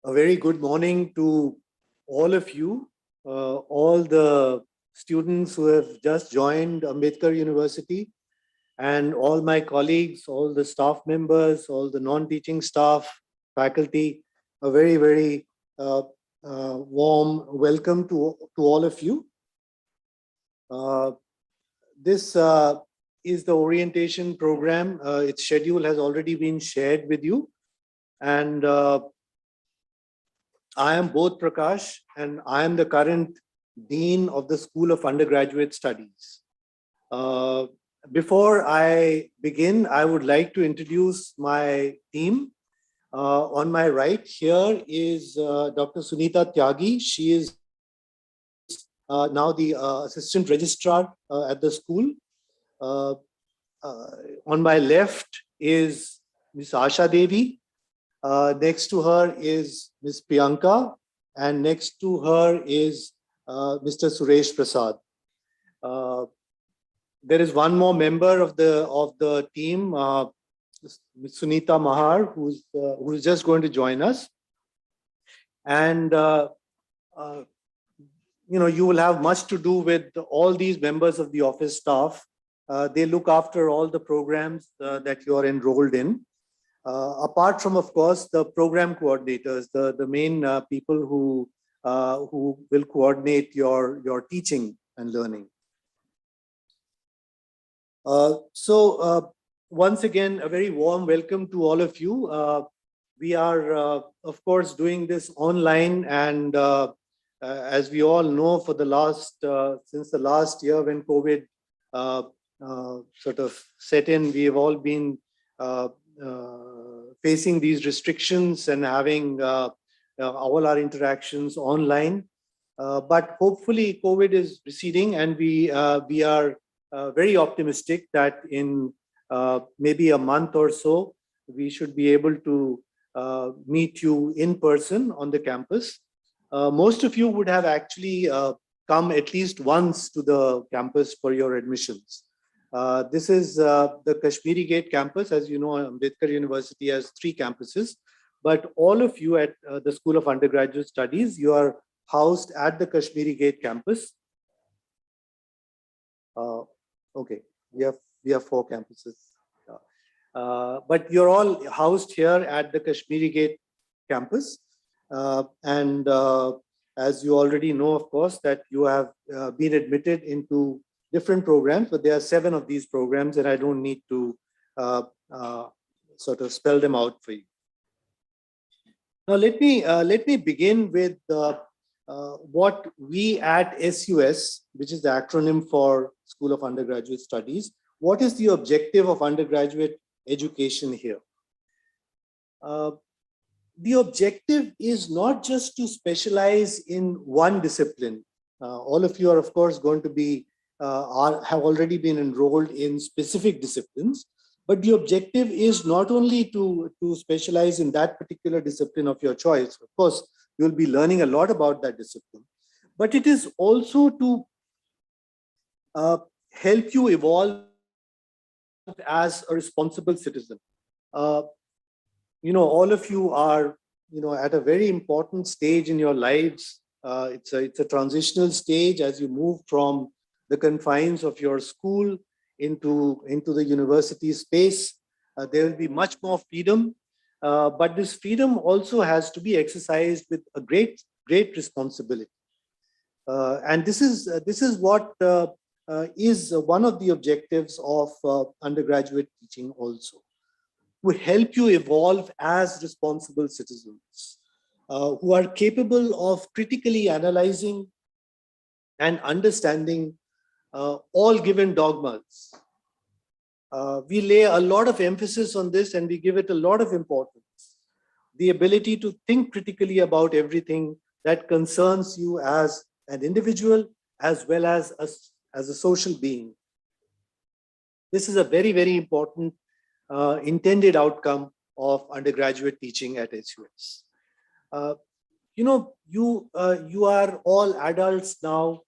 A very good morning to all of you, all the students who have just joined Ambedkar University, and all my colleagues, all the staff members, all the non-teaching staff, faculty. A very, very warm welcome to all of you. This is the orientation program. Its schedule has already been shared with you. And I am both Prakash, and I am the current Dean of the School of Undergraduate Studies. Before I begin, I would like to introduce my team. On my right here is Dr. Sunita Tyagi. She is now the Assistant Registrar at the school. On my left is Ms. Asha Devi. Next to her is Ms. Priyanka, and next to her is Mr. Suresh Prasad. There is one more member of the team, Ms. Sunita Mahar, who's just going to join us. And you will have much to do with all these members of the office staff. They look after all the programs that you are enrolled in. Apart from, of course, the program coordinators, the main people who will coordinate your teaching and learning. Once again, a very warm welcome to all of you. We are, of course, doing this online, and as we all know, for the since the last year when COVID sort of set in, we have all been facing these restrictions and having all our interactions online. But hopefully COVID is receding, and we are very optimistic that in maybe a month or so, we should be able to meet you in person on the campus. Most of you would have actually come at least once to the campus for your admissions. This is the Kashmiri Gate campus. As you know, Ambedkar University has 3 campuses, but all of you at the School of Undergraduate Studies, you are housed at the Kashmiri Gate campus. Okay, we have 4 campuses, but you're all housed here at the Kashmiri Gate campus, and as you already know, of course, that you have been admitted into different programs, but there are 7 of these programs, and I don't need to sort of spell them out for you. Now, let me begin with what we at SUS, which is the acronym for School of Undergraduate Studies, what is the objective of undergraduate education here? The objective is not just to specialize in one discipline. All of you are, of course, going to be have already been enrolled in specific disciplines, but the objective is not only to specialize in that particular discipline of your choice. Of course, you'll be learning a lot about that discipline, but it is also to help you evolve as a responsible citizen. All of you are, at a very important stage in your lives. It's a transitional stage as you move from the confines of your school into the university space. There will be much more freedom, but this freedom also has to be exercised with a great responsibility. And this is what is one of the objectives of undergraduate teaching also, to help you evolve as responsible citizens who are capable of critically analyzing and understanding all given dogmas. We lay a lot of emphasis on this, and we give it a lot of importance. The ability to think critically about everything that concerns you as an individual, as well as a social being. This is a very, very important intended outcome of undergraduate teaching at SUS. You are all adults now.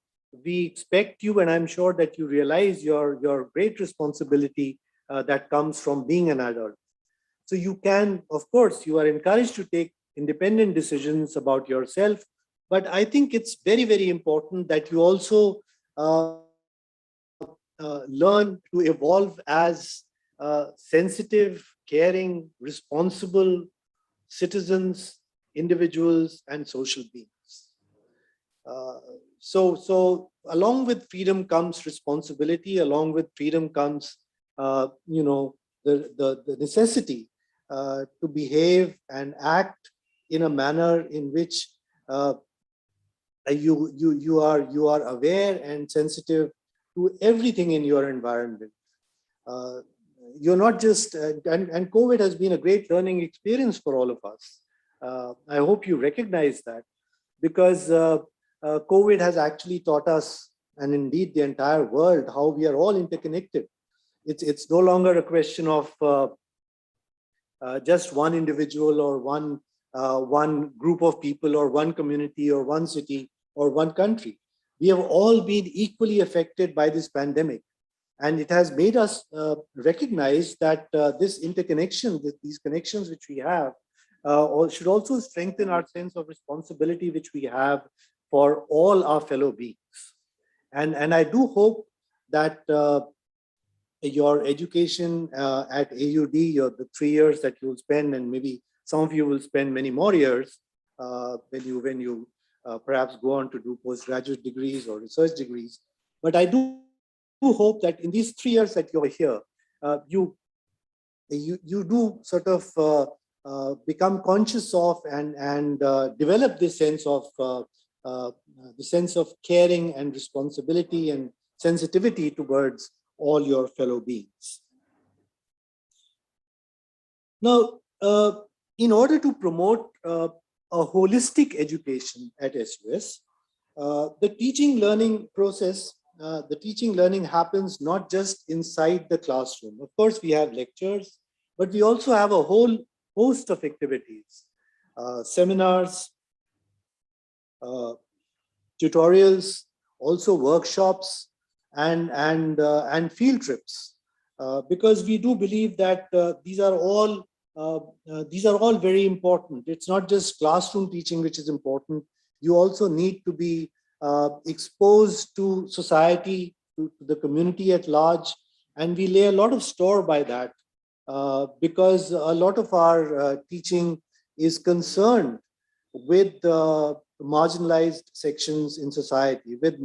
We expect you, and I'm sure that you realize your great responsibility that comes from being an adult. So you can, of course, you are encouraged to take independent decisions about yourself. But I think it's very, very important that you also learn to evolve as sensitive, caring, responsible citizens, individuals, and social beings. Uh, so along with freedom comes responsibility. Along with freedom comes, the necessity to behave and act in a manner in which uh, you are aware and sensitive to everything in your environment. Uh, you're not just and COVID has been a great learning experience for all of us. I hope you recognize that, because COVID has actually taught us, and indeed the entire world, how we are all interconnected. It's no longer a question of just one individual or one group of people or one community or one city or one country. We have all been equally affected by this pandemic, and it has made us recognize that this interconnection, these connections which we have, should also strengthen our sense of responsibility which we have for all our fellow beings. And I do hope that your education at AUD, the 3 years that you will spend, and maybe some of you will spend many more years when you perhaps go on to do postgraduate degrees or research degrees. But I do hope that in these 3 years that you're here, you do sort of become conscious of and develop this sense of caring and responsibility and sensitivity towards all your fellow beings. Now, in order to promote a holistic education at SUS, the teaching learning process, the teaching learning happens not just inside the classroom. Of course, we have lectures, but we also have a whole host of activities, seminars, tutorials, also workshops, and field trips, because we do believe that these are all very important. It's not just classroom teaching which is important. You also need to be exposed to society, to the community at large, and we lay a lot of store by that, because a lot of our teaching is concerned with the marginalized sections in society, with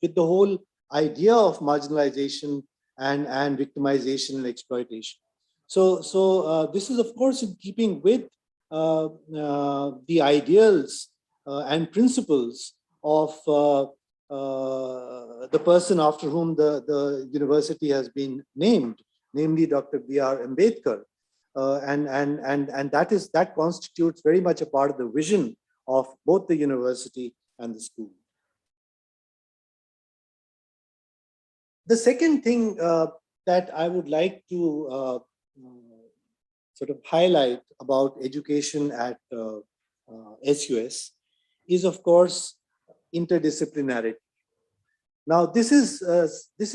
the whole idea of marginalization and victimization and exploitation. So this is, of course, in keeping with the ideals and principles of the person after whom the university has been named, namely Dr. B.R. Ambedkar. And that constitutes very much a part of the vision of both the university and the school. The second thing that I would like to sort of highlight about education at SUS is, of course, interdisciplinarity. Now, this is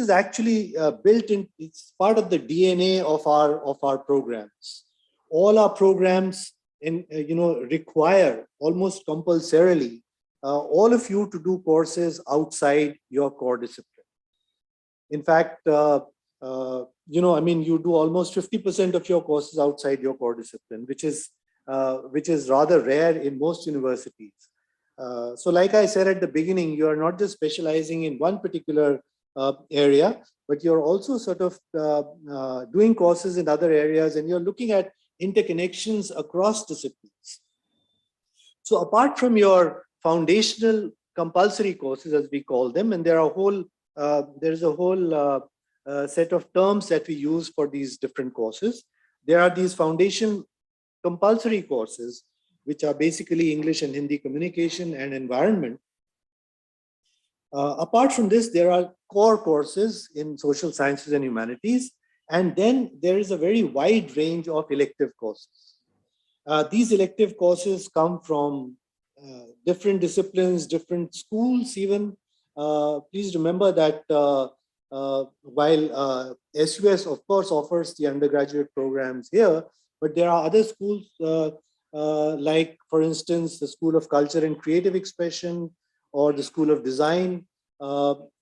actually built in. It's part of the DNA of our programs. All our programs, require almost compulsorily all of you to do courses outside your core discipline. In fact, you do almost 50% of your courses outside your core discipline, which is rather rare in most universities. So like I said at the beginning, you are not just specializing in one particular area, but you're also sort of doing courses in other areas, and you're looking at interconnections across disciplines. So apart from your foundational compulsory courses, as we call them, and there's a whole set of terms that we use for these different courses. There are these foundation compulsory courses, which are basically English and Hindi communication and environment. Apart from this, there are core courses in social sciences and humanities, and then there is a very wide range of elective courses. These elective courses come from different disciplines, different schools even. Please remember that while SUS, of course, offers the undergraduate programs here, but there are other schools like, for instance, the School of Culture and Creative Expression or the School of Design,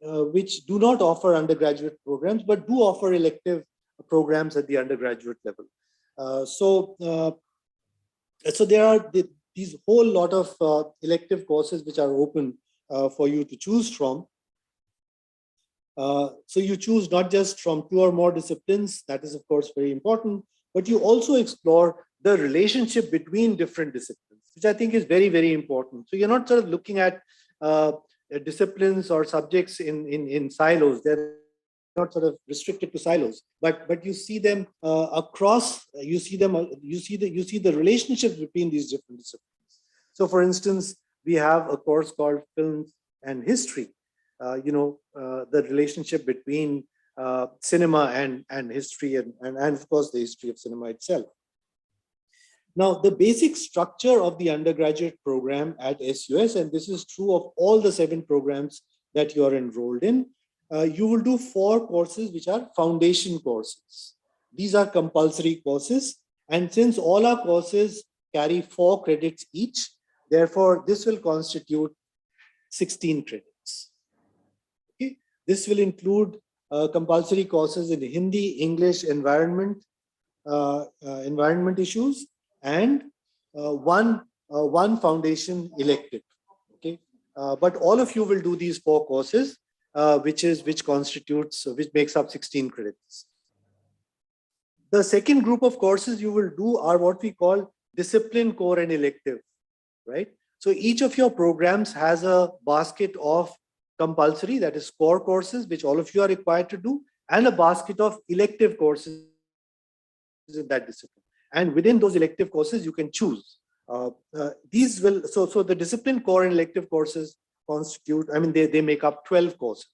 which do not offer undergraduate programs, but do offer elective programs at the undergraduate level. So there are these whole lot of elective courses which are open for you to choose from. So you choose not just from 2 or more disciplines, that is of course very important, but you also explore the relationship between different disciplines, which I think is very, very important. So you're not sort of looking at disciplines or subjects in silos. They're not sort of restricted to silos, but you see them across. You see the relationships between these different disciplines. So, for instance, we have a course called Films and History. The relationship between cinema and history, and of course the history of cinema itself. Now, the basic structure of the undergraduate program at SUS, and this is true of all the 7 programs that you are enrolled in, you will do 4 courses which are foundation courses. These are compulsory courses, and since all our courses carry 4 credits each, therefore this will constitute 16 credits. Okay? This will include compulsory courses in Hindi, English, environment issues, and one foundation elective. Okay, but all of you will do these 4 courses, which makes up 16 credits. The second group of courses you will do are what we call discipline, core, and elective, right? So each of your programs has a basket of compulsory, that is core courses, which all of you are required to do, and a basket of elective courses in that discipline. And within those elective courses, you can choose. These will, so the discipline, core, and elective courses constitute, they make up 12 courses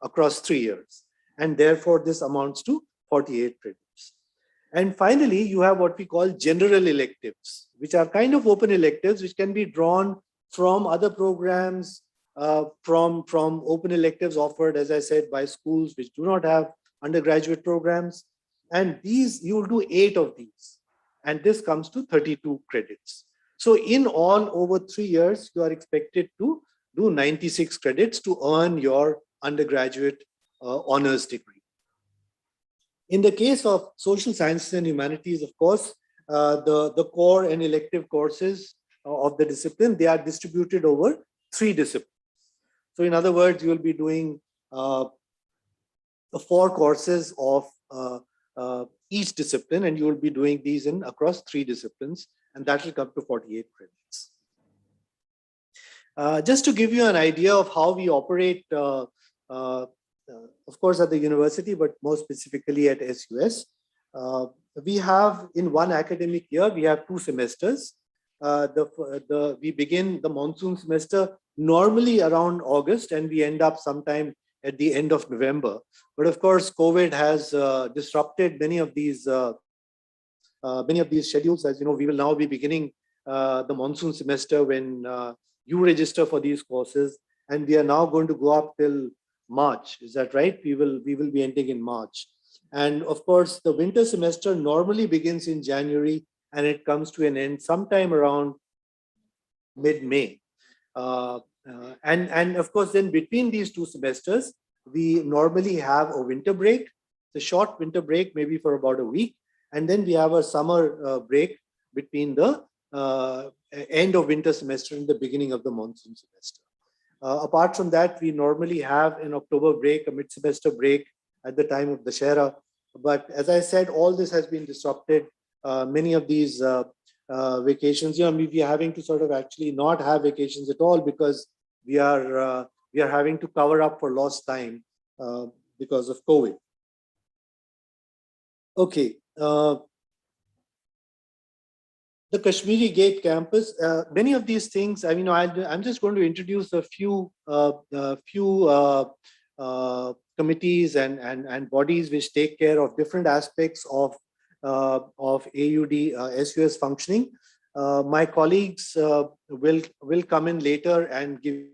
across 3 years. And therefore, this amounts to 48 credits. And finally, you have what we call general electives, which are kind of open electives, which can be drawn from other programs, from open electives offered, as I said, by schools which do not have undergraduate programs. And these, you will do 8 of these. And this comes to 32 credits. So in all, over 3 years, you are expected to do 96 credits to earn your undergraduate honors degree. In the case of social sciences and humanities, of course, the core and elective courses of the discipline, they are distributed over 3 disciplines. So in other words, you will be doing 4 courses of each discipline, and you will be doing these across 3 disciplines, and that will come to 48 credits. Just to give you an idea of how we operate, of course, at the university, but more specifically at SUS, we have, in one academic year, we have 2 semesters. We begin the monsoon semester normally around August, and we end up sometime at the end of November. But of course, COVID has disrupted many of these schedules. As you know, we will now be beginning the monsoon semester when you register for these courses, and we are now going to go up till March. Is that right? We will be ending in March. And of course, the winter semester normally begins in January, and it comes to an end sometime around mid-May. And of course, then between these 2 semesters, we normally have a winter break, the short winter break, maybe for about a week. And then we have a summer break between the end of winter semester and the beginning of the monsoon semester. Apart from that, we normally have an October break, a mid-semester break at the time of Dussehra. But as I said, all this has been disrupted. Many of these vacations, we are having to sort of actually not have vacations at all, because we are having to cover up for lost time because of COVID. Okay. The Kashmiri Gate campus, many of these things, I'm just going to introduce a few committees and bodies which take care of different aspects of AUD SUS functioning. My colleagues will come in later and give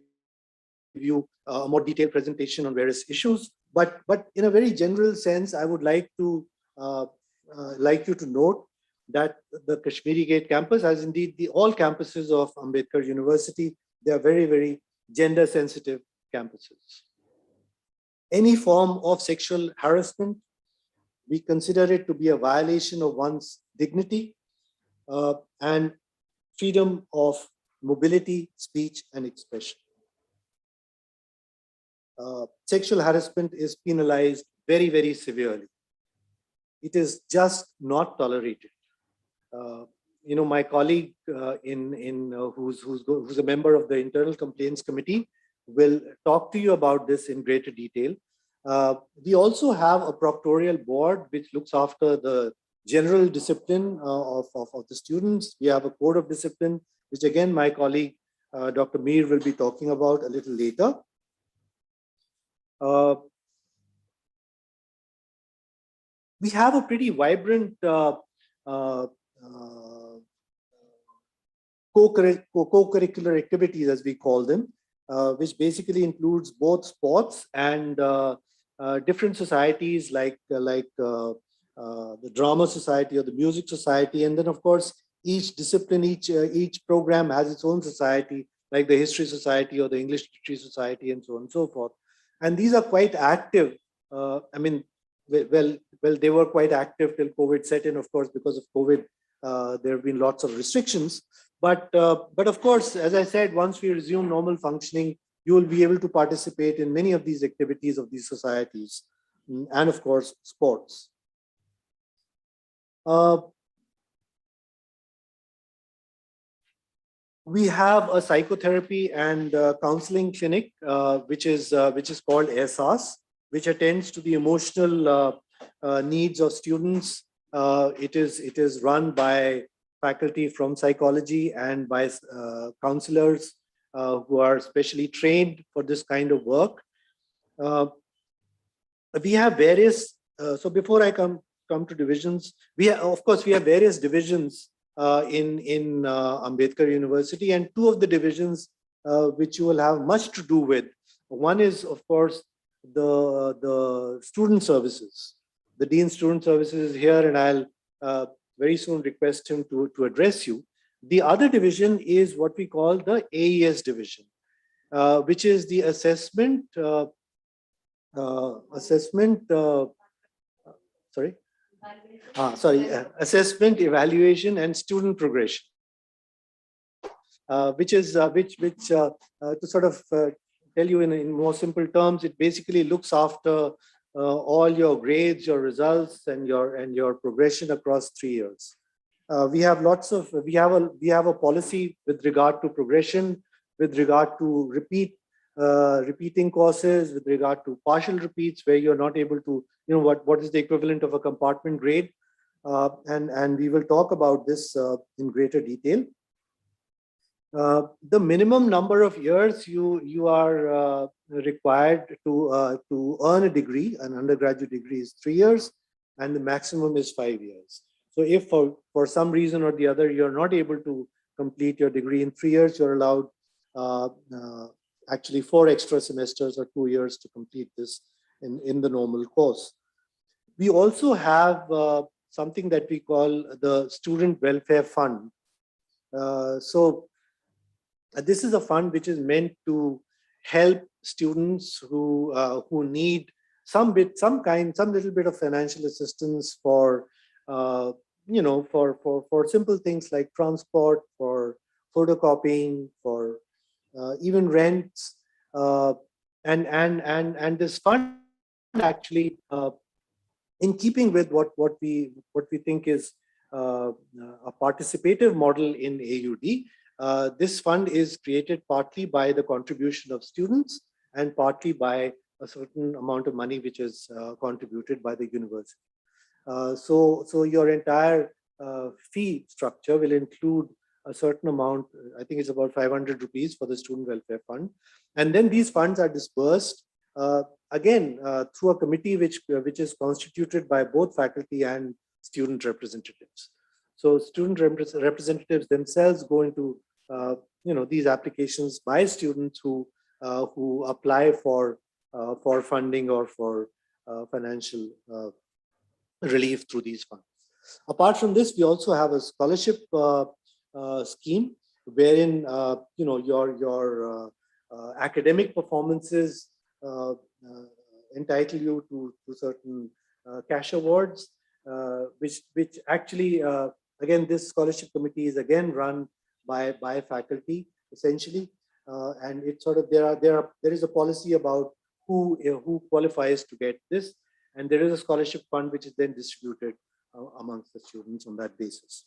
you a more detailed presentation on various issues. But in a very general sense, I would like you to note that the Kashmiri Gate campus, as indeed all campuses of Ambedkar University, they are very, very gender sensitive campuses. Any form of sexual harassment, we consider it to be a violation of one's dignity and freedom of mobility, speech, and expression. Sexual harassment is penalized very, very severely. It is just not tolerated. My colleague who's a member of the Internal Complaints Committee will talk to you about this in greater detail. We also have a proctorial board which looks after the general discipline of the students. We have a code of discipline, which again my colleague Dr. Mir will be talking about a little later. We have a pretty vibrant co-curricular activities, as we call them, which basically includes both sports and different societies like the drama society or the music society, and then of course each discipline, each program has its own society, like the history society or the English literature society, and so on and so forth. And these are quite active. Well, they were quite active till COVID set in. Of course, because of COVID, there have been lots of restrictions. But of course, as I said, once we resume normal functioning, you will be able to participate in many of these activities of these societies, and of course, sports. We have a psychotherapy and counseling clinic, which is called EHSAS, which attends to the emotional needs of students. It is run by faculty from psychology and by counselors who are specially trained for this kind of work. We have various. So before I come to divisions, we have various divisions in Ambedkar University, and two of the divisions which you will have much to do with. One is, of course, the student services. The Dean Student Services is here, and I'll very soon request him to address you. The other division is what we call the AES division, which is the assessment, assessment, evaluation, and student progression, which to sort of tell you in more simple terms, it basically looks after all your grades, your results, and your progression across 3 years. We have a policy with regard to progression, with regard to repeating courses, with regard to partial repeats where you're not able to, what is the equivalent of a compartment grade, and we will talk about this in greater detail. The minimum number of years you are required to earn a degree, an undergraduate degree, is 3 years, and the maximum is 5 years. So if for some reason or the other you're not able to complete your degree in 3 years, you're allowed actually 4 extra semesters or 2 years to complete this in the normal course. We also have something that we call the Student Welfare Fund. So this is a fund which is meant to help students who need some little bit of financial assistance for for simple things like transport, for photocopying, for even rents, and this fund actually, in keeping with what we think is a participative model in AUD, this fund is created partly by the contribution of students and partly by a certain amount of money which is contributed by the university. So your entire fee structure will include a certain amount. I think it's about 500 rupees for the Student Welfare Fund. And then these funds are disbursed again through a committee which is constituted by both faculty and student representatives. So student representatives themselves go into these applications by students who apply for funding or for financial relief through these funds. Apart from this, we also have a scholarship scheme wherein your academic performances entitle you to certain cash awards, which actually again, this scholarship committee is again run by faculty essentially, and it's sort of there is a policy about who qualifies to get this, and there is a scholarship fund which is then distributed amongst the students on that basis.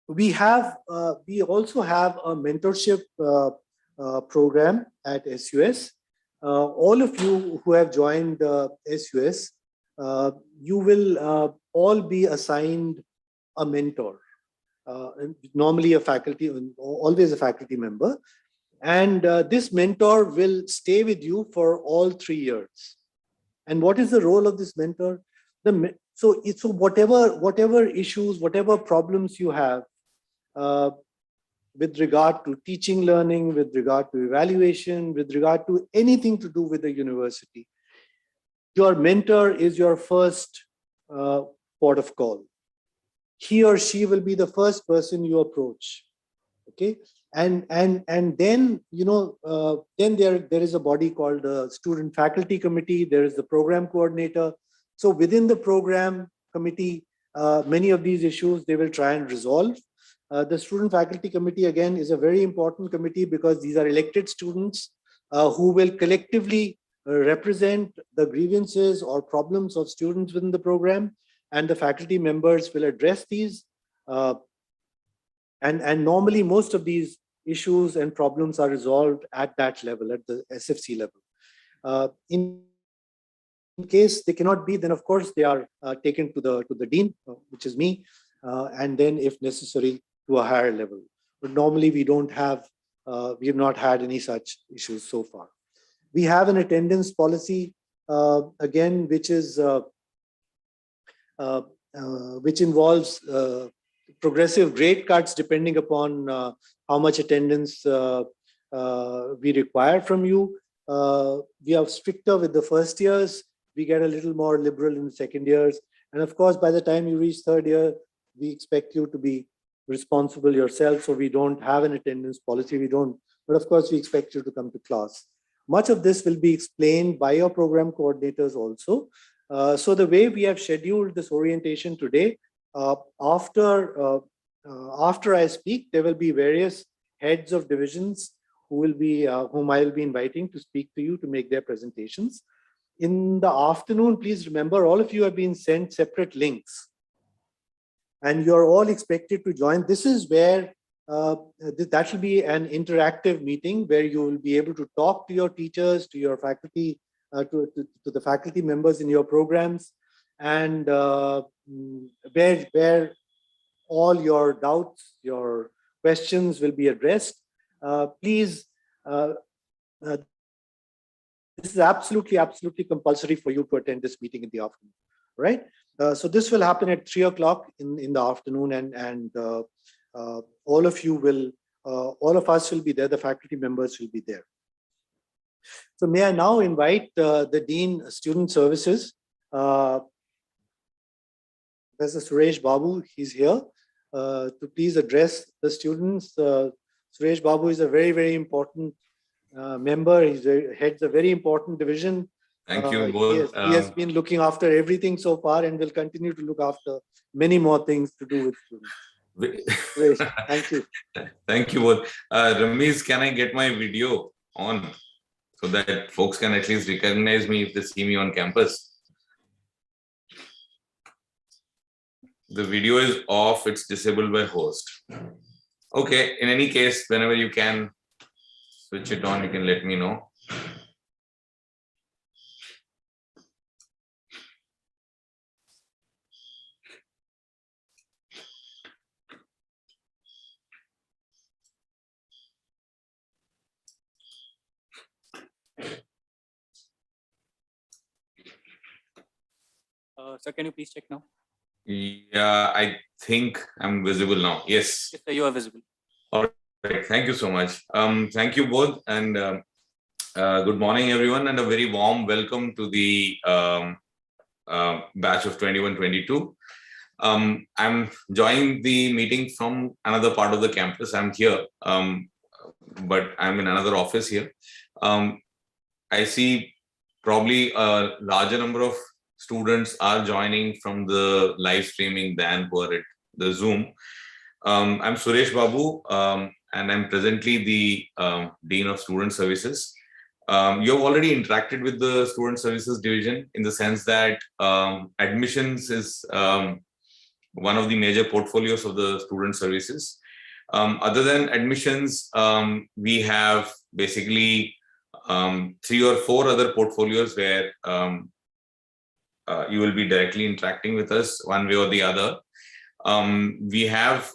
We also have a mentorship program at SUS. All of you who have joined SUS, you will all be assigned a mentor, normally a faculty, always a faculty member. And this mentor will stay with you for all 3 years. And what is the role of this mentor? So whatever issues, whatever problems you have with regard to teaching, learning, with regard to evaluation, with regard to anything to do with the university, your mentor is your first port of call. He or she will be the first person you approach. Okay, and then then there is a body called the student faculty committee. There is the program coordinator. So within the program committee, many of these issues they will try and resolve. The student faculty committee again is a very important committee because these are elected students who will collectively represent the grievances or problems of students within the program, and the faculty members will address these. And normally most of these issues and problems are resolved at that level, at the SFC level. In case they cannot be, then of course they are taken to the dean, which is me, and then if necessary to a higher level. But normally we have not had any such issues so far. We have an attendance policy again, which involves progressive grade cuts depending upon how much attendance we require from you. We are stricter with the first years. We get a little more liberal in the second years. And of course, by the time you reach third year, we expect you to be responsible yourself. So we don't have an attendance policy. But of course, we expect you to come to class. Much of this will be explained by your program coordinators also. So the way we have scheduled this orientation today, after I speak, there will be various heads of divisions whom I will be inviting to speak to you to make their presentations. In the afternoon, please remember, all of you have been sent separate links, and you're all expected to join. This is where that will be an interactive meeting where you will be able to talk to your teachers, to your faculty, to the faculty members in your programs, and where all your doubts, your questions will be addressed. Please, this is absolutely compulsory for you to attend this meeting in the afternoon, right? So this will happen at 3 o'clock in the afternoon, and all of us will be there. The faculty members will be there. So may I now invite the Dean Student Services, Professor Suresh Babu. He's here to please address the students. Suresh Babu is a very important member. He heads a very important division. Thank you both. He has been looking after everything so far and will continue to look after many more things to do with students. Great. Thank you. Thank you both. Ramesh, can I get my video on so that folks can at least recognize me if they see me on campus? The video is off. It's disabled by host. Okay. In any case, whenever you can switch it on, you can let me know. Sir, can you please check now? Yeah, I think I'm visible now. Yes. Yes, sir, you are visible. All right. Thank you so much. Thank you both. And Good morning, everyone, and a very warm welcome to the batch of 21-22. I'm joining the meeting from another part of the campus. I'm here, but I'm in another office here. I see probably a larger number of students are joining from the live streaming than who are at the Zoom. I'm Suresh Babu, and I'm presently the Dean of Student Services. You've already interacted with the Student Services Division in the sense that admissions is one of the major portfolios of the Student Services. Other than admissions, we have basically 3 or 4 other portfolios where you will be directly interacting with us one way or the other. We have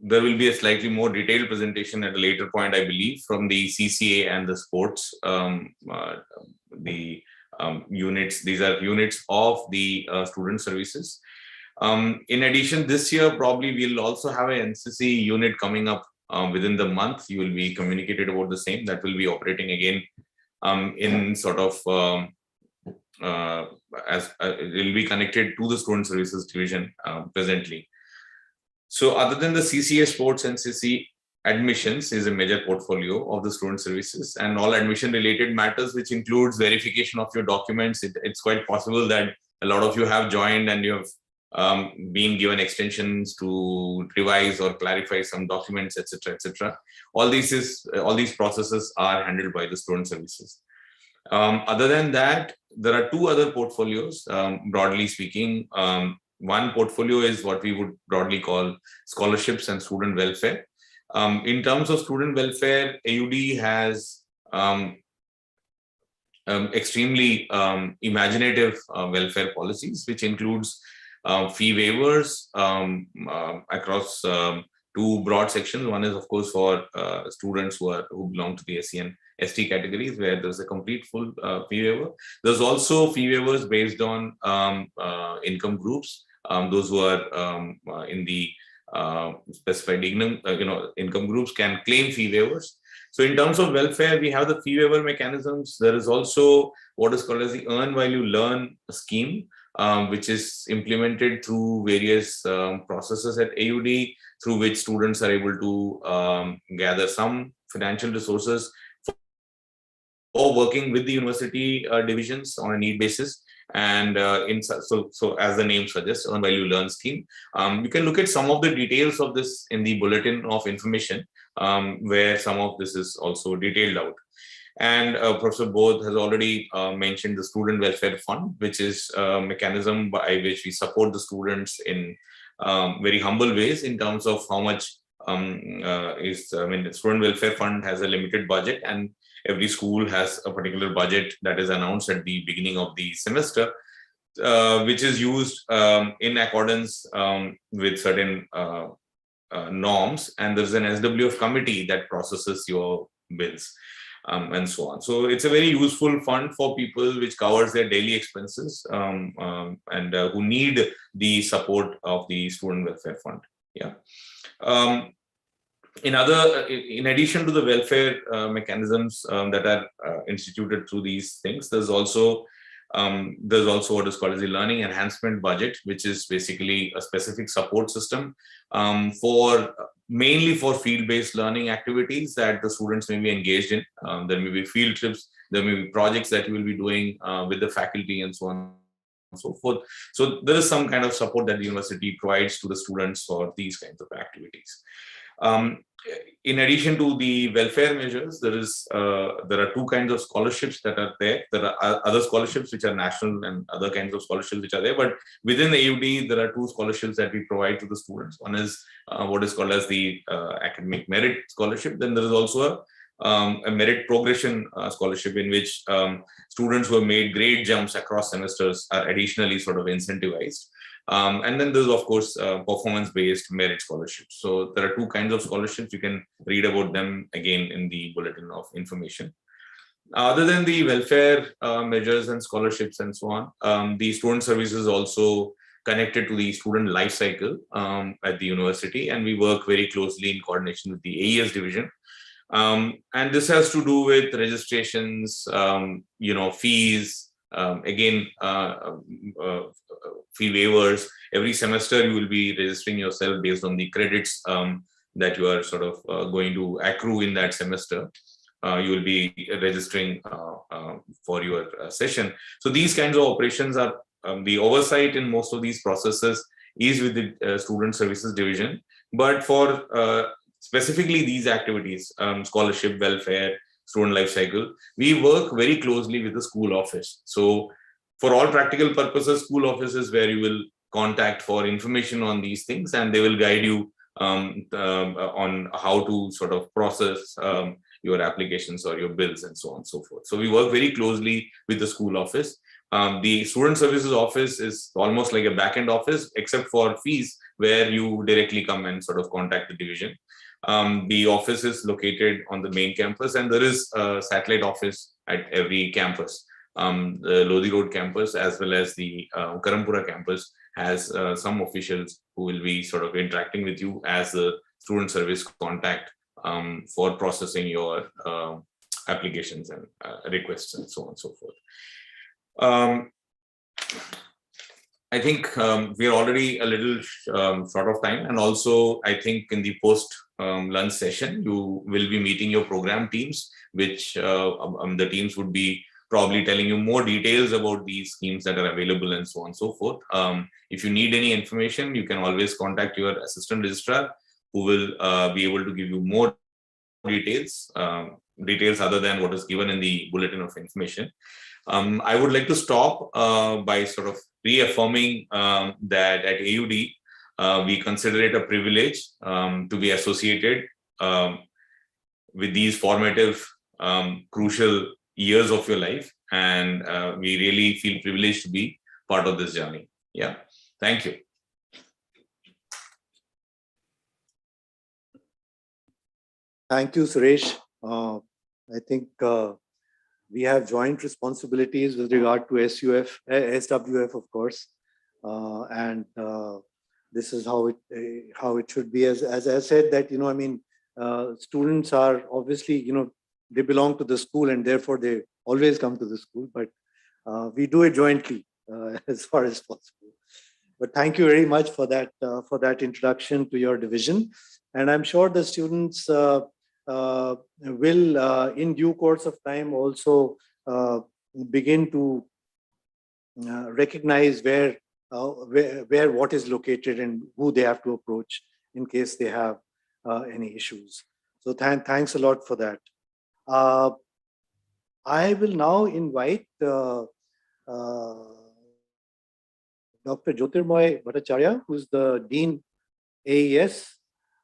there will be a slightly more detailed presentation at a later point, I believe, from the CCA and the sports units. These are units of the student services. In addition, this year probably we'll also have an NCC unit coming up within the month. You will be communicated about the same. That will be operating again in sort of as it will be connected to the student services division presently. So other than the CCA sports, NCC admissions is a major portfolio of the student services, and all admission related matters, which includes verification of your documents. It's quite possible that a lot of you have joined and you have been given extensions to revise or clarify some documents, etc., etc. All these processes are handled by the student services. Other than that, there are 2 other portfolios, broadly speaking. One portfolio is what we would broadly call scholarships and student welfare. In terms of student welfare, AUD has extremely imaginative welfare policies, which includes fee waivers across 2 broad sections. One is, of course, for students who belong to the SC and ST categories, where there's a complete full fee waiver. There's also fee waivers based on income groups. Those who are in the specified income groups can claim fee waivers. So in terms of welfare, we have the fee waiver mechanisms. There is also what is called as the earn while you learn scheme, which is implemented through various processes at AUD, through which students are able to gather some financial resources for working with the university divisions on a need basis. And so as the name suggests, earn while you learn scheme. You can look at some of the details of this in the bulletin of information, where some of this is also detailed out. And Professor Bodh has already mentioned the Student Welfare Fund, which is a mechanism by which we support the students in very humble ways in terms of how much the Student Welfare Fund has a limited budget, and every school has a particular budget that is announced at the beginning of the semester, which is used in accordance with certain norms, and there's an SWF committee that processes your bills. And so on. So it's a very useful fund for people, which covers their daily expenses and who need the support of the Student Welfare Fund. Yeah. In addition to the welfare mechanisms that are instituted through these things, there's also what is called as the learning enhancement budget, which is basically a specific support system mainly for field-based learning activities that the students may be engaged in. There may be field trips, there may be projects that you will be doing with the faculty and so on and so forth. So there is some kind of support that the university provides to the students for these kinds of activities. In addition to the welfare measures, there are 2 kinds of scholarships that are there. There are other scholarships which are national and other kinds of scholarships which are there. But within the AUD, there are 2 scholarships that we provide to the students. One is what is called as the academic merit scholarship. Then there is also a merit progression scholarship, in which students who have made grade jumps across semesters are additionally sort of incentivized. And then there's, of course, performance-based merit scholarships. So there are 2 kinds of scholarships. You can read about them again in the bulletin of information. Other than the welfare measures and scholarships and so on, the student services also connected to the student life cycle at the university, and we work very closely in coordination with the AES division. And this has to do with registrations, fees, again, fee waivers. Every semester you will be registering yourself based on the credits that you are sort of going to accrue in that semester. You will be registering for your session. So these kinds of operations are the oversight in most of these processes is with the student services division. But for specifically these activities, scholarship, welfare, student life cycle, we work very closely with the school office. So for all practical purposes, school office is where you will contact for information on these things, and they will guide you on how to sort of process your applications or your bills and so on and so forth. So we work very closely with the school office. The student services office is almost like a back-end office, except for fees, where you directly come and sort of contact the division. The office is located on the main campus, and there is a satellite office at every campus. The Lodi Road campus, as well as the Karampura campus, has some officials who will be sort of interacting with you as the student service contact for processing your applications and requests and so on and so forth. I think we are already a little short of time, and also I think in the post lunch session you will be meeting your program teams, which the teams would be probably telling you more details about these schemes that are available and so on and so forth. If you need any information, you can always contact your assistant registrar, who will be able to give you more details other than what is given in the bulletin of information. I would like to stop by sort of reaffirming that at AUD, we consider it a privilege to be associated with these formative, crucial years of your life. And we really feel privileged to be part of this journey. Yeah, thank you. Thank you, Suresh. I think we have joint responsibilities with regard to SWF, of course, and this is how it should be. As I said, that students are obviously they belong to the school, and therefore they always come to the school. But we do it jointly as far as possible. But thank you very much for that introduction to your division, and I'm sure the students will in due course of time also begin to recognize where what is located and who they have to approach in case they have any issues. So thanks a lot for that. I will now invite Dr. Jyotirmoy Bhattacharya, who's the Dean AES.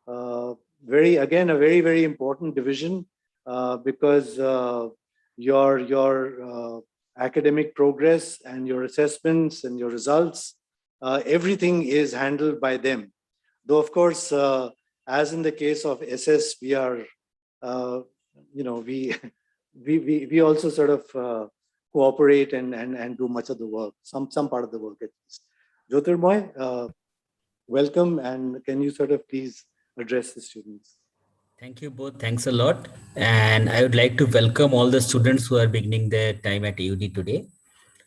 A very, very important division because your academic progress and your assessments and your results, everything is handled by them. Though, of course, as in the case of SS, we are, we also sort of cooperate and do much of the work, some part of the work at least. Jyotirmoy, welcome, and can you sort of please address the students? Thank you both. Thanks a lot. And I would like to welcome all the students who are beginning their time at AUD today.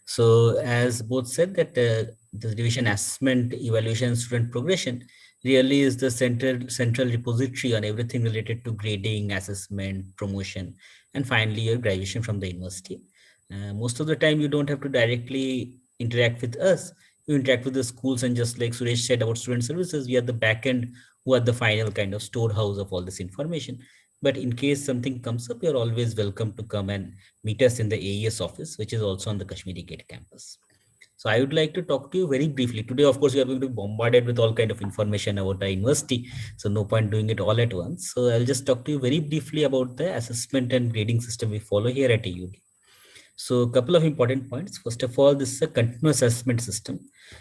So as both said that the division assessment, evaluation, student progression really is the central repository on everything related to grading, assessment, promotion, and finally your graduation from the university. Most of the time you don't have to directly interact with us. You interact with the schools, and just like Suresh said about student services, we are the back end who are the final kind of storehouse of all this information. But in case something comes up, you're always welcome to come and meet us in the AES office, which is also on the Kashmiri Gate campus. So I would like to talk to you very briefly. Today, of course, we are going to be bombarded with all kind of information about the university. So no point doing it all at once. So I'll just talk to you very briefly about the assessment and grading system we follow here at AUD. So a couple of important points. First of all, this is a continuous assessment system.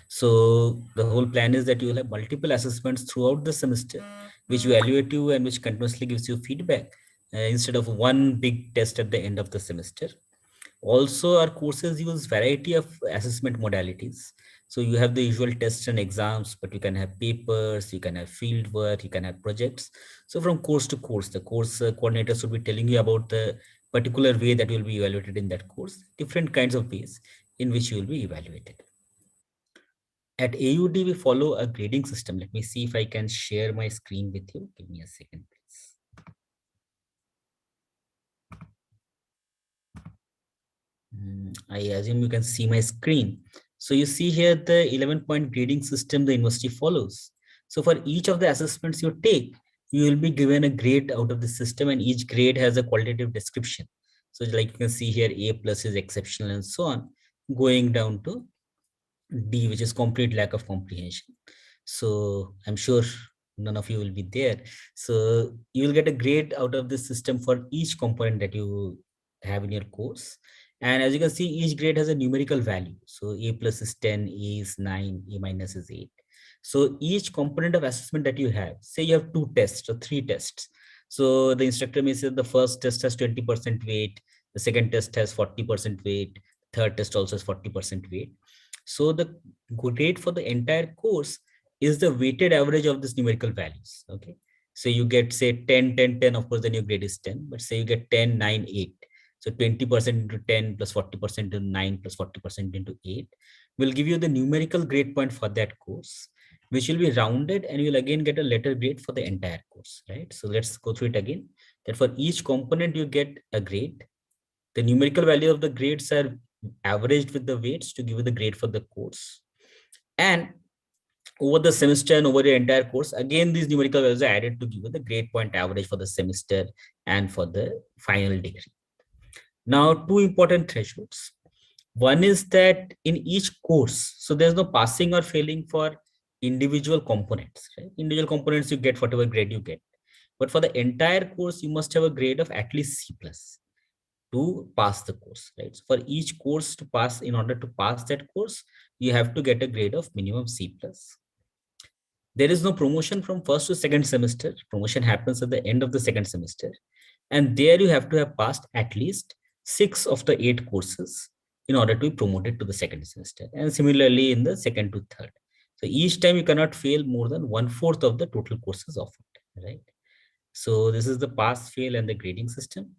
So the whole plan is that you will have multiple assessments throughout the semester, which evaluate you and which continuously gives you feedback instead of one big test at the end of the semester. Also, our courses use variety of assessment modalities. So you have the usual tests and exams, but you can have papers, you can have field work, you can have projects. So from course to course, the course coordinators will be telling you about the particular way that you will be evaluated in that course, different kinds of ways in which you will be evaluated. At AUD, we follow a grading system. Let me see if I can share my screen with you. Give me a second, please. I assume you can see my screen. So you see here the 11-point grading system the university follows. So for each of the assessments you take, you will be given a grade out of the system, and each grade has a qualitative description. So like you can see here, A plus is exceptional and so on, going down to D, which is complete lack of comprehension. So I'm sure none of you will be there. So you will get a grade out of this system for each component that you have in your course. And as you can see, each grade has a numerical value. So A plus is 10, A is 9, A minus is 8. So each component of assessment that you have, say you have 2 tests or 3 tests. So the instructor may say the first test has 20% weight, the second test has 40% weight, third test also has 40% weight. So the grade for the entire course is the weighted average of these numerical values. Okay. So you get say 10, 10, 10, of course, then your grade is 10, but say you get 10, 9, 8. So 20% into 10 plus 40% into 9 plus 40% into 8 will give you the numerical grade point for that course, which will be rounded, and you'll again get a letter grade for the entire course, right? So let's go through it again. That for each component you get a grade. The numerical value of the grades are averaged with the weights to give you the grade for the course. And over the semester and over your entire course, again, these numerical values are added to give you the grade point average for the semester and for the final degree. Now, 2 important thresholds. One is that in each course, so there's no passing or failing for individual components. Right? Individual components, you get whatever grade you get. But for the entire course, you must have a grade of at least C plus to pass the course, right? So for each course to pass, in order to pass that course, you have to get a grade of minimum C plus. There is no promotion from first to second semester. Promotion happens at the end of the second semester. And there you have to have passed at least 6 of the 8 courses in order to be promoted to the second semester. And similarly in the second to third. So each time you cannot fail more than 1/4 of the total courses offered, right? So this is the pass, fail, and the grading system.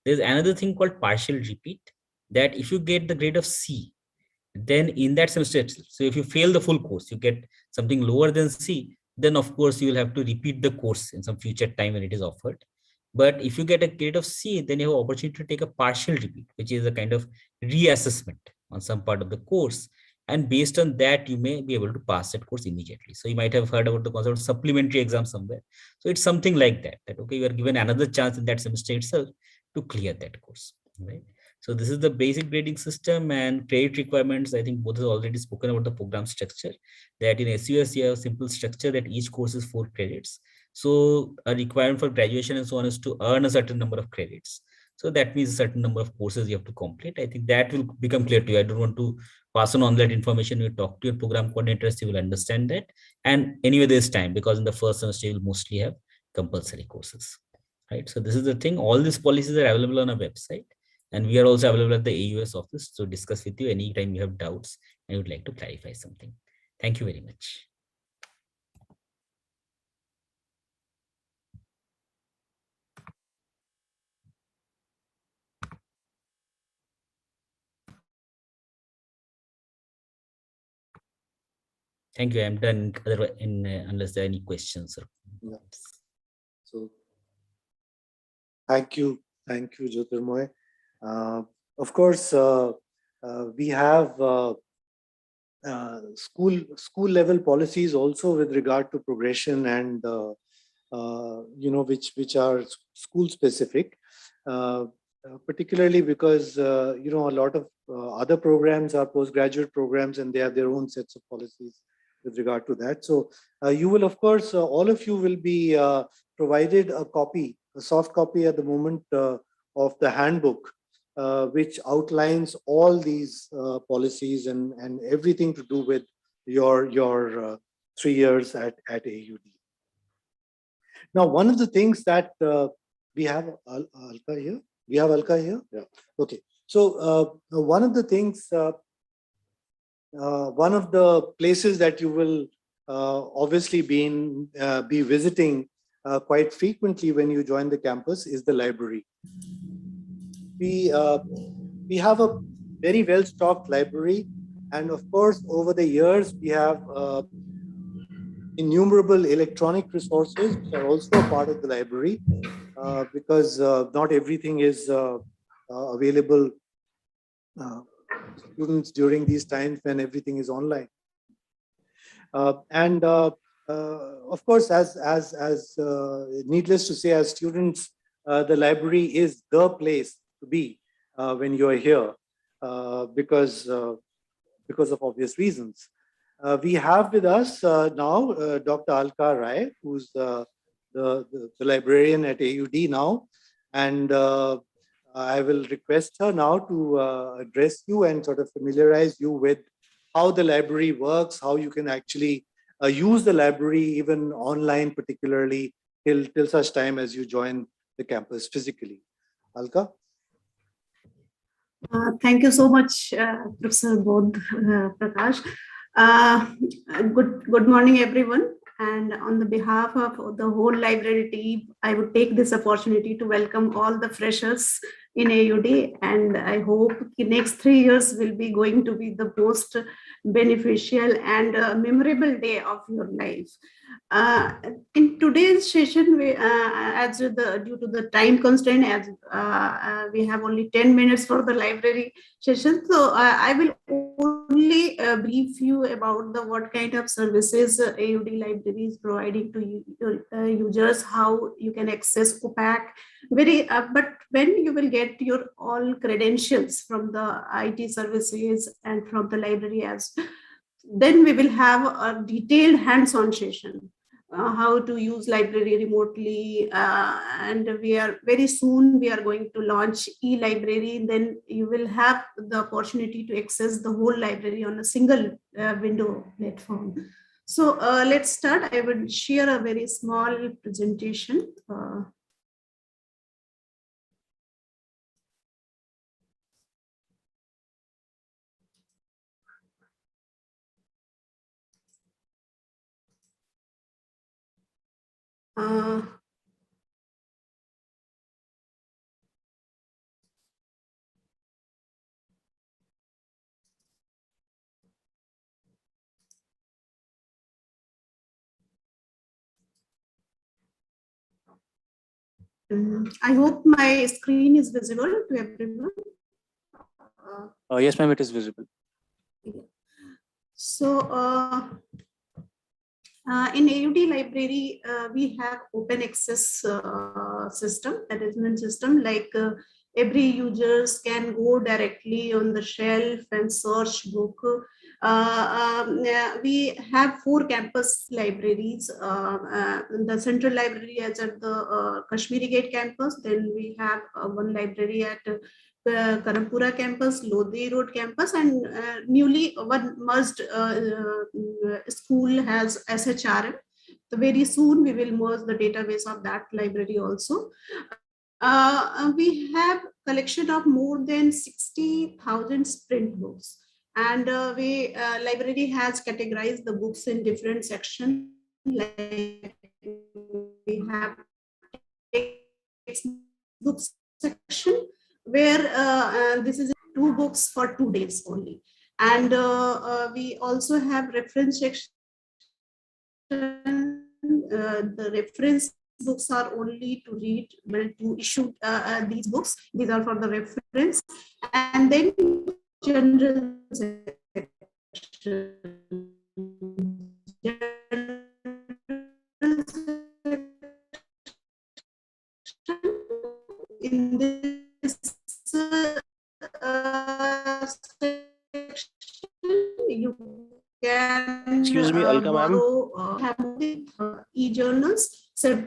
There's another thing called partial repeat, that if you get the grade of C, then in that semester itself, so if you fail the full course, you get something lower than C, then of course you will have to repeat the course in some future time when it is offered. But if you get a grade of C, then you have opportunity to take a partial repeat, which is a kind of reassessment on some part of the course. And based on that, you may be able to pass that course immediately. So you might have heard about the concept of supplementary exam somewhere. So it's something like that, that, okay, you are given another chance in that semester itself to clear that course, right? So this is the basic grading system and credit requirements. I think both have already spoken about the program structure, that in SUS you have a simple structure that each course is 4 credits. So a requirement for graduation and so on is to earn a certain number of credits. So that means a certain number of courses you have to complete. I think that will become clear to you. I don't want to pass on that information. You talk to your program coordinators, you will understand that. And anyway, there's time, because in the first semester you will mostly have compulsory courses, right? So this is the thing. All these policies are available on our website. And we are also available at the AUS office to discuss with you anytime you have doubts and you would like to clarify something. Thank you very much. Thank you. I'm done. Unless there are any questions. Yeah. So, thank you, Jyotirmoy. Of course, we have school level policies also with regard to progression and which are school specific. Particularly because a lot of other programs are postgraduate programs and they have their own sets of policies with regard to that. So you will, of course, all of you will be provided a soft copy at the moment of the handbook, which outlines all these policies and everything to do with your 3 years at AUD. Now, one of the things that we have Alka here. We have Alka here? Yeah. Okay. So one of the things one of the places that you will obviously be visiting quite frequently when you join the campus is the library. We have a very well-stocked library, and of course, over the years, we have innumerable electronic resources which are also a part of the library, because not everything is available to students during these times when everything is online. And of course, as needless to say, as students, the library is the place to be when you are here, because of obvious reasons. We have with us now Dr. Alka Rai, who's the librarian at AUD now, and I will request her now to address you and sort of familiarize you with how the library works, how you can actually use the library even online, particularly till such time as you join the campus physically. Alka? Thank you so much, Professor Bodh Prakash. Good morning, everyone. And on the behalf of the whole library team, I would take this opportunity to welcome all the freshers in AUD. And I hope the next 3 years will be going to be the most beneficial and memorable day of your life. In today's session, due to the time constraint, as we have only 10 minutes for the library session, so I will only brief you about what kind of services AUD library is providing to users, how you can access OPAC. But when you will get your all credentials from the IT services and from the library, then we will have a detailed hands-on session. How to use library remotely, and we are going to launch e-library. Then you will have the opportunity to access the whole library on a single window platform. So let's start. I will share a very small presentation. I hope my screen is visible to everyone. Yes, ma'am, it is visible. So in AUD library, we have open access system, management system, like every users can go directly on the shelf and search book. We have 4 campus libraries. The central library is at the Kashmiri Gate campus. Then we have one library at Karampura campus, Lodi Road campus, and newly one merged school has SHRM. So very soon we will merge the database of that library also. We have collection of more than 60,000 sprint books, and library has categorized the books in different sections. Like we have books section, where this is 2 books for 2 days only, and we also have reference section. The reference books are only to read, well, to issue these books. These are for the reference, and then general section. In this section, you can. Excuse me, Alka ma'am. Have e-journals. So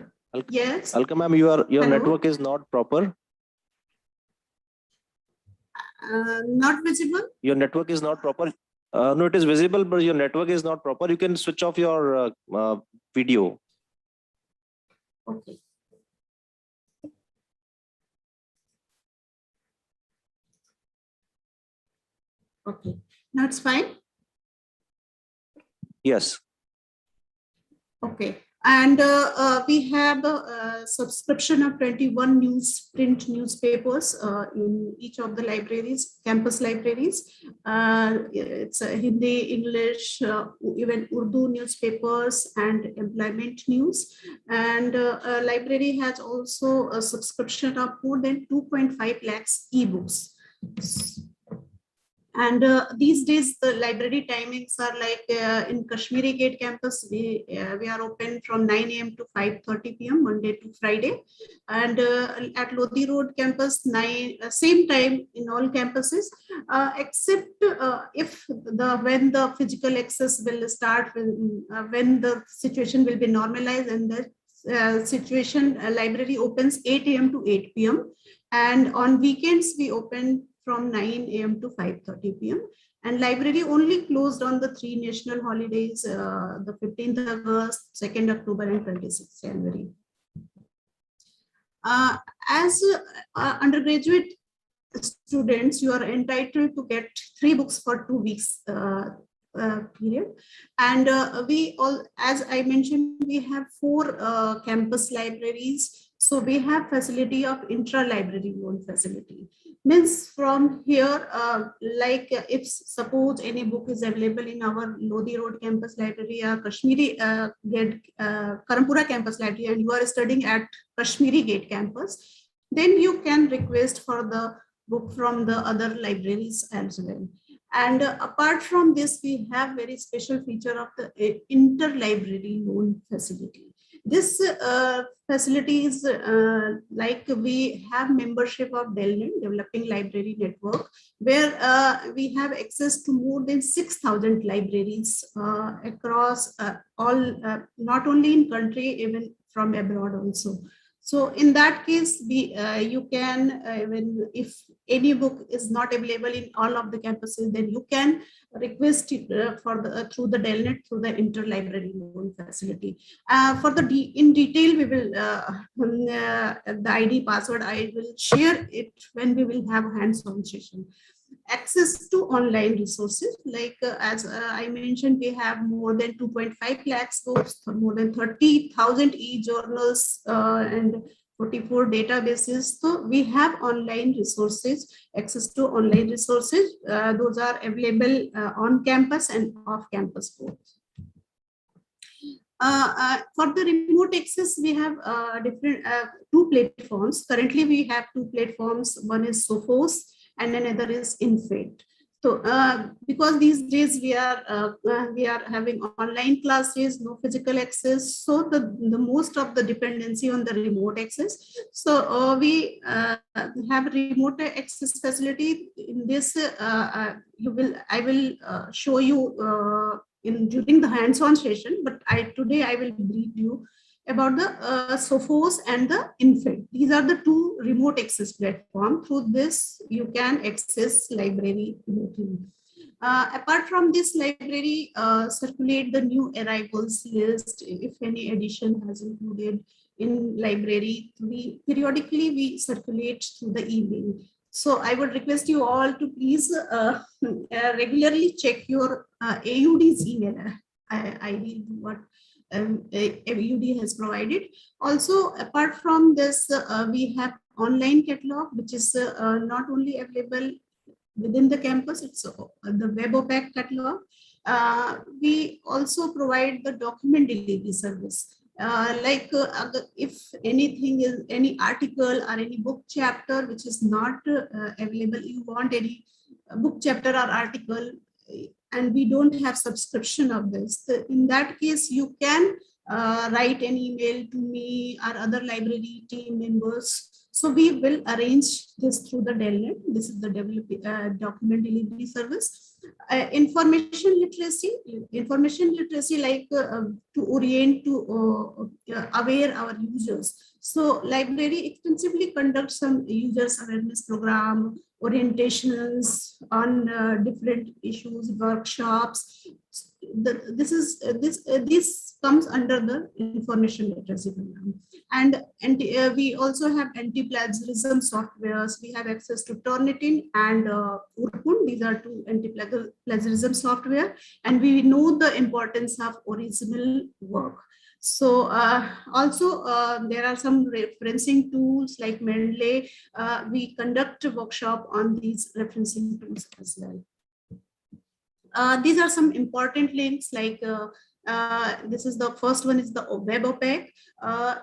yes. Alka ma'am, your Hello? network is not proper. Not visible. Your network is not proper. No, it is visible, but your network is not proper. You can switch off your video. Okay. Okay, that's fine. Yes. Okay. And we have a subscription of 21 print newspapers in each of the libraries, campus libraries. It's Hindi, English, even Urdu newspapers and employment news. And library has also a subscription of more than 2.5 lakhs ebooks. And these days, the library timings are like in Kashmiri Gate campus, we are open from 9 a.m. to 5:30 p.m. Monday to Friday. And at Lodi Road campus, same time in all campuses, except if when the physical access will start, when the situation will be normalized, and the situation library opens 8 a.m. to 8 p.m. And on weekends, we open from 9 a.m. to 5:30 p.m. And library only closed on the 3 national holidays, the 15th August, 2nd October, and 26th January. As undergraduate students, you are entitled to get 3 books for 2 weeks period. And we all, as I mentioned, we have 4 campus libraries. So we have facility of intra-library loan facility. Means from here, like if suppose any book is available in our Lodi Road campus library or Kashmiri Karampura campus library, and you are studying at Kashmiri Gate campus, then you can request for the book from the other libraries as well. And apart from this, we have very special feature of the interlibrary loan facility. This facility is like we have membership of DELNET, Developing Library Network, where we have access to more than 6,000 libraries across all, not only in country, even from abroad also. So in that case, you can, when if any book is not available in all of the campuses, then you can request it for the through the DELNET, through the interlibrary loan facility. For the in detail, we will the ID password I will share it when we will have hands-on session. Access to online resources, like as I mentioned, we have more than 2.5 lakhs books, more than 30,000 e-journals and 44 databases. So we have online resources, access to online resources. Those are available on campus and off campus both. For the remote access, we have different 2 platforms. Currently, we have 2 platforms. One is Sophos and another is Infate. So, because these days we are having online classes, no physical access, so the most of the dependency on the remote access. So we have remote access facility. In this, I will show you during the hands-on session, but today I will brief you about the Sophos and the Infant. These are the 2 remote access platforms. Through this, you can access library remotely. Apart from this, library circulate the new arrivals list. If any edition has included in library, periodically we circulate through the email. So I would request you all to please regularly check your AUD's email ID, what AUD has provided. Also, apart from this, we have online catalog, which is not only available within the campus, it's the web opac catalog. We also provide the document delivery service. Like if anything is any article or any book chapter which is not available, you want any book chapter or article, and we don't have subscription of this, in that case you can write an email to me or other library team members. So we will arrange this through the DELNET. This is the document delivery service. Information literacy like to orient, to aware our users. So library extensively conducts some users awareness program, orientations on different issues, workshops, this comes under the information literacy program. And we also have anti-plagiarism softwares. We have access to Turnitin and Urkun. These are two anti-plagiarism software, and we know the importance of original work. So also there are some referencing tools like Mendeley. We conduct a workshop on these referencing tools as well. These are some important links, like this is the first one is the Web OPEC.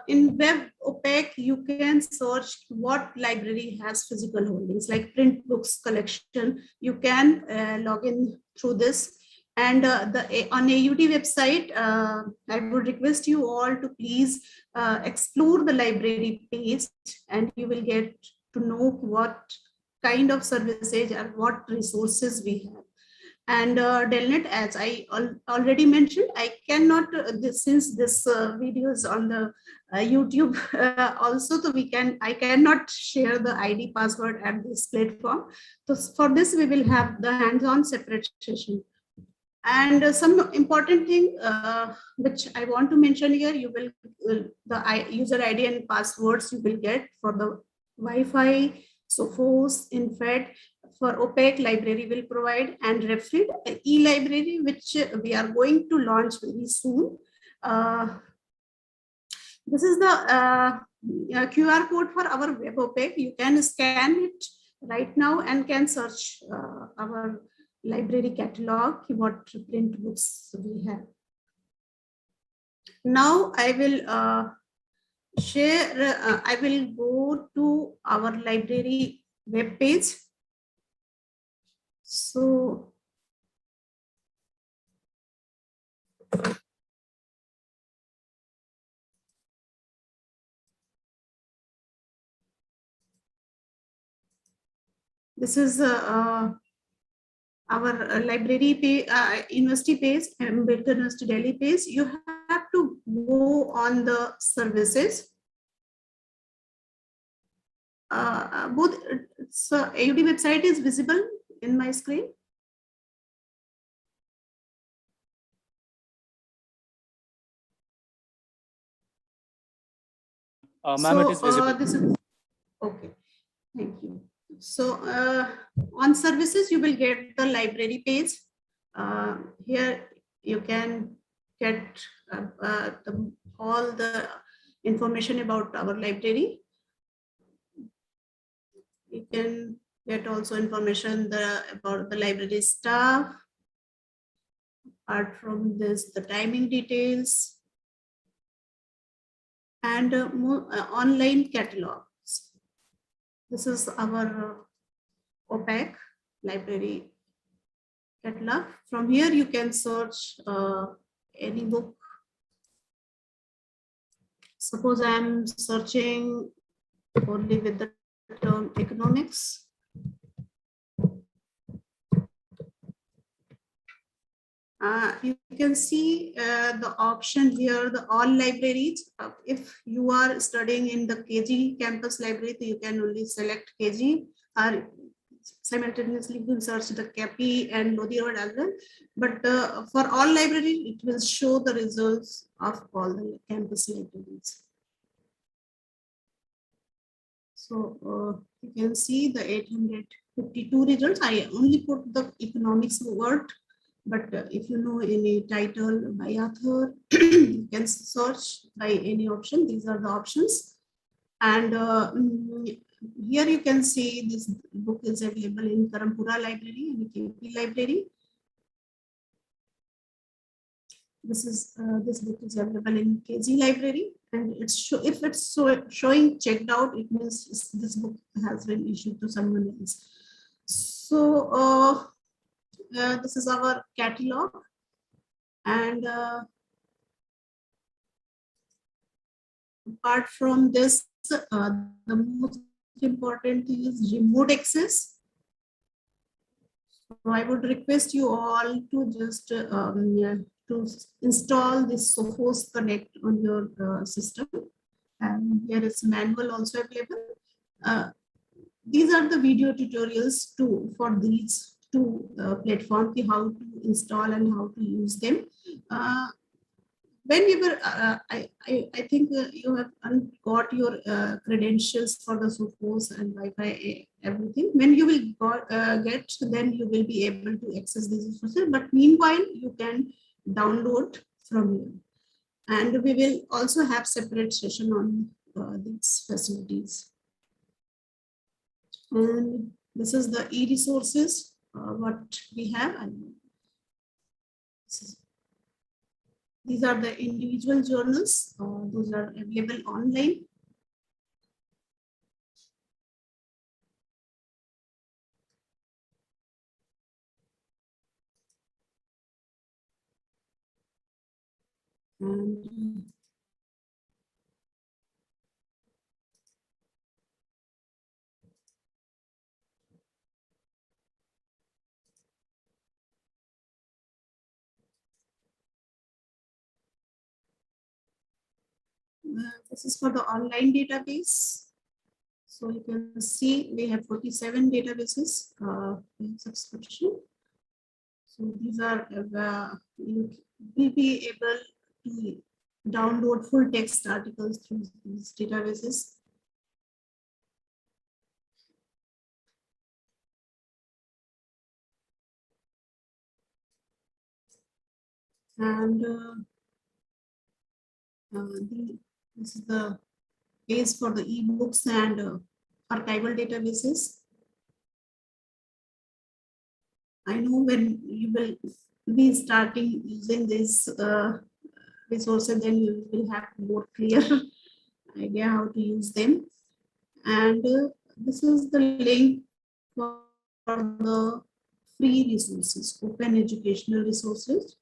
In Web OPEC, you can search what library has physical holdings, like print books collection. You can log in through this. And on AUD website, I would request you all to please explore the library page, and you will get to know what kind of services or what resources we have. And Delnet, as I already mentioned, I cannot, since this video is on the YouTube also, so I cannot share the ID password at this platform. So for this, we will have the hands-on separate session. And some important thing which I want to mention here, you will the user ID and passwords you will get for the Wi-Fi, Sophos, InFed. For OPEC, library will provide, and Refrid, e-library, which we are going to launch very soon. This is the QR code for our web OPEC. You can scan it right now and can search our library catalog, what print books we have. Now I will share, I will go to our library web page. So this is our library page, university page, Ambedkar University Delhi page. You have to go on the services. Both AUD website is visible in my screen. Ma'am, it is visible. This is, okay, thank you. So on services, you will get the library page. Here you can get all the information about our library. You can get also information about the library staff. Apart from this, the timing details and online catalogs. This is our OPEC library catalog. From here, you can search any book. Suppose I'm searching only with the term economics. You can see the option here, the all libraries. If you are studying in the KG campus library, you can only select KG, or simultaneously you can search the KP and Lodi Road as well. But for all libraries, it will show the results of all the campus libraries. So you can see the 852 results. I only put the economics word. But if you know any title by author, you can search by any option. These are the options. And here you can see this book is available in Karampura Library and KP Library. This book is available in KG Library, and if it's showing checked out, it means this book has been issued to someone else. So this is our catalog, and apart from this, the most important thing is remote access. So I would request you all to just to install this Sophos Connect on your system, and here is manual also available. These are the video tutorials too for these two platform, how to install and how to use them. When you were, I think you have got your credentials for the course and Wi-Fi, everything. When you will get, then you will be able to access these resources. But meanwhile, you can download from here. And we will also have separate session on these facilities. And this is the e-resources, what we have. And these are the individual journals. Those are available online. And this is for the online database. So you can see we have 47 databases in subscription. So these are, you will be able to download full text articles through these databases. And this is the base for the ebooks and archival databases. I know when you will be starting using this resources, then you will have more clear idea how to use them. And this is the link for the free resources, open educational resources.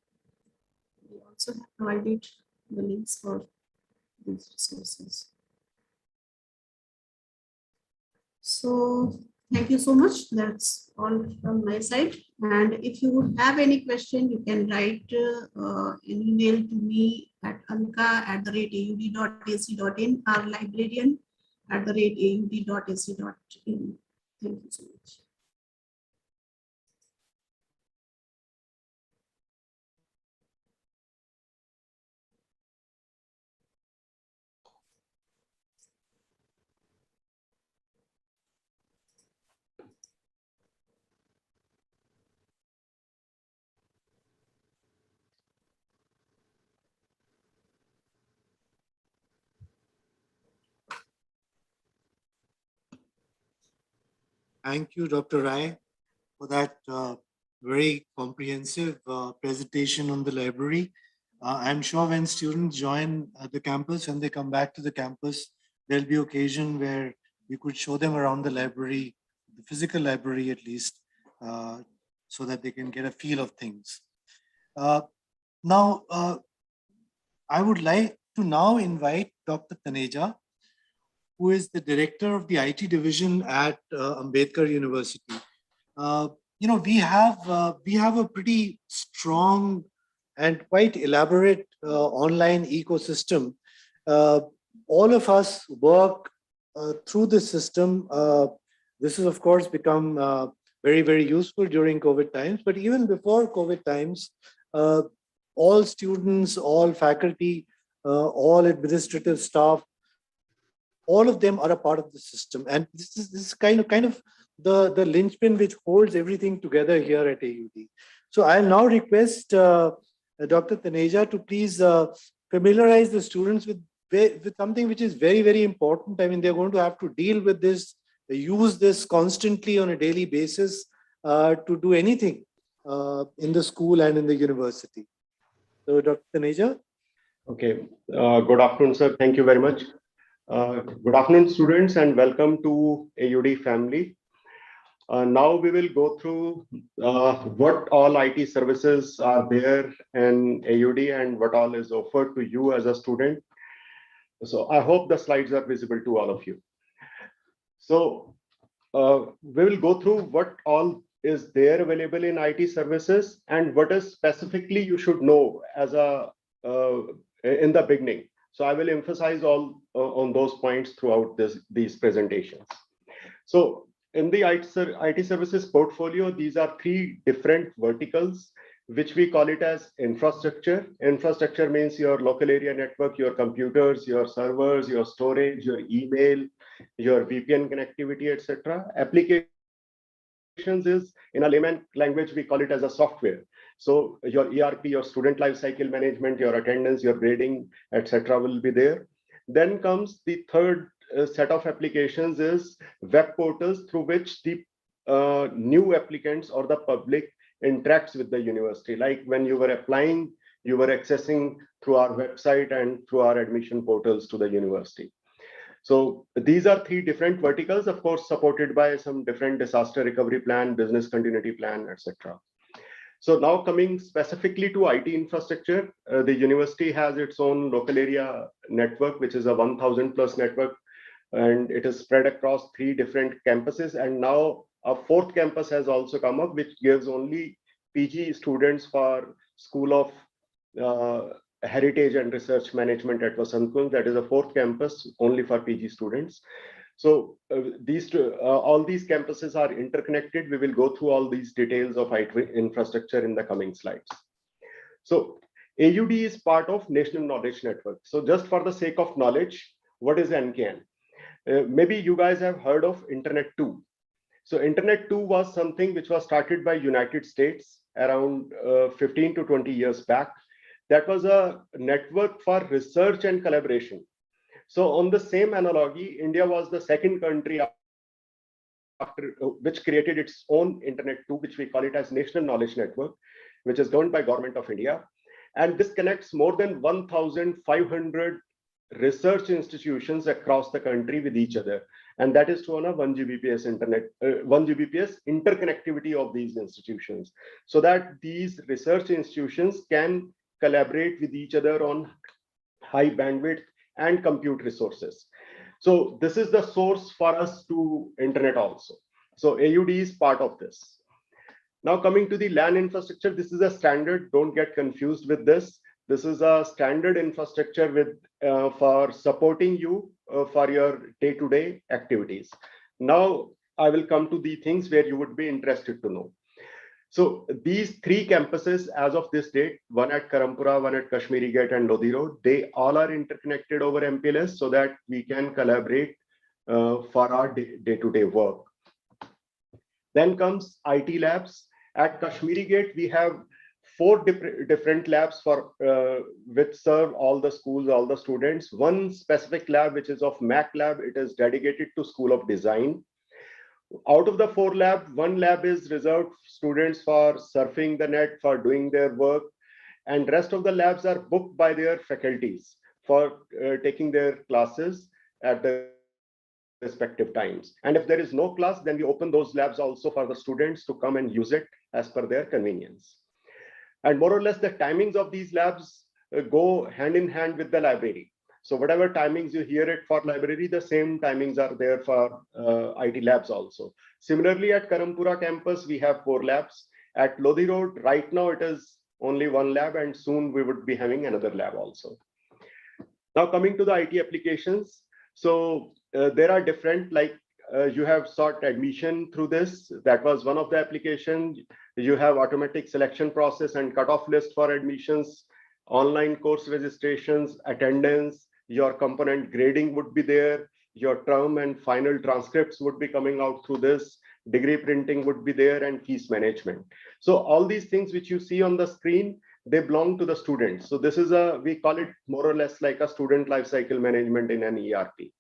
We also have provided the links for these resources. So thank you so much. That's all from my side. And if you have any question, you can write an email to me at anka@aud.ac.in or librarian@aud.ac.in. Thank you so much. Thank you, Dr. Rai, for that very comprehensive presentation on the library. I'm sure when students join the campus, when they come back to the campus, there'll be occasion where we could show them around the library, the physical library at least, so that they can get a feel of things. Now, I would like to now invite Dr. Taneja, who is the director of the IT division at Ambedkar University. We have a pretty strong and quite elaborate online ecosystem. All of us work through this system. This has, of course, become very, very useful during COVID times. But even before COVID times, all students, all faculty, all administrative staff, all of them are a part of the system. And this is kind of the linchpin which holds everything together here at AUD. So I'll now request Dr. Taneja to please familiarize the students with something which is very, very important. I mean, they're going to have to deal with this, use this constantly on a daily basis to do anything in the school and in the university. So Dr. Taneja. Okay, good afternoon, sir. Thank you very much. Good afternoon, students, and welcome to AUD family. Now we will go through what all IT services are there in AUD and what all is offered to you as a student. So I hope the slides are visible to all of you. So we will go through what all is there available in IT services and what is specifically you should know as a in the beginning. So I will emphasize all on those points throughout these presentations. So in the IT services portfolio, these are three different verticals, which we call it as infrastructure. Infrastructure means your local area network, your computers, your servers, your storage, your email, your VPN connectivity, etc. Applications is, in a layman language, we call it as a software. So your ERP, your student lifecycle management, your attendance, your grading, etc. will be there. Then comes the third set of applications is web portals through which the new applicants or the public interacts with the university. Like when you were applying, you were accessing through our website and through our admission portals to the university. So these are three different verticals, of course, supported by some different disaster recovery plan, business continuity plan, etc. So now coming specifically to IT infrastructure, the university has its own local area network, which is a 1,000 plus network, and it is spread across three different campuses. And now a fourth campus has also come up, which gives only PG students for School of Heritage and Research Management at Vasantkund. That is a fourth campus only for PG students. So all these campuses are interconnected. We will go through all these details of IT infrastructure in the coming slides. So AUD is part of National Knowledge Network. So just for the sake of knowledge, what is NKN? Maybe you guys have heard of Internet 2. So Internet 2 was something which was started by United States around 15 to 20 years back. That was a network for research and collaboration. So on the same analogy, India was the second country after which created its own Internet 2, which we call it as National Knowledge Network, which is governed by Government of India. And this connects more than 1,500 research institutions across the country with each other. And that is to on a 1 Gbps interconnectivity of these institutions, so that these research institutions can collaborate with each other on high bandwidth and compute resources. So this is the source for us to internet also. So AUD is part of this. Now coming to the LAN infrastructure, this is a standard. Don't get confused with this. This is a standard infrastructure with for supporting you for your day-to-day activities. Now I will come to the things where you would be interested to know. So these three campuses as of this date, one at Karampura, one at Kashmiri Gate and Lodi Road, they all are interconnected over MPLS so that we can collaborate for our day-to-day work. Then comes IT labs. At Kashmiri Gate, we have 4 different labs for which serve all the schools, all the students. One specific lab, which is of Mac lab, it is dedicated to School of Design. Out of the 4 labs, 1 lab is reserved students for surfing the net, for doing their work, and rest of the labs are booked by their faculties for taking their classes at the respective times. And if there is no class, then we open those labs also for the students to come and use it as per their convenience. And more or less the timings of these labs go hand in hand with the library. So whatever timings you hear it for library, the same timings are there for IT labs also. Similarly, at Karampura campus, we have 4 labs. At Lodi Road, right now it is only 1 lab, and soon we would be having another lab also. Now coming to the IT applications. So there are different, like you have sought admission through this. That was one of the applications. You have automatic selection process and cutoff list for admissions, online course registrations, attendance, your component grading would be there, your term and final transcripts would be coming out through this, degree printing would be there, and fees management. So all these things which you see on the screen, they belong to the students. So this is we call it more or less like a student lifecycle management in an ERP.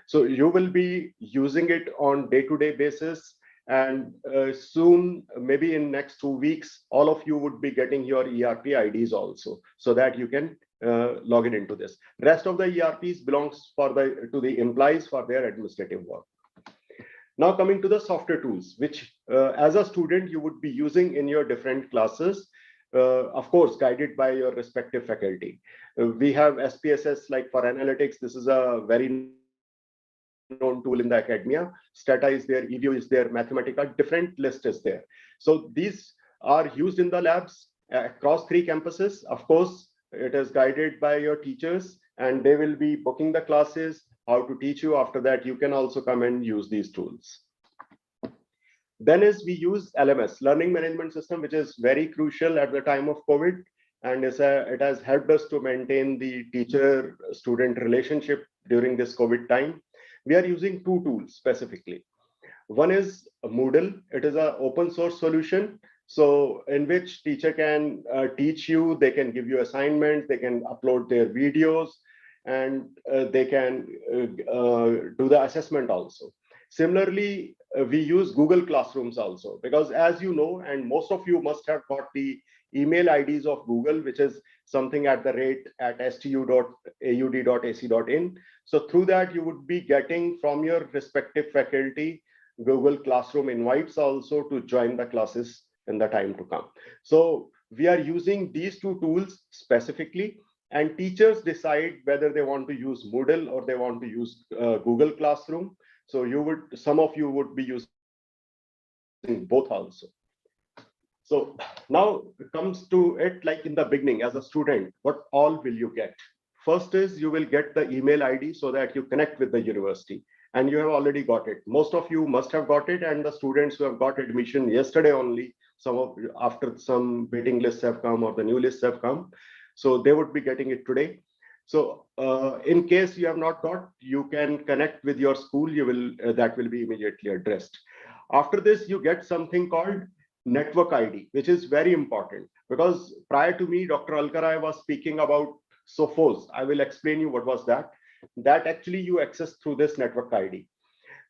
So you will be using it on day-to-day basis, and soon, maybe in next 2 weeks, all of you would be getting your ERP IDs also, so that you can log in into this. Rest of the ERPs belongs to the employees for their administrative work. Now coming to the software tools, which as a student you would be using in your different classes, of course, guided by your respective faculty. We have SPSS, like for analytics, this is a very known tool in the academia. Stata is there, EView is there, Mathematica, different list is there. So these are used in the labs across 3 campuses. Of course, it is guided by your teachers, and they will be booking the classes, how to teach you. After that, you can also come and use these tools. Then is we use LMS, Learning Management System, which is very crucial at the time of COVID. And it has helped us to maintain the teacher-student relationship during this COVID time. We are using two tools specifically. One is Moodle. It is an open source solution. So in which teacher can teach you, they can give you assignments, they can upload their videos, and they can do the assessment also. Similarly, we use Google Classrooms also, because as you know, and most of you must have got the email IDs of Google, which is something at stu.aud.ac.in. So through that, you would be getting from your respective faculty Google Classroom invites also to join the classes in the time to come. So we are using these two tools specifically, and teachers decide whether they want to use Moodle or they want to use Google Classroom. So some of you would be using both also. So now it comes to it, like in the beginning as a student, what all will you get? First is you will get the email ID so that you connect with the university, and you have already got it. Most of you must have got it, and the students who have got admission yesterday only, after some waiting lists have come or the new lists have come, so they would be getting it today. So in case you have not got, you can connect with your school. That will be immediately addressed. After this, you get something called network ID, which is very important, because prior to me, Dr. Alkarai was speaking about Sophos. I will explain you what was that. That actually you access through this network ID.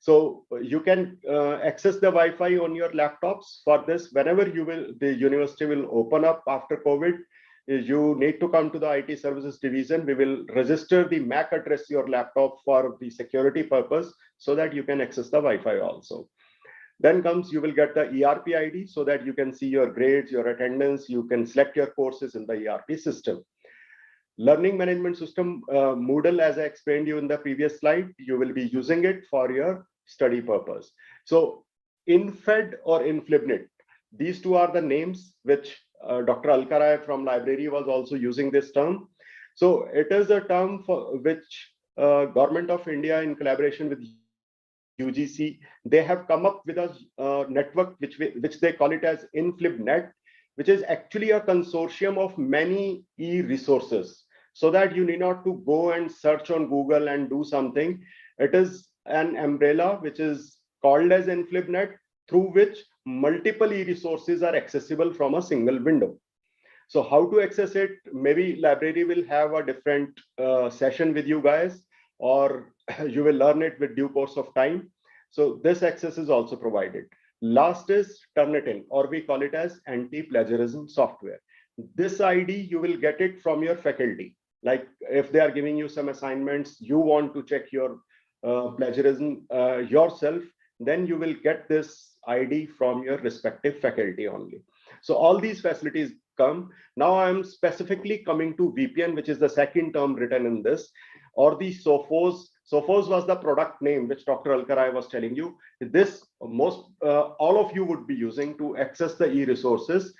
So you can access the Wi-Fi on your laptops. For this, whenever the university will open up after COVID, you need to come to the IT services division. We will register the MAC address to your laptop for the security purpose so that you can access the Wi-Fi also. Then you will get the ERP ID so that you can see your grades, your attendance, you can select your courses in the ERP system. Learning Management System, Moodle, as I explained you in the previous slide, you will be using it for your study purpose. So InFed or InflibNet, these two are the names which Dr. Alkarai from library was also using this term. So it is a term for which Government of India in collaboration with UGC, they have come up with a network which they call it as InflibNet, which is actually a consortium of many e-resources, so that you need not to go and search on Google and do something. It is an umbrella which is called as InflibNet, through which multiple e-resources are accessible from a single window. So how to access it? Maybe library will have a different session with you guys, or you will learn it with due course of time. So this access is also provided. Last is Turnitin, or we call it as anti-plagiarism software. This ID, you will get it from your faculty. Like if they are giving you some assignments, you want to check your plagiarism yourself, then you will get this ID from your respective faculty only. So all these facilities come. Now I'm specifically coming to VPN, which is the second term written in this, or the Sophos. Sophos was the product name which Dr. Alkarai was telling you. This all of you would be using to access the e-resources.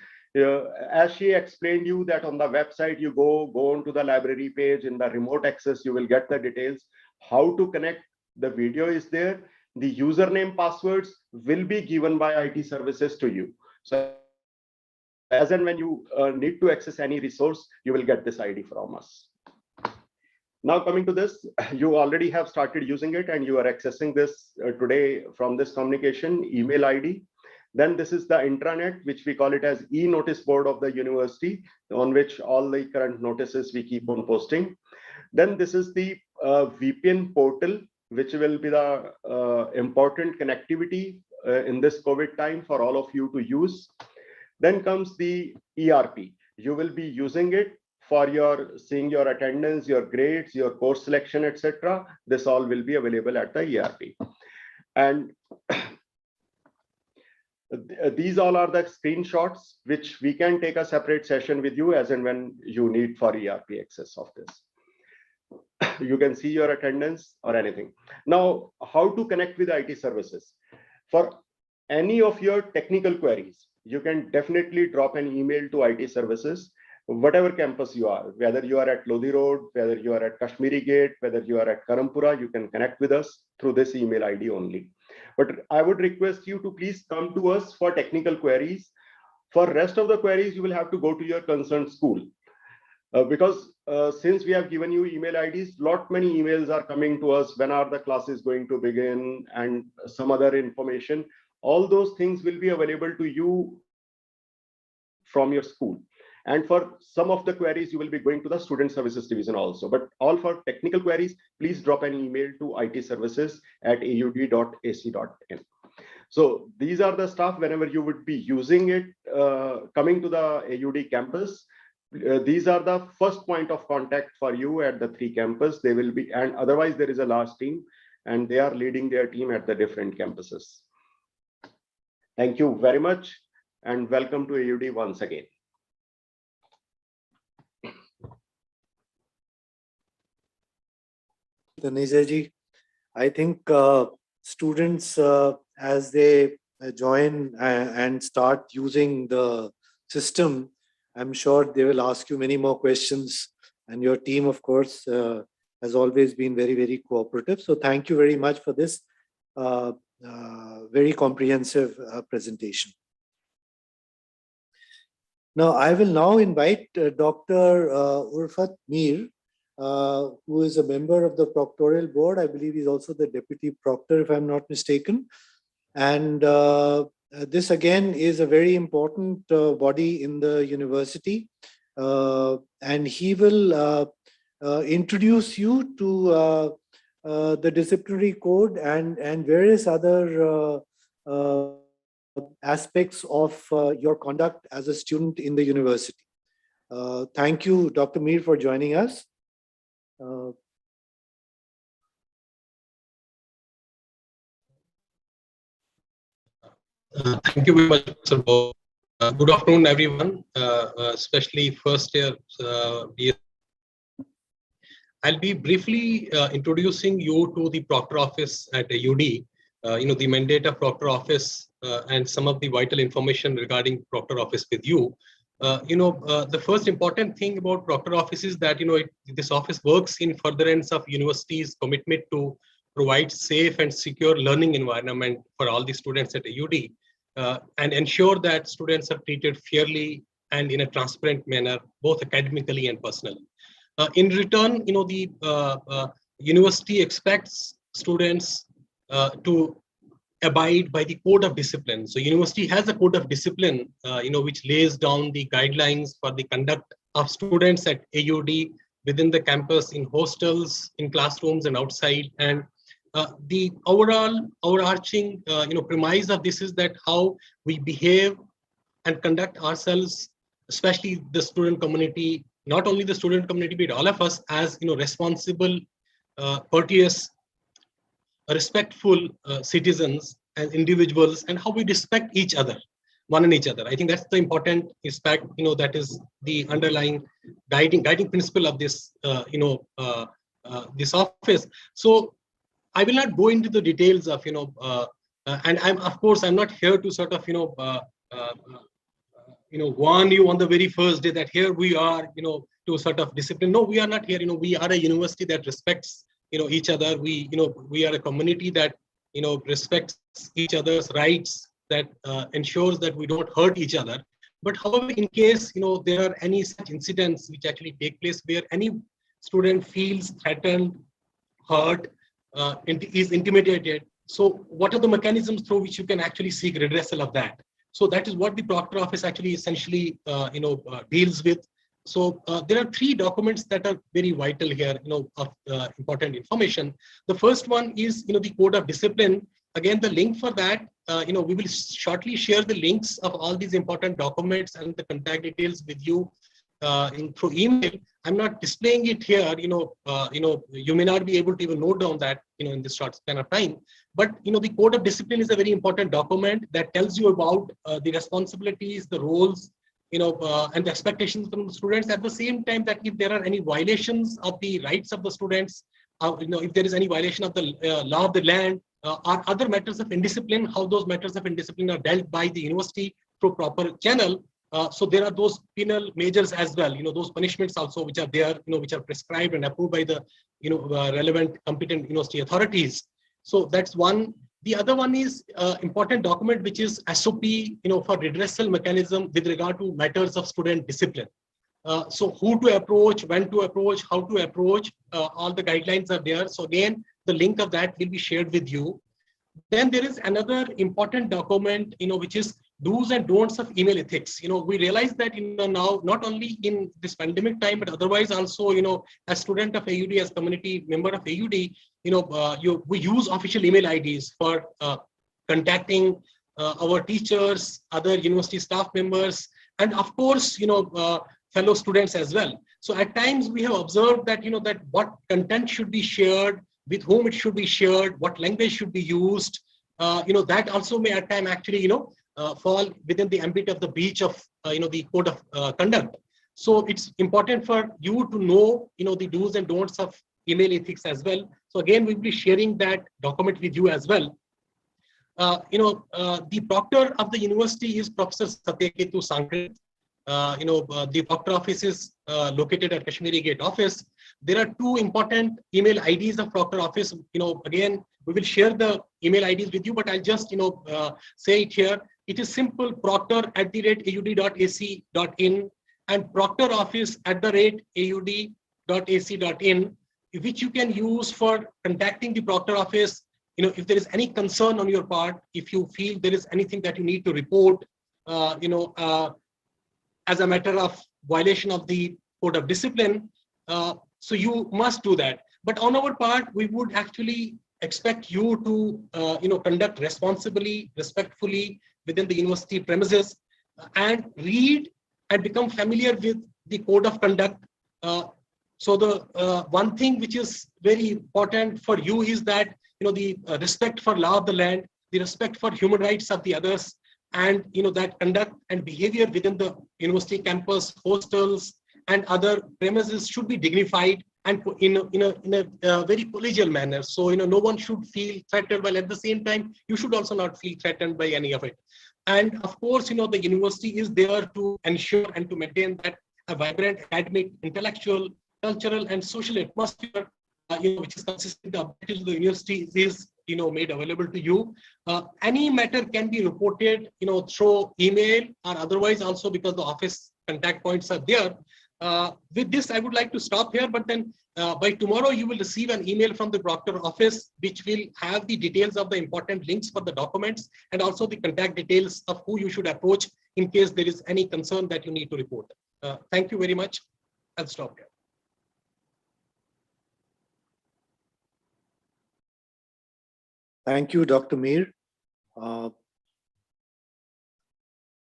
As she explained you that on the website, you go onto the library page, in the remote access, you will get the details. How to connect, the video is there. The username passwords will be given by IT services to you. So as and when you need to access any resource, you will get this ID from us. Now coming to this, you already have started using it and you are accessing this today from this communication email ID. Then this is the intranet, which we call it as e-notice board of the university, on which all the current notices we keep on posting. Then this is the VPN portal, which will be the important connectivity in this COVID time for all of you to use. Then comes the ERP. You will be using it for seeing your attendance, your grades, your course selection, etc. This all will be available at the ERP. And these all are the screenshots which we can take a separate session with you as and when you need for ERP access of this. You can see your attendance or anything. Now, how to connect with IT services? For any of your technical queries, you can definitely drop an email to IT services. whatever campus you are, whether you are at Lodi Road, whether you are at Kashmiri Gate, whether you are at Karampura, you can connect with us through this email ID only. But I would request you to please come to us for technical queries. For rest of the queries, you will have to go to your concerned school. Because since we have given you email IDs, many emails are coming to us, when are the classes going to begin and some other information. All those things will be available to you from your school. And for some of the queries, you will be going to the Student Services Division also. But all for technical queries, please drop an email to itservices@aud.ac.in. So these are the stuff whenever you would be using it, coming to the AUD campus. These are the first point of contact for you at the 3 campus. They will be, and otherwise there is a large team and they are leading their team at the different campuses. Thank you very much and welcome to AUD once again. Tanisha, I think students, as they join and start using the system, I'm sure they will ask you many more questions. And your team, of course, has always been very, very cooperative. So thank you very much for this very comprehensive presentation. Now, I will now invite Dr. Urfat Mir, who is a member of the proctoral board. I believe he's also the deputy proctor, if I'm not mistaken. And this again is a very important body in the university. And he will introduce you to the disciplinary code and various other aspects of your conduct as a student in the university. Thank you, Dr. Mir, for joining us. Thank you very much, Sir Bob. Good afternoon, everyone, especially first year. I'll be briefly introducing you to the proctor office at AUD, the mandate of proctor office and some of the vital information regarding proctor office with you. The first important thing about proctor office is that, this office works in furtherance of university's commitment to provide safe and secure learning environment for all the students at AUD and ensure that students are treated fairly and in a transparent manner, both academically and personally. In return, the university expects students to abide by the code of discipline. So university has a code of discipline, which lays down the guidelines for the conduct of students at AUD within the campus, in hostels, in classrooms and outside. And the overarching, premise of this is that how we behave and conduct ourselves, especially the student community, not only the student community, but all of us as, responsible, courteous, respectful citizens and individuals, and how we respect each other, one and each other. I think that's the important aspect, that is the underlying guiding principle of this, this office. So I will not go into the details of, and I'm not here to sort of, warn you on the very first day that here we are, to sort of discipline. No, we are not here. We are a university that respects, each other. We are a community that, respects each other's rights, that ensures that we don't hurt each other. But however, in case, there are any such incidents which actually take place where any student feels threatened, hurt, is intimidated. So what are the mechanisms through which you can actually seek redressal of that? So that is what the proctor office actually essentially, deals with. So there are 3 documents that are very vital here, of important information. The first one is, the code of discipline. Again, the link for that, we will shortly share the links of all these important documents and the contact details with you through email. I'm not displaying it here. You may not be able to even note down that, in this short span of time. But the code of discipline is a very important document that tells you about the responsibilities, the roles, and the expectations from the students. At the same time, that if there are any violations of the rights of the students, if there is any violation of the law of the land, or other matters of indiscipline, how those matters of indiscipline are dealt by the university through proper channel. So there are those penal measures as well, those punishments also which are there, which are prescribed and approved by the, relevant competent university authorities. So that's one. The other one is important document, which is SOP, for redressal mechanism with regard to matters of student discipline. So who to approach, when to approach, how to approach, all the guidelines are there. So again, the link of that will be shared with you. Then there is another important document, which is do's and don'ts of email ethics. We realize that, now not only in this pandemic time, but otherwise also, as student of AUD, as community member of AUD, we use official email IDs for contacting our teachers, other university staff members, and of course, fellow students as well. So at times we have observed that, that what content should be shared, with whom it should be shared, what language should be used, that also may at time actually, fall within the ambit of the breach of, the code of conduct. So it's important for you to know, the do's and don'ts of email ethics as well. So again, we'll be sharing that document with you as well. The proctor of the university is Professor Satyaketu Sankrit. The proctor office is located at Kashmiri Gate office. There are two important email IDs of proctor office. Again, we will share the email IDs with you, but I'll just, say it here. It is simple, proctor@aud.ac.in and proctoroffice@aud.ac.in, which you can use for contacting the proctor office. If there is any concern on your part, if you feel there is anything that you need to report, as a matter of violation of the code of discipline, so you must do that. But on our part, we would actually expect you to, conduct responsibly, respectfully within the university premises, and read and become familiar with the code of conduct. So the one thing which is very important for you is that, the respect for law of the land, the respect for human rights of the others, and that conduct and behavior within the university campus, hostels, and other premises should be dignified and in a very collegial manner. So no one should feel threatened, while at the same time you should also not feel threatened by any of it. And of course, the university is there to ensure and to maintain that a vibrant academic, intellectual, cultural, and social atmosphere, which is consistent with the objectives of the university, is made available to you. Any matter can be reported, through email or otherwise also, because the office contact points are there. With this, I would like to stop here, but then by tomorrow you will receive an email from the proctor office, which will have the details of the important links for the documents and also the contact details of who you should approach in case there is any concern that you need to report. Thank you very much. I'll stop here. Thank you, Dr. Mir.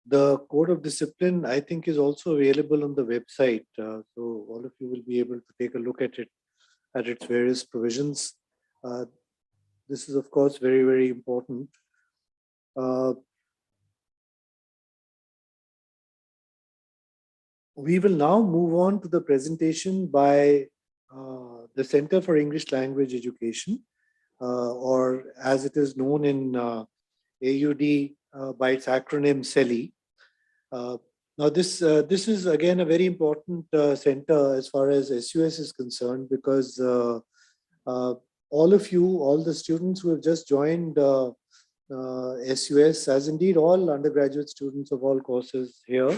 The code of discipline, I think, is also available on the website. So all of you will be able to take a look at it, at its various provisions. This is, of course, very, very important. We will now move on to the presentation by the Center for English Language Education, or as it is known in AUD by its acronym CELI. Now this is again a very important center as far as SUS is concerned, because all of you, all the students who have just joined SUS, as indeed all undergraduate students of all courses here,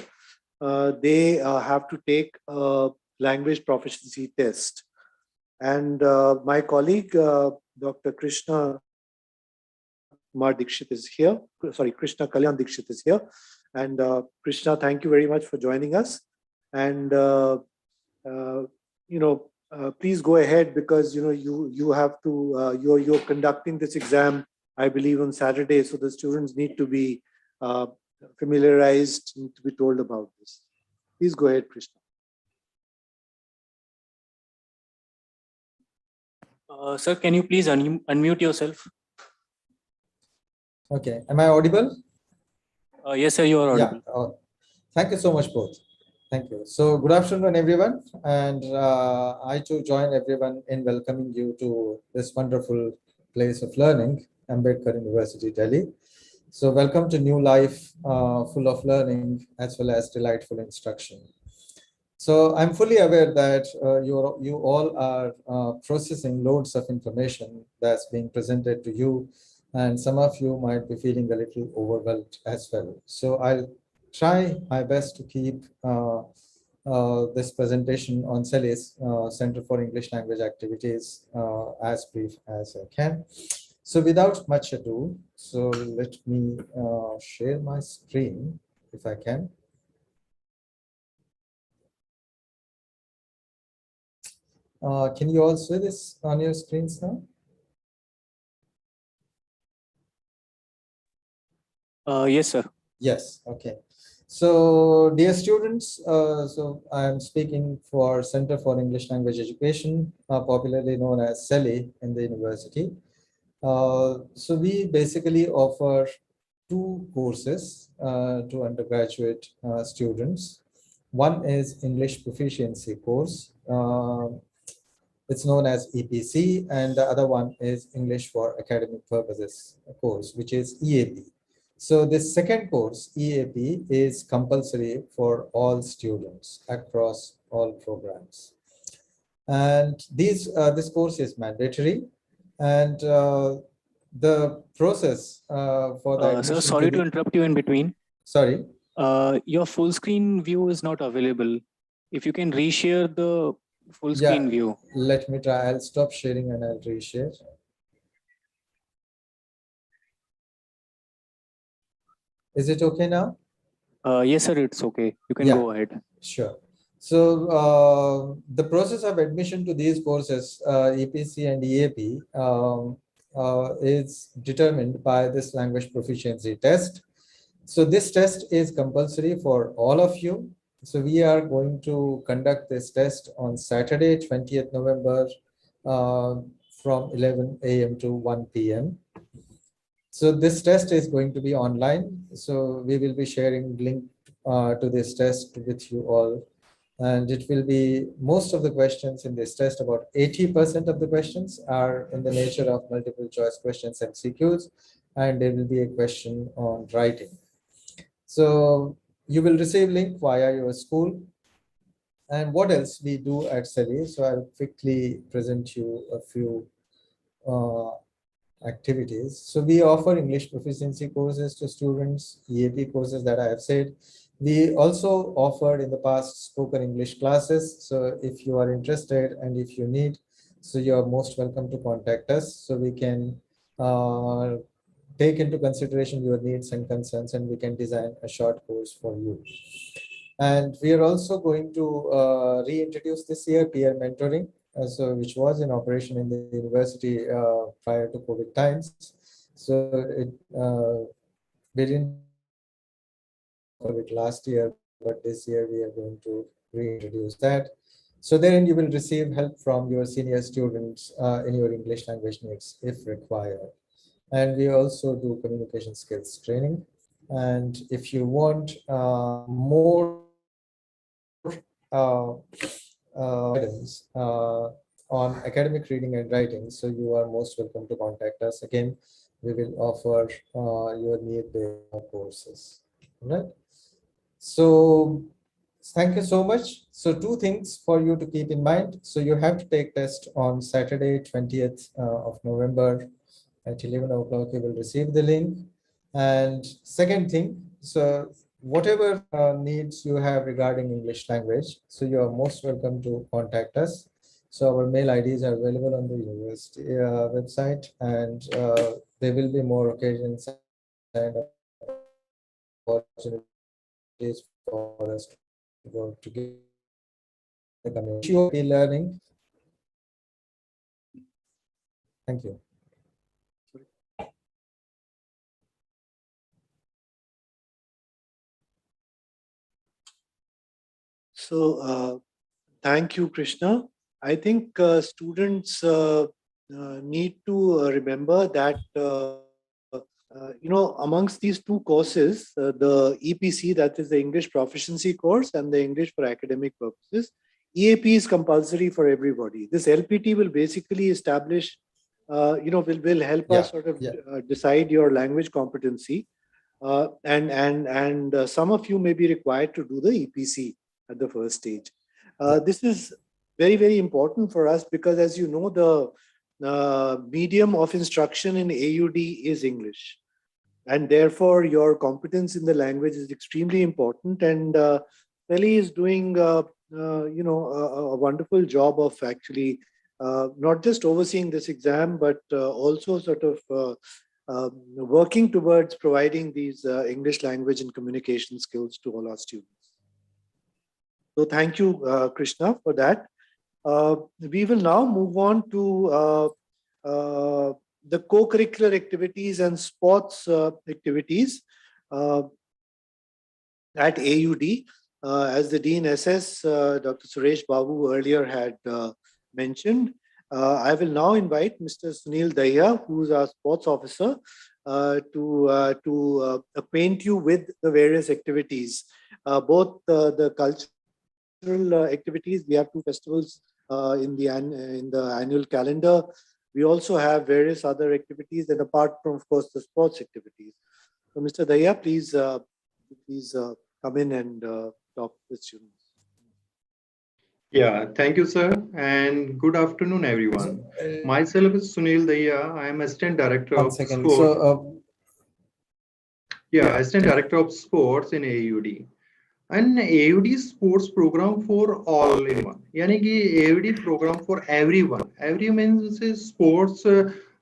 they have to take a language proficiency test. And my colleague, Dr. Krishna Dikshit is here. Sorry, Krishna Kalyan Dikshit is here. And Krishna, thank you very much for joining us. And please go ahead, because you have to you're conducting this exam, I believe, on Saturday. So the students need to be familiarized, need to be told about this. Please go ahead, Krishna. Sir, can you please unmute yourself? Okay, am I audible? Yes, sir, you are audible. Yeah. Thank you so much, both. Thank you. So good afternoon, everyone. And I too join everyone in welcoming you to this wonderful place of learning, Ambedkar University, Delhi. So welcome to new life, full of learning as well as delightful instruction. So I'm fully aware that you all are processing loads of information that's being presented to you, and some of you might be feeling a little overwhelmed as well. So I'll try my best to keep this presentation on CELIS, Center for English Language Activities, as brief as I can. So without much ado, so let me share my screen if I can. Can you all see this on your screens now? Yes, sir. Yes, okay. So dear students, so I am speaking for Center for English Language Education, popularly known as CELI in the university. So we basically offer two courses to undergraduate students. One is English proficiency course. It's known as EPC, and the other one is English for Academic Purposes course, which is EAP. So this second course, EAP, is compulsory for all students across all programs. And this course is mandatory, and the process for the Sir, admission sorry to the, interrupt you in between. sorry. Your full screen view is not available. If you can reshare the full screen view. Let me try. I'll stop sharing and I'll reshare. Is it okay now? Yes, sir, it's okay. You can go ahead. Sure. So the process of admission to these courses, EPC and EAP, is determined by this language proficiency test. So this test is compulsory for all of you. So we are going to conduct this test on Saturday, 20th November, from 11 a.m. to 1 p.m. So this test is going to be online. So we will be sharing link to this test with you all. And it will be, most of the questions in this test, about 80% of the questions are in the nature of multiple choice questions and MCQs, and there will be a question on writing. So you will receive link via your school. And what else we do at CELI? So I'll quickly present you a few activities. So we offer English proficiency courses to students, EAP courses that I have said. We also offered in the past spoken English classes. So if you are interested and if you need, so you are most welcome to contact us so we can take into consideration your needs and concerns, and we can design a short course for you. And we are also going to reintroduce this year peer mentoring, so which was in operation in the university prior to COVID times. So we didn't offer it last year, but this year we are going to reintroduce that. So then you will receive help from your senior students in your English language needs if required. And we also do communication skills training. And if you want more guidance on academic reading and writing, so you are most welcome to contact us. Again, we will offer your need-based courses. Right? So thank you so much. So two things for you to keep in mind. So you have to take test on Saturday, 20th of November at 11 o'clock. You will receive the link. And second thing, so whatever needs you have regarding English language, so you are most welcome to contact us. So our mail IDs are available on the university website, and there will be more occasions and opportunities for us to work together. E-learning. Thank you. So thank you, Krishna. I think students need to remember that amongst these two courses, the EPC, that is the English proficiency course, and the English for academic purposes, EAP is compulsory for everybody. This LPT will basically establish, will help us sort of decide your language competency. and some of you may be required to do the EPC at the first stage. This is very, very important for us because, as you know, the medium of instruction in AUD is English, and therefore your competence in the language is extremely important. And Sally is doing, a wonderful job of actually not just overseeing this exam, but also sort of working towards providing these English language and communication skills to all our students. So thank you, Krishna, for that. We will now move on to the co-curricular activities and sports activities at AUD. As the Dean SS, Dr. Suresh Babu earlier had mentioned, I will now invite Mr. Sunil Dahiya, who is our sports officer, to acquaint you with the various activities, both the cultural activities. We have 2 festivals in the annual calendar. We also have various other activities, and apart from, of course, the sports activities. So, Mr. Dahiya, please come in and talk to the students. Yeah, thank you, sir, and good afternoon, everyone. Myself is Sunil Dahiya. I am Assistant Director of Sports. So, Assistant Director of Sports in AUD. And AUD sports program for all in one. यानी कि AUD program for everyone. Every means sports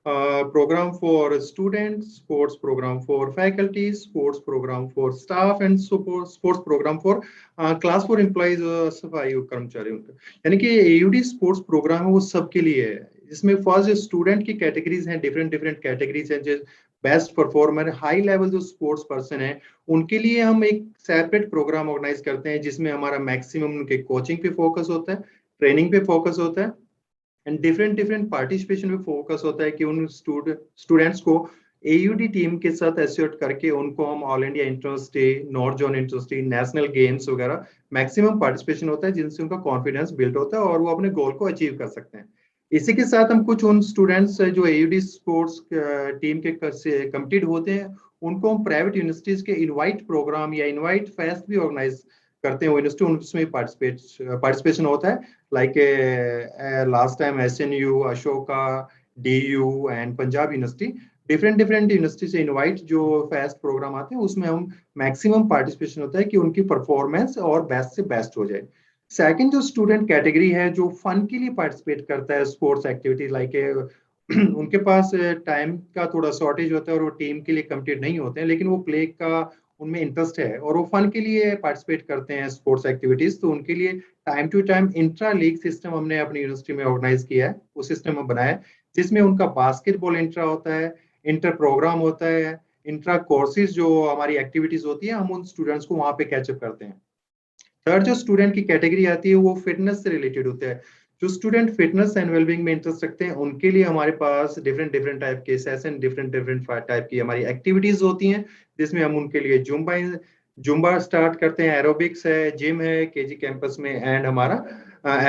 program for students, sports program for faculty, sports program for staff, and sports program for class 4 employees, सफाई कर्मचारियों का. यानी कि AUD sports program वो सबके लिए है. इसमें फर्स्ट स्टूडेंट की कैटेगरीज हैं, डिफरेंट कैटेगरीज हैं. जो बेस्ट परफॉर्मर, हाई लेवल जो स्पोर्ट्स पर्सन है, उनके लिए हम एक सेपरेट प्रोग्राम ऑर्गेनाइज करते हैं जिसमें हमारा मैक्सिमम उनके कोचिंग पे फोकस होता है, ट्रेनिंग पे फोकस होता है, एंड डिफरेंट पार्टिसिपेशन पे फोकस होता है कि उन स्टूडेंट्स को AUD टीम के साथ एसोसिएट करके उनको हम all India interest day, north zone interest day, national games वगैरह मैक्सिमम पार्टिसिपेशन होता है, जिनसे उनका कॉन्फिडेंस बिल्ड होता है और वो अपने गोल को अचीव कर सकते हैं. इसी के साथ हम कुछ उन स्टूडेंट्स जो AUD स्पोर्ट्स टीम के कमिटेड होते हैं, उनको हम प्राइवेट यूनिवर्सिटीज के इनवाइट प्रोग्राम या इनवाइट फेस्ट भी ऑर्गेनाइज करते हैं. वो यूनिवर्सिटी उनमें पार्टिसिपेशन होता है, like last time SNU, Ashoka, DU and Punjab university. Different university से इनवाइट जो फेस्ट प्रोग्राम आते हैं, उसमें हम मैक्सिमम पार्टिसिपेशन होता है कि उनकी परफॉर्मेंस और बेस्ट से बेस्ट हो जाए. सेकंड जो स्टूडेंट कैटेगरी है जो फन के लिए पार्टिसिपेट करता है स्पोर्ट्स एक्टिविटी, लाइक उनके पास टाइम का थोड़ा शॉर्टेज होता है और वो टीम के लिए कमिटेड नहीं होते हैं, लेकिन वो प्ले का उनमें इंटरेस्ट है और वो फन के लिए पार्टिसिपेट करते हैं स्पोर्ट्स एक्टिविटीज. तो उनके लिए time to time intra league system हमने अपनी यूनिवर्सिटी में ऑर्गेनाइज किया है. वो सिस्टम हम बनाया है जिसमें उनका बास्केटबॉल इंट्रा होता है, इंटर प्रोग्राम होता है, इंट्रा कोर्सेज जो हमारी एक्टिविटीज होती है, हम उन स्टूडेंट्स को वहां पे कैचअप करते हैं. थर्ड जो स्टूडेंट की कैटेगरी आती है वो फिटनेस से रिलेटेड होता है. जो स्टूडेंट फिटनेस एंड वेलबींग में इंटरेस्ट रखते हैं, उनके लिए हमारे पास डिफरेंट टाइप के सेशन, डिफरेंट टाइप की हमारी एक्टिविटीज होती हैं, जिसमें हम उनके लिए जुम्बा स्टार्ट करते हैं, एरोबिक्स है, जिम है KG कैंपस में, एंड हमारा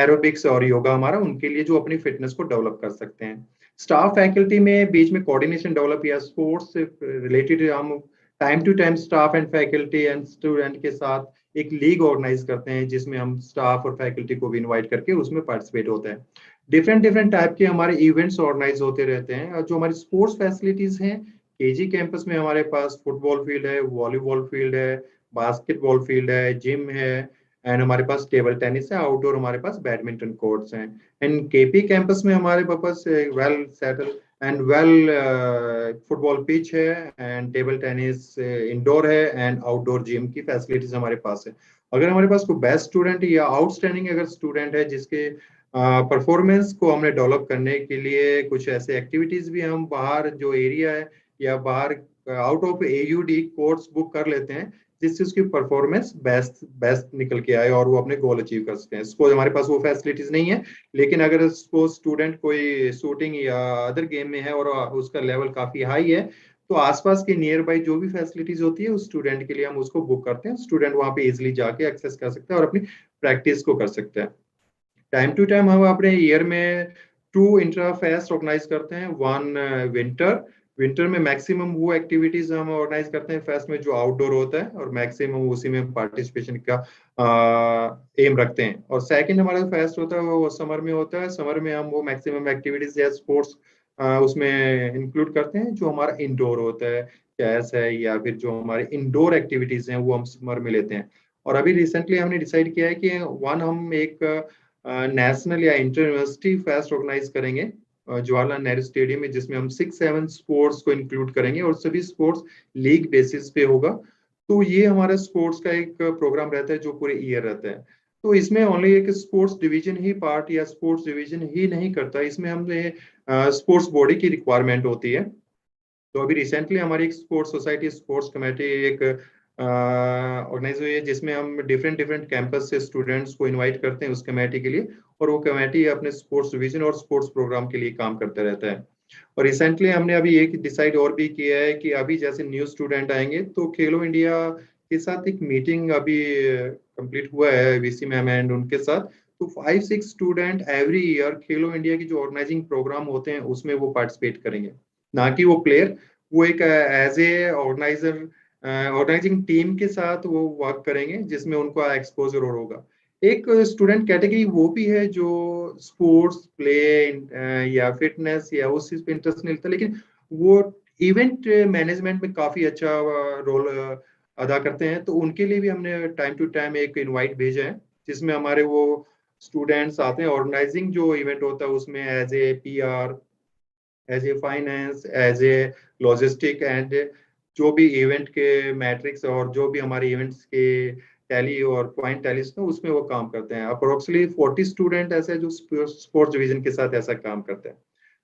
एरोबिक्स और योगा हमारा उनके लिए जो अपनी फिटनेस को डेवलप कर सकते हैं. स्टाफ फैकल्टी में बीच में कोऑर्डिनेशन डेवलप या स्पोर्ट्स से रिलेटेड हम time to time staff and faculty and student के साथ एक लीग ऑर्गेनाइज करते हैं, जिसमें हम स्टाफ और फैकल्टी को भी इनवाइट करके उसमें पार्टिसिपेट होते हैं. डिफरेंट टाइप के हमारे इवेंट्स ऑर्गेनाइज होते रहते हैं. और जो हमारी स्पोर्ट्स फैसिलिटीज हैं, KG कैंपस में हमारे पास फुटबॉल फील्ड है, वॉलीबॉल फील्ड है, बास्केटबॉल फील्ड है, जिम है, एंड हमारे पास टेबल टेनिस है. आउटडोर हमारे पास बैडमिंटन कोर्ट्स हैं. एंड KP कैंपस में हमारे पास well settle and well football pitch है, एंड टेबल टेनिस इंडोर है, एंड आउटडोर जिम की फैसिलिटीज हमारे पास है. अगर हमारे पास कोई बेस्ट स्टूडेंट या आउटस्टैंडिंग अगर स्टूडेंट है जिसके परफॉर्मेंस को हमने डेवलप करने के लिए कुछ ऐसे एक्टिविटीज भी हम बाहर जो एरिया है या बाहर out of AUD course book कर लेते हैं, जिससे उसकी परफॉर्मेंस बेस्ट निकल के आए और वो अपने गोल अचीव कर सकते हैं. सपोज हमारे पास वो फैसिलिटीज नहीं है, लेकिन अगर सपोज स्टूडेंट कोई शूटिंग या अदर गेम में है और उसका लेवल काफी हाई है, तो आसपास के नियर बाई जो भी फैसिलिटीज होती है उस स्टूडेंट के लिए हम उसको बुक करते हैं. स्टूडेंट वहाँ पे इजिली जाके एक्सेस कर सकता है और अपनी प्रैक्टिस को कर सकता है. टाइम टू टाइम हम अपने ईयर में 2 इंट्रा फेस्ट ऑर्गेनाइज करते हैं. 1 विंटर विंटर में मैक्सिमम वो एक्टिविटीज हम ऑर्गेनाइज करते हैं फेस्ट में जो आउटडोर होता है, और मैक्सिमम उसी में पार्टिसिपेशन का एम रखते हैं। और सेकंड हमारा फेस्ट होता है वो समर में होता है। समर में हम वो मैक्सिमम एक्टिविटीज या स्पोर्ट्स उसमें इंक्लूड करते हैं जो हमारा इंडोर होता है, चेस है या फिर जो हमारे इंडोर एक्टिविटीज हैं वो हम समर में लेते हैं। और अभी रिसेंटली हमने डिसाइड किया है कि हम एक नेशनल या इंटर यूनिवर्सिटी फेस्ट ऑर्गेनाइज करेंगे जवाहरलाल नेहरू स्टेडियम में, जिसमें हम 6-7 स्पोर्ट्स को इंक्लूड करेंगे और सभी स्पोर्ट्स लीग बेसिस पे होगा। तो ये हमारा स्पोर्ट्स का एक प्रोग्राम रहता है जो पूरे ईयर रहता है। तो इसमें ओनली एक स्पोर्ट्स डिवीजन ही पार्ट या स्पोर्ट्स डिवीजन ही नहीं करता, इसमें हमें स्पोर्ट्स बॉडी की रिक्वायरमेंट होती है। तो अभी रिसेंटली हमारी एक स्पोर्ट्स सोसाइटी स्पोर्ट्स कमेटी एक ऑर्गेनाइज हुई है, जिसमें हम डिफरेंट डिफरेंट कैंपस से स्टूडेंट्स को इनवाइट करते हैं उस कमेटी के लिए, और वो कमेटी अपने स्पोर्ट्स डिवीजन और स्पोर्ट्स प्रोग्राम के लिए काम करता रहता है। और रिसेंटली हमने अभी एक डिसाइड और भी किया है कि अभी जैसे न्यू स्टूडेंट आएंगे तो खेलो इंडिया के साथ एक मीटिंग अभी कंप्लीट हुआ है वीसी मैम एंड उनके साथ। तो 5-6 स्टूडेंट एवरी ईयर खेलो इंडिया की जो ऑर्गेनाइजिंग प्रोग्राम होते हैं उसमें वो पार्टिसिपेट करेंगे, ना कि वो प्लेयर। वो एक as a organiser organising team के साथ वो वर्क करेंगे, जिसमें उनका एक्सपोजर और होगा। एक स्टूडेंट कैटेगरी वो भी है जो स्पोर्ट्स प्ले या फिटनेस या उस चीज पे इंटरेस्ट नहीं लेता, लेकिन वो इवेंट मैनेजमेंट में काफी अच्छा रोल अदा करते हैं। तो उनके लिए भी हमने टाइम टू टाइम एक इनवाइट भेजा है, जिसमें हमारे वो स्टूडेंट्स आते हैं। ऑर्गेनाइजिंग जो इवेंट होता है उसमें as a PR, as a finance, as a logistic and जो भी इवेंट के मैट्रिक्स और जो भी हमारे इवेंट्स के टैली और पॉइंट टैलीज में उसमें वो काम करते हैं। अप्रोक्सीमेटली 40 स्टूडेंट ऐसे जो स्पोर्ट्स डिवीजन के साथ ऐसा काम करते हैं।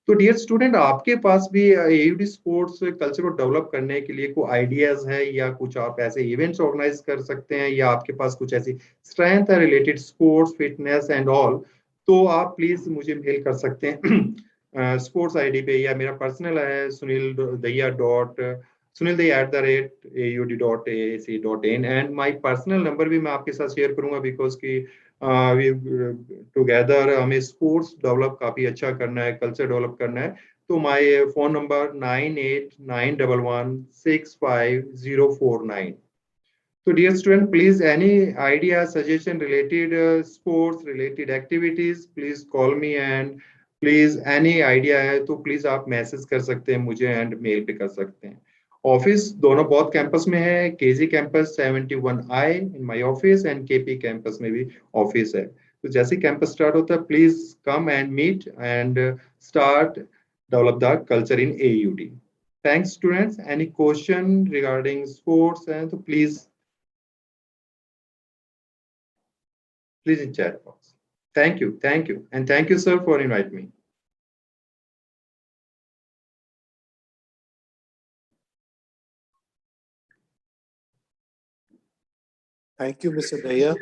तो डियर स्टूडेंट, आपके पास भी एयूडी स्पोर्ट्स कल्चर को डेवलप करने के लिए कोई आइडियाज है या कुछ आप ऐसे इवेंट्स ऑर्गेनाइज कर सकते हैं, या आपके पास कुछ ऐसी स्ट्रेंथ है related sports fitness and all, तो आप प्लीज मुझे मेल कर सकते हैं स्पोर्ट्स आईडी पे, या मेरा पर्सनल है sunildaya@aud.ac.in, and my personal number भी मैं आपके साथ शेयर करूंगा, बिकॉज कि टुगेदर हमें स्पोर्ट्स डेवलप काफी अच्छा करना है, कल्चर डेवलप करना है। तो my phone number 9891165049। So dear student, please any idea, suggestion related sports, related activities, please call me, and please any idea है तो please आप मैसेज कर सकते हैं मुझे एंड मेल पे कर सकते हैं। ऑफिस दोनों बहुत कैंपस में है, KG campus 71I in my office and KP campus में भी ऑफिस है। तो जैसे कैंपस स्टार्ट होता है please come and meet and start develop the culture in AUD. Thanks students. Any question regarding sports and so please in chat box. Thank you, and thank you, sir, for inviting me. Thank you, Mr. Daya.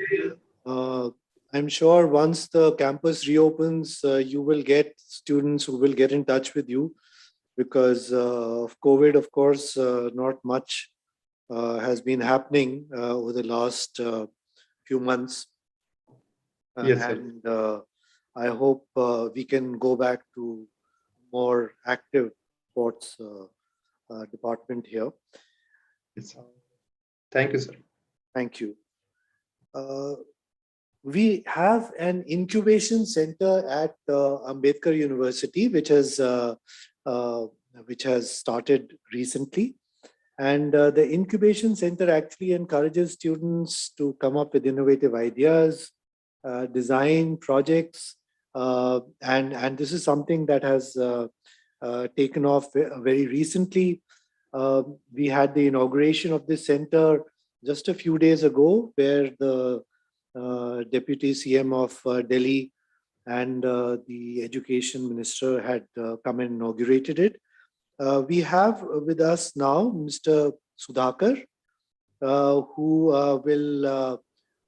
I'm sure once the campus reopens, you will get students who will get in touch with you, because of COVID, of course, not much has been happening over the last few months. Yes, sir. And I hope we can go back to more active sports department here. Yes, sir. Thank you, sir. Thank you. We have an incubation center at Ambedkar University, which has started recently. And the incubation center actually encourages students to come up with innovative ideas, design projects, and this is something that has taken off very recently. We had the inauguration of this center just a few days ago, where the Deputy CM of Delhi and the Education Minister had come and inaugurated it. We have with us now Mr. Sudhakar, who will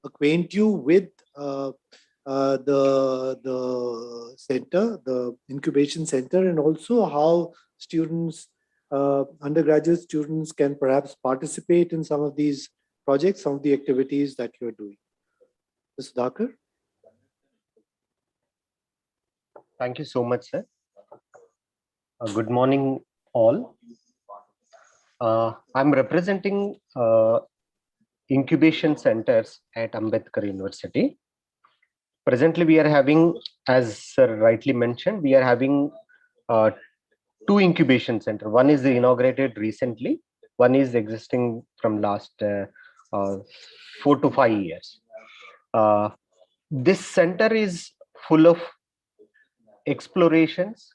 acquaint you with the center, the incubation center, and also how students, undergraduate students, can perhaps participate in some of these projects, some of the activities that you're doing. Mr. Sudhakar. Thank you so much, sir. Good morning, all. I'm representing incubation centers at Ambedkar University. Presently, we are having, as Sir rightly mentioned, we are having 2 incubation center. One is inaugurated recently. One is existing from last 4 to 5 years. This center is full of explorations.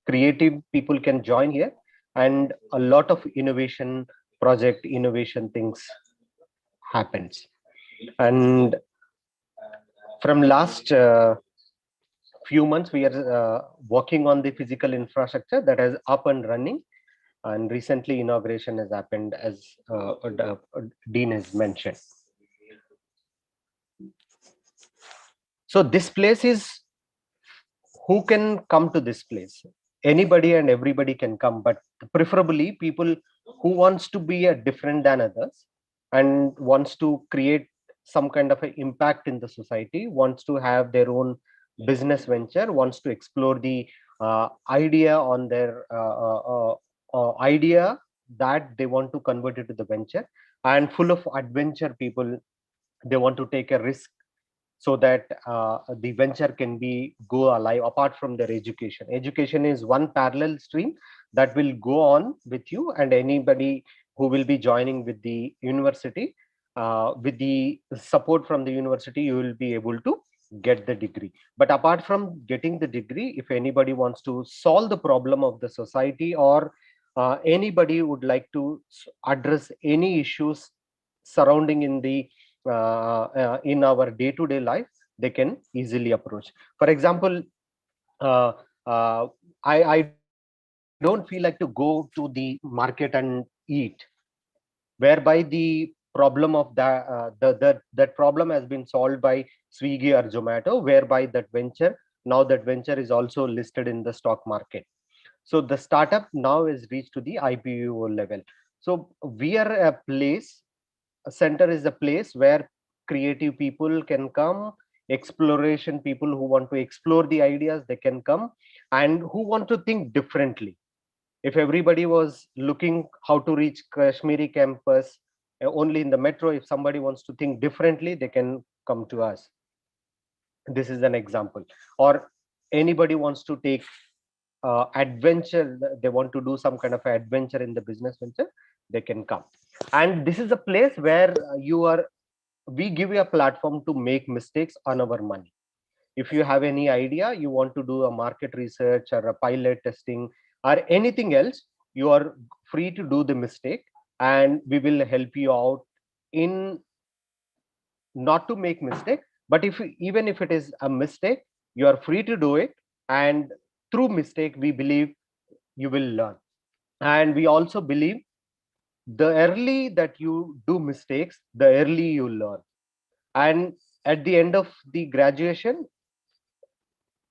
Creative people can join here, and a lot of innovation things happens. And from last few months, we are working on the physical infrastructure that is up and running, and recently inauguration has happened, as Dean has mentioned. So this place is, who can come to this place? Anybody and everybody can come, but preferably people who wants to be different than others and wants to create some kind of an impact in the society, wants to have their own business venture, wants to explore the idea on their idea that they want to convert it to the venture, and full of adventure people. They want to take a risk so that the venture can be go alive apart from their education. Education is one parallel stream that will go on with you, and anybody who will be joining with the university, with the support from the university, you will be able to get the degree. But apart from getting the degree, if anybody wants to solve the problem of the society, or anybody would like to address any issues surrounding in our day-to-day life, they can easily approach. For example, I don't feel like to go to the market and eat, whereby the problem of that problem has been solved by Swiggy or Zomato, whereby that venture is also listed in the stock market. So the startup now is reached to the IPO level. So we are a center is a place where creative people can come, exploration people who want to explore the ideas, they can come, and who want to think differently. If everybody was looking how to reach Kashmiri campus only in the metro, if somebody wants to think differently, they can come to us. This is an example. Or anybody wants to take adventure, they want to do some kind of adventure in the business venture, they can come. And this is a place where we give you a platform to make mistakes on our money. If you have any idea, you want to do a market research or a pilot testing or anything else, you are free to do the mistake, and we will help you out in not to make mistake. But even if it is a mistake, you are free to do it, and through mistake we believe you will learn. And we also believe the early that you do mistakes, the early you learn. And at the end of the graduation,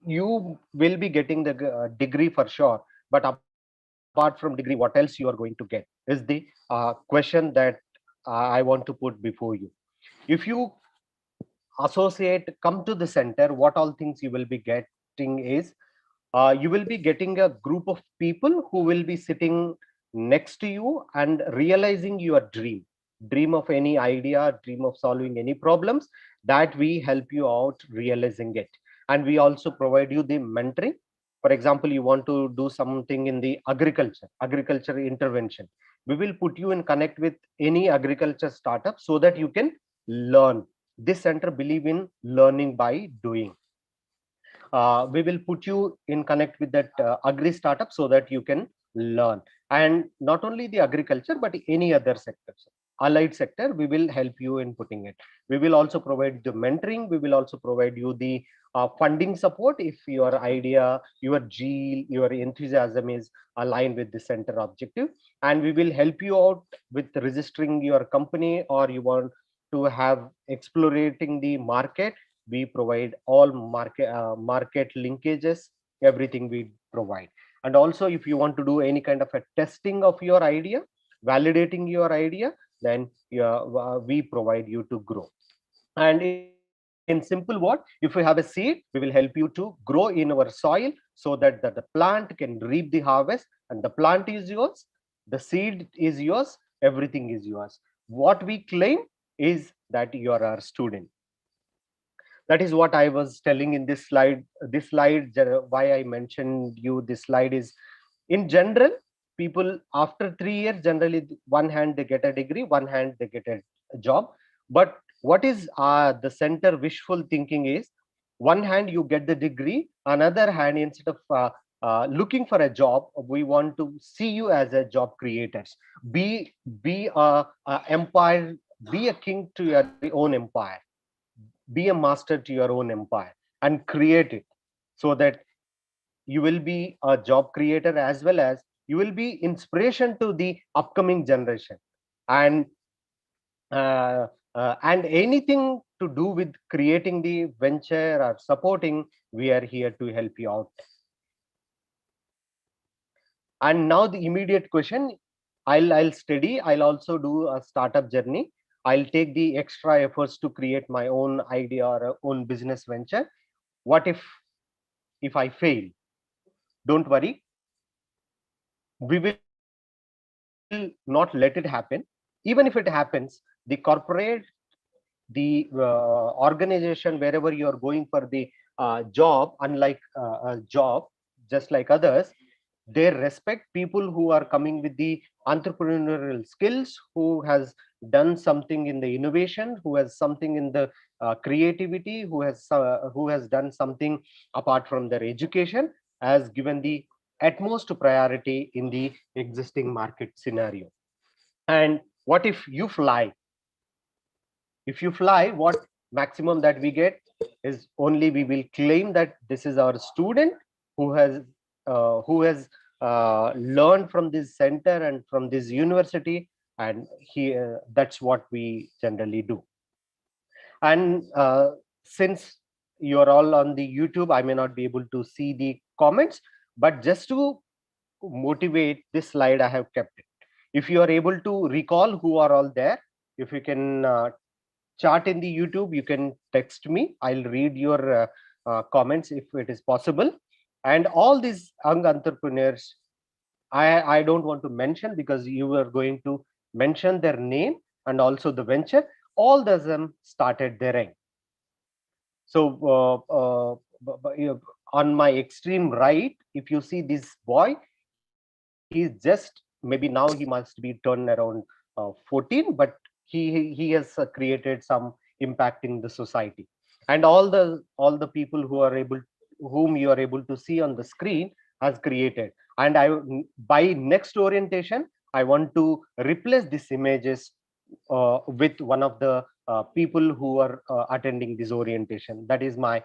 you will be getting the degree for sure. But apart from degree, what else you are going to get is the question that I want to put before you. If you come to the center, what all things you will be getting is, you will be getting a group of people who will be sitting next to you and realizing your dream of any idea, dream of solving any problems, that we help you out realizing it. And we also provide you the mentoring. For example, you want to do something in the agriculture intervention, we will put you in connect with any agriculture startup so that you can learn. This center believe in learning by doing. We will put you in connect with that agri startup so that you can learn. And not only the agriculture, but any other sectors, allied sector, we will help you in putting it. We will also provide the mentoring. We will also provide you the funding support if your idea, your zeal, your enthusiasm is aligned with the center objective. And we will help you out with registering your company, or you want to have explorating the market. We provide all market linkages, everything we provide. And also, if you want to do any kind of a testing of your idea, validating your idea, then we provide you to grow. And in simple word, if you have a seed, we will help you to grow in our soil so that the plant can reap the harvest, and the plant is yours. The seed is yours, everything is yours. What we claim is that you are our student. That is what I was telling in this slide. This slide, why I mentioned you, this slide is, in general, people after 3 years, generally one hand they get a degree, one hand they get a job. But what is the center wishful thinking is, one hand you get the degree, another hand, instead of looking for a job, we want to see you as a job creators. Be a empire, be a king to your own empire, be a master to your own empire, and create it, so that you will be a job creator, as well as you will be inspiration to the upcoming generation. And and anything to do with creating the venture or supporting, we are here to help you out. And now the immediate question, I'll study, I'll also do a startup journey, I'll take the extra efforts to create my own idea or own business venture. What if I fail? Don't worry, we will not let it happen. Even if it happens, the corporate, the organization, wherever you are going for the job, unlike a job, just like others, they respect people who are coming with the entrepreneurial skills, who has done something in the innovation, who has something in the creativity, who has done something apart from their education, has given the utmost priority in the existing market scenario. And what if you fly? If you fly, what maximum that we get is, only we will claim that this is our student who has learned from this center and from this university, and that's what we generally do. And since you are all on the YouTube, I may not be able to see the comments, but just to motivate, this slide I have kept it. If you are able to recall who are all there, if you can chat in the YouTube, you can text me, I'll read your comments if it is possible. And all these young entrepreneurs, I don't want to mention, because you are going to mention their name and also the venture. All of them started their end. So on my extreme right, if you see this boy, he's just, maybe now he must be turned around 14, but he has created some impact in the society. And all the people whom you are able to see on the screen has created. And by next orientation, I want to replace these images with one of the people who are attending this orientation. That is my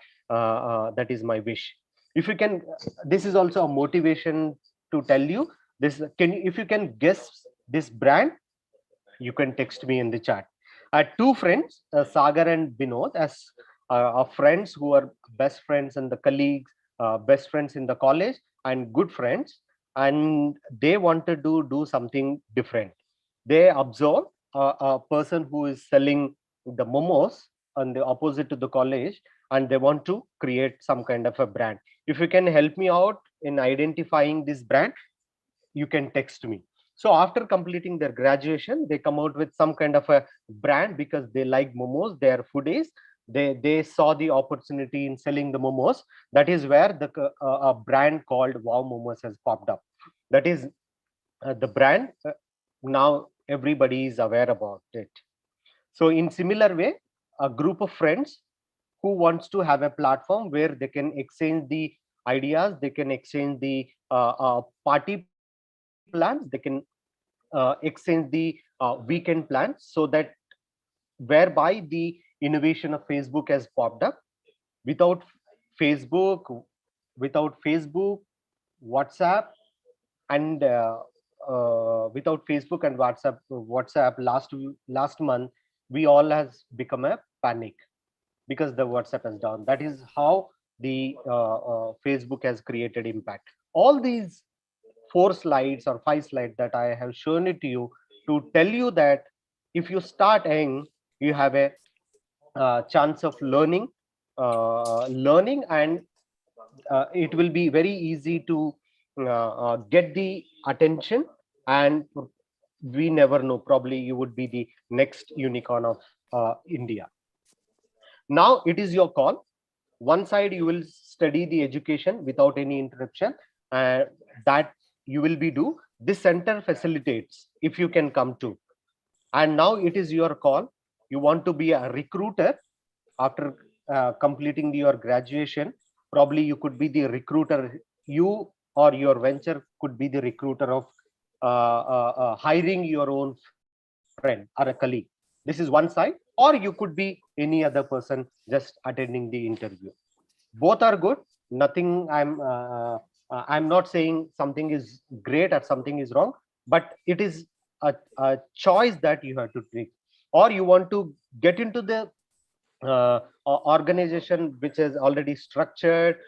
wish. If you can, this is also a motivation to tell you this. If you can guess this brand, you can text me in the chat. Two friends, Sagar and Binod, as are friends who are best friends and the colleagues, best friends in the college and good friends, and they wanted to do something different. They observed a person who is selling the momos on the opposite to the college, and they want to create some kind of a brand. If you can help me out in identifying this brand, you can text me. So after completing their graduation, they come out with some kind of a brand, because they like momos, they are foodies. They saw the opportunity in selling the momos. That is where a brand called Wow Momos has popped up. That is the brand. Now everybody is aware about it. So in similar way, a group of friends who wants to have a platform where they can exchange the ideas, they can exchange the party plans, they can exchange the weekend plans, so that whereby the innovation of Facebook has popped up. Without Facebook, WhatsApp, and without Facebook and WhatsApp, last month, we all has become a panic, because the WhatsApp is down. That is how the Facebook has created impact. All these 4 slides or 5 slides that I have shown it to you, to tell you that if you start young, you have a chance of learning, and it will be very easy to get the attention and we never know, probably you would be the next unicorn of India. Now it is your call. One side you will study the education without any interruption, that you will be do. This center facilitates if you can come to. And now it is your call. You want to be a recruiter after completing your graduation. Probably you could be the recruiter. You or your venture could be the recruiter of hiring your own friend or a colleague. This is one side, or you could be any other person just attending the interview. Both are good. Nothing. I'm not saying something is great or something is wrong, but it is a choice that you have to take. Or you want to get into the organization which is already structured,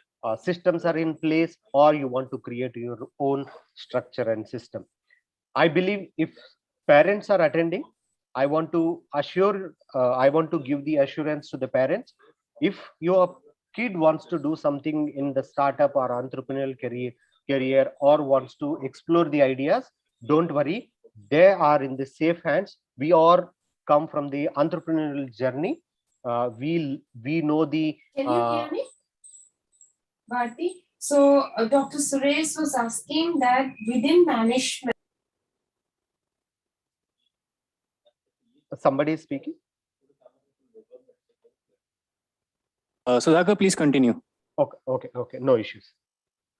systems are in place, or you want to create your own structure and system. I believe if parents are attending, I want to I want to give the assurance to the parents. If your kid wants to do something in the startup or entrepreneurial career or wants to explore the ideas, don't worry. They are in the safe hands. We all come from the entrepreneurial journey. We know the. Can you hear me, Bharti? So Dr. Suresh was asking that within management. Somebody is speaking. Sudhakar, please continue. Okay, no issues.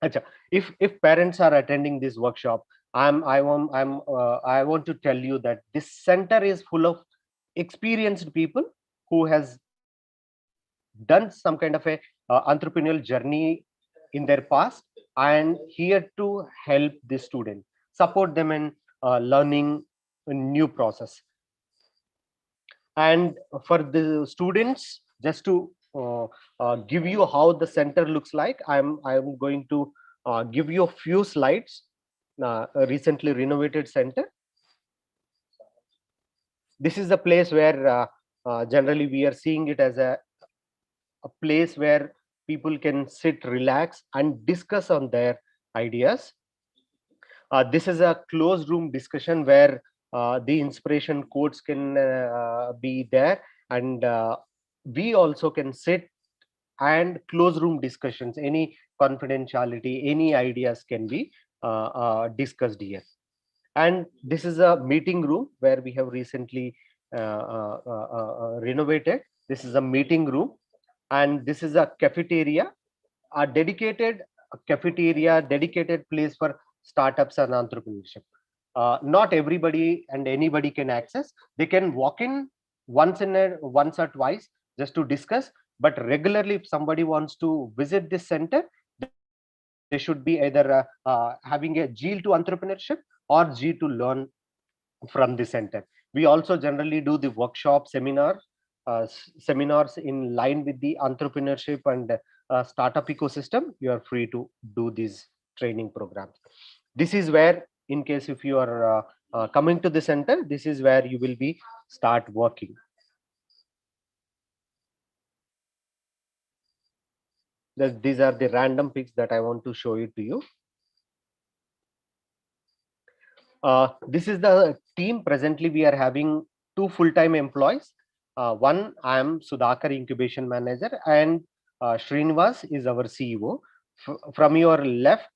Achha, if parents are attending this workshop, I want to tell you that this center is full of experienced people who has done some kind of a entrepreneurial journey in their past, and here to help the student, support them in learning a new process. And for the students, just to give you how the center looks like, I'm going to give you a few slides. A recently renovated center. This is the place where generally we are seeing it as a place where people can sit, relax, and discuss on their ideas. This is a closed room discussion where the inspiration quotes can be there, and we also can sit and closed room discussions. Any confidentiality, any ideas can be discussed here. And this is a meeting room where we have recently renovated. This is a meeting room, and this is a cafeteria, a dedicated cafeteria, dedicated place for startups and entrepreneurship. Not everybody and anybody can access. They can walk in once or twice just to discuss, but regularly if somebody wants to visit this center, they should be either having a zeal to entrepreneurship or zeal to learn from the center. We also generally do the workshop seminars in line with the entrepreneurship and startup ecosystem. You are free to do these training programs. This is where, in case if you are coming to the center, this is where you will be start working. These are the random pics that I want to show it to you. This is the team. Presently, we are having 2 full-time employees. One, I am Sudhakar, incubation manager, and Srinivas is our CEO. From your left,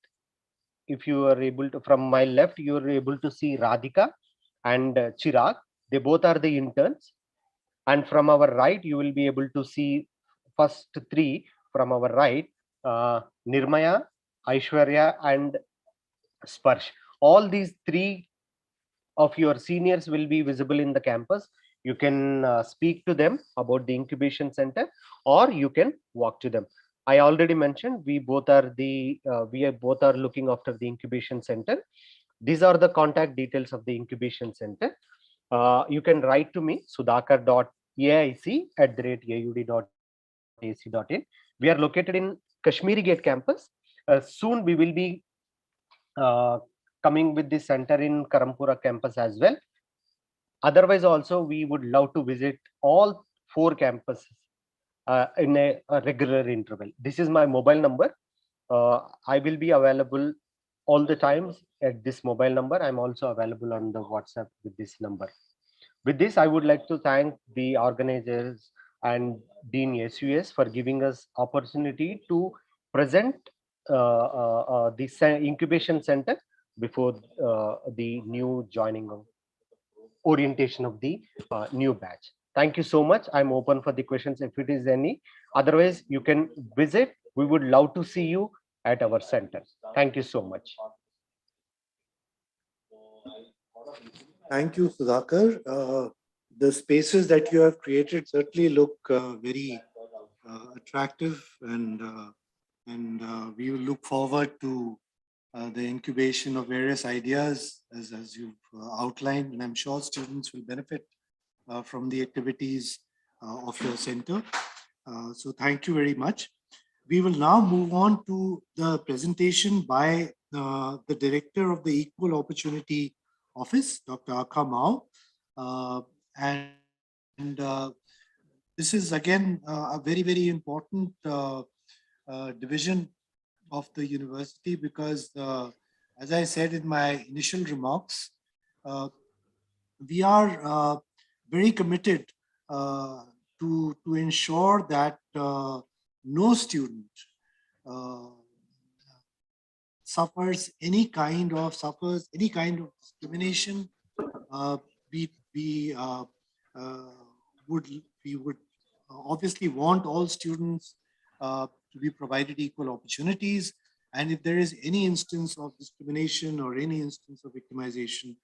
if you are able to, from my left, you are able to see Radhika and Chirag. They both are the interns. And from our right, you will be able to see first 3 from our right, Nirmaya, Aishwarya, and Sparsh. All these 3 of your seniors will be visible in the campus. You can speak to them about the incubation center, or you can walk to them. I already mentioned we both are looking after the incubation center. These are the contact details of the incubation center. You can write to me, sudhakar.aic@aud.ac.in. We are located in Kashmiri Gate campus. Soon we will be coming with the center in Karampura campus as well. Otherwise, also we would love to visit all 4 campuses in a regular interval. This is my mobile number. I will be available all the times at this mobile number. I'm also available on the WhatsApp with this number. With this, I would like to thank the organizers and Dean SUS for giving us opportunity to present the incubation center before the new joining of orientation of the new batch. Thank you so much. I'm open for the questions if it is any. Otherwise, you can visit. We would love to see you at our center. Thank you so much. Thank you, Sudhakar. The spaces that you have created certainly look very attractive, and we will look forward to the incubation of various ideas as you've outlined, and I'm sure students will benefit from the activities of your center. So thank you very much. We will now move on to the presentation by the Director of the Equal Opportunity Office, Dr. Akha Mao. And this is again a very, very important division of the university, because as I said in my initial remarks, we are very committed to ensure that no student suffers any kind of discrimination. We would obviously want all students to be provided equal opportunities, and if there is any instance of discrimination or any instance of victimization,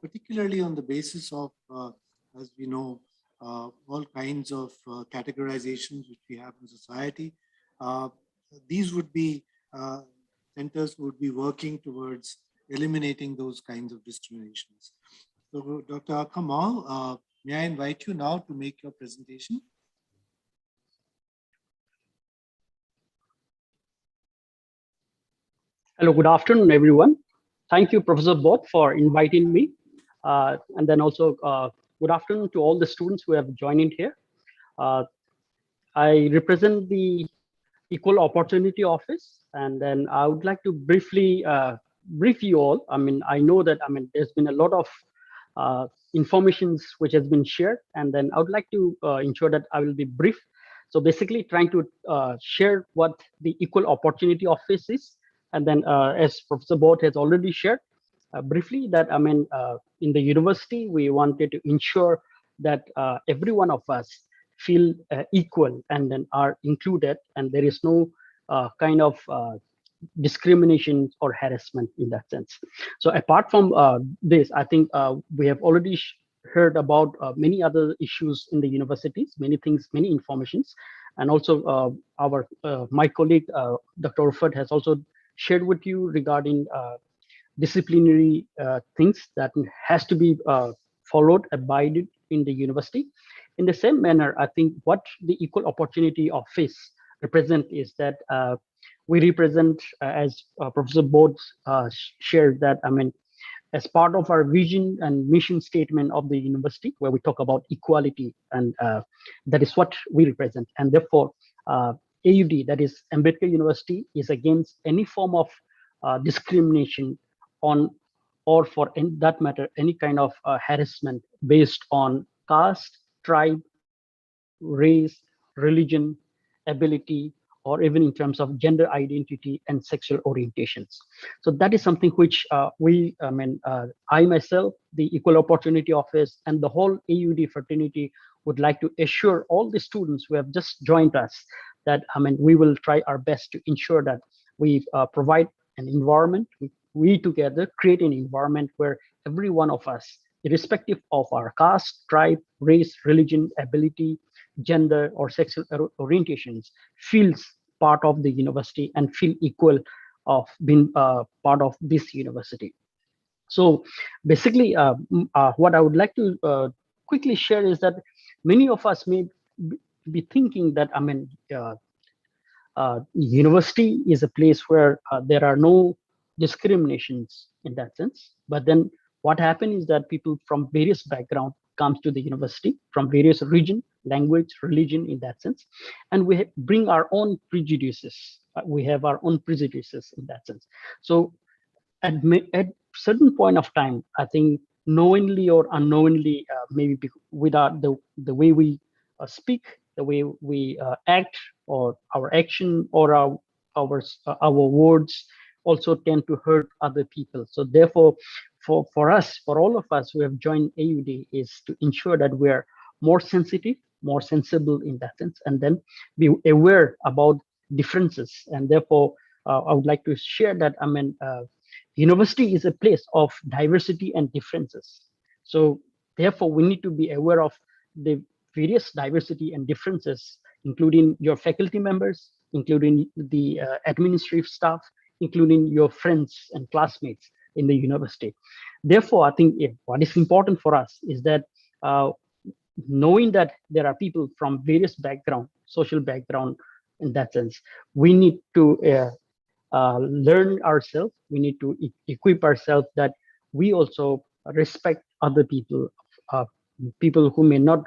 particularly on the basis of, as we know, all kinds of categorizations which we have in society, these would be centers would be working towards eliminating those kinds of discriminations. So, Dr. Akha Mao, may I invite you now to make your presentation? Hello, good afternoon, everyone. Thank you, Professor Both, for inviting me. And then also, good afternoon to all the students who have joined in here. I represent the Equal Opportunity Office, and then I would like to briefly brief you all. I know that there's been a lot of informations which has been shared, and then I would like to ensure that I will be brief. So basically trying to share what the Equal Opportunity Office is. And then as Professor Both has already shared briefly that, in the university, we wanted to ensure that every one of us feel equal and then are included, and there is no kind of discrimination or harassment in that sense. So apart from this, I think we have already heard about many other issues in the universities, many things, many informations, and also my colleague Dr. Urfat has also shared with you regarding disciplinary things that has to be followed, abided in the university. In the same manner, I think what the Equal Opportunity Office represent is that we represent, as Professor Both shared, that as part of our vision and mission statement of the university, where we talk about equality, and that is what we represent. And therefore, AUD, that is Ambedkar University, is against any form of discrimination on, or for in that matter, any kind of harassment based on caste, tribe, race, religion, ability, or even in terms of gender identity and sexual orientations. So that is something which I myself, the Equal Opportunity Office, and the whole AUD fraternity would like to assure all the students who have just joined us that we will try our best to ensure that we provide an environment, we together create an environment where every one of us, irrespective of our caste, tribe, race, religion, ability, gender, or sexual orientations, feels part of the university and feel equal of being part of this university. So basically, what I would like to quickly share is that many of us may be thinking that university is a place where there are no discriminations in that sense. But then what happens is that people from various backgrounds comes to the university, from various region, language, religion in that sense. And we bring our own prejudices. We have our own prejudices in that sense. So at certain point of time, I think knowingly or unknowingly, maybe without the way we speak, the way we act, or our action, or our words also tend to hurt other people. So therefore, for us, for all of us who have joined AUD, is to ensure that we are more sensitive, more sensible in that sense, and then be aware about differences. And therefore, I would like to share that, I mean, university is a place of diversity and differences. So therefore, we need to be aware of the various diversity and differences, including your faculty members, including the administrative staff, including your friends and classmates in the university. Therefore, I think what is important for us is that knowing that there are people from various background, social background, in that sense, we need to learn ourselves. We need to equip ourselves that we also respect other people, people who may not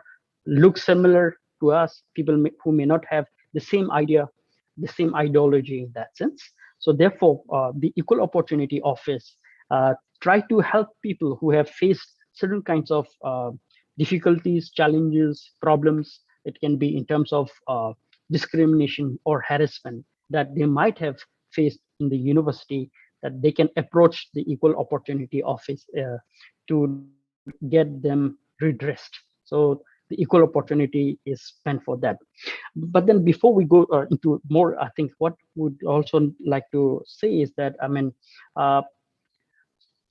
look similar to us, people who may not have the same idea, the same ideology in that sense. So therefore, the Equal Opportunity Office try to help people who have faced certain kinds of difficulties, challenges, problems. It can be in terms of discrimination or harassment that they might have faced in the university, that they can approach the Equal Opportunity Office to get them redressed. So the Equal Opportunity is meant for that. But then before we go into more, I think what would also like to say is that, I mean,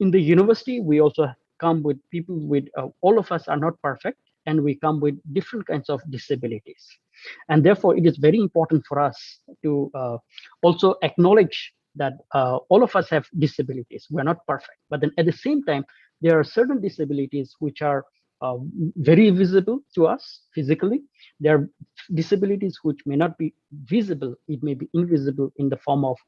in the university, we also come with people with, all of us are not perfect, and we come with different kinds of disabilities. And therefore, it is very important for us to also acknowledge that all of us have disabilities. We're not perfect. But then at the same time, there are certain disabilities which are very visible to us physically. There are disabilities which may not be visible. It may be invisible in the form of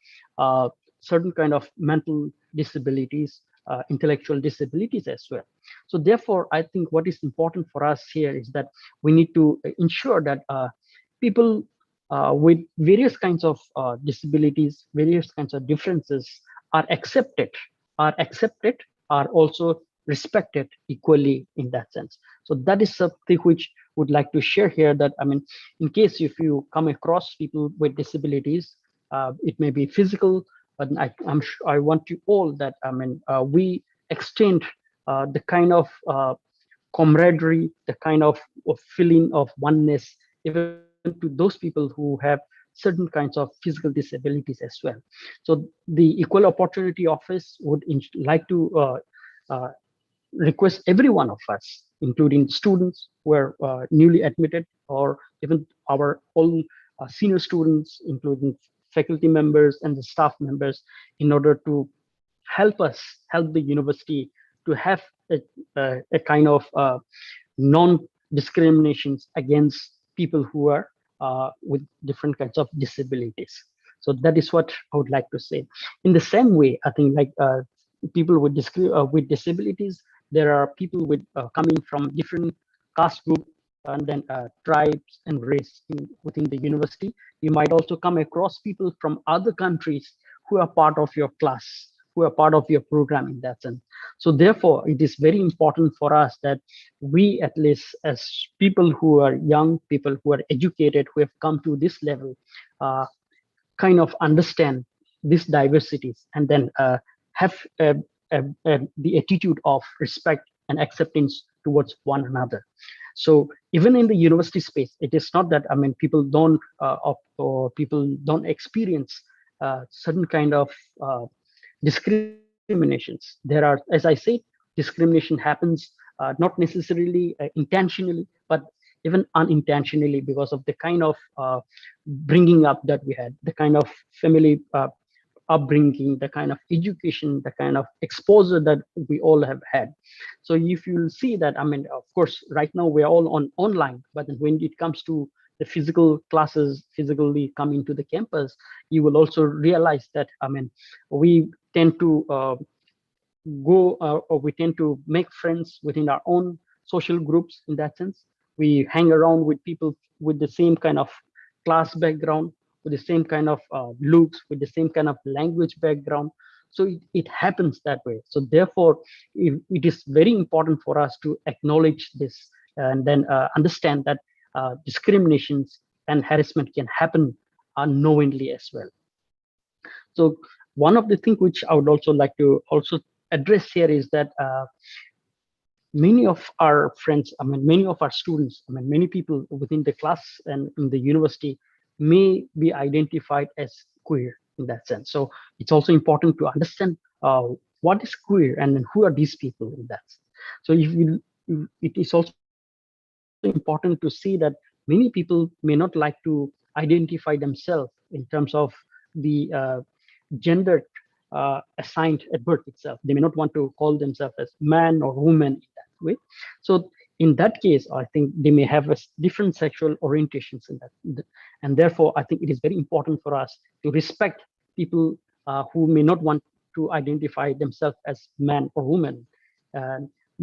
certain kind of mental disabilities, intellectual disabilities as well. So therefore, I think what is important for us here is that we need to ensure that people with various kinds of disabilities, various kinds of differences are accepted, are also respected equally in that sense. So that is something which would like to share here, that, I mean, in case if you come across people with disabilities, it may be physical, but I want you all that, I mean, we extend the kind of camaraderie, the kind of feeling of oneness, even to those people who have certain kinds of physical disabilities as well. So the Equal Opportunity Office would like to request every one of us, including students who are newly admitted, or even our own senior students, including faculty members and the staff members, in order to help the university to have a kind of non-discriminations against people who are with different kinds of disabilities. So that is what I would like to say. In the same way, I think, like people with disabilities, there are people with coming from different caste group, and then tribes and race within the university. You might also come across people from other countries who are part of your class, who are part of your program in that sense. So therefore, it is very important for us that we, at least as people who are young, people who are educated, who have come to this level, kind of understand these diversities, and then have the attitude of respect and acceptance towards one another. So even in the university space, it is not that, I mean, people don't or people don't experience certain kind of discriminations. There are, as I said, discrimination happens not necessarily intentionally, but even unintentionally, because of the kind of bringing up that we had, the kind of family upbringing, the kind of education, the kind of exposure that we all have had. So if you see that, I mean, of course, right now we're all online, but when it comes to the physical classes, physically coming to the campus, you will also realize that, I mean, we tend to or we tend to make friends within our own social groups in that sense. We hang around with people with the same kind of class background, with the same kind of looks, with the same kind of language background. So it happens that way. So therefore, it is very important for us to acknowledge this and then understand that discriminations and harassment can happen unknowingly as well. So one of the things which I would also like to also address here is that many of our friends, many of our students, many people within the class and in the university may be identified as queer in that sense. So it's also important to understand what is queer and who are these people in that sense. So it is also important to see that many people may not like to identify themselves in terms of the gender assigned at birth itself. They may not want to call themselves as man or woman in that way. So in that case, I think they may have a different sexual orientations in that. And therefore, I think it is very important for us to respect people who may not want to identify themselves as man or woman,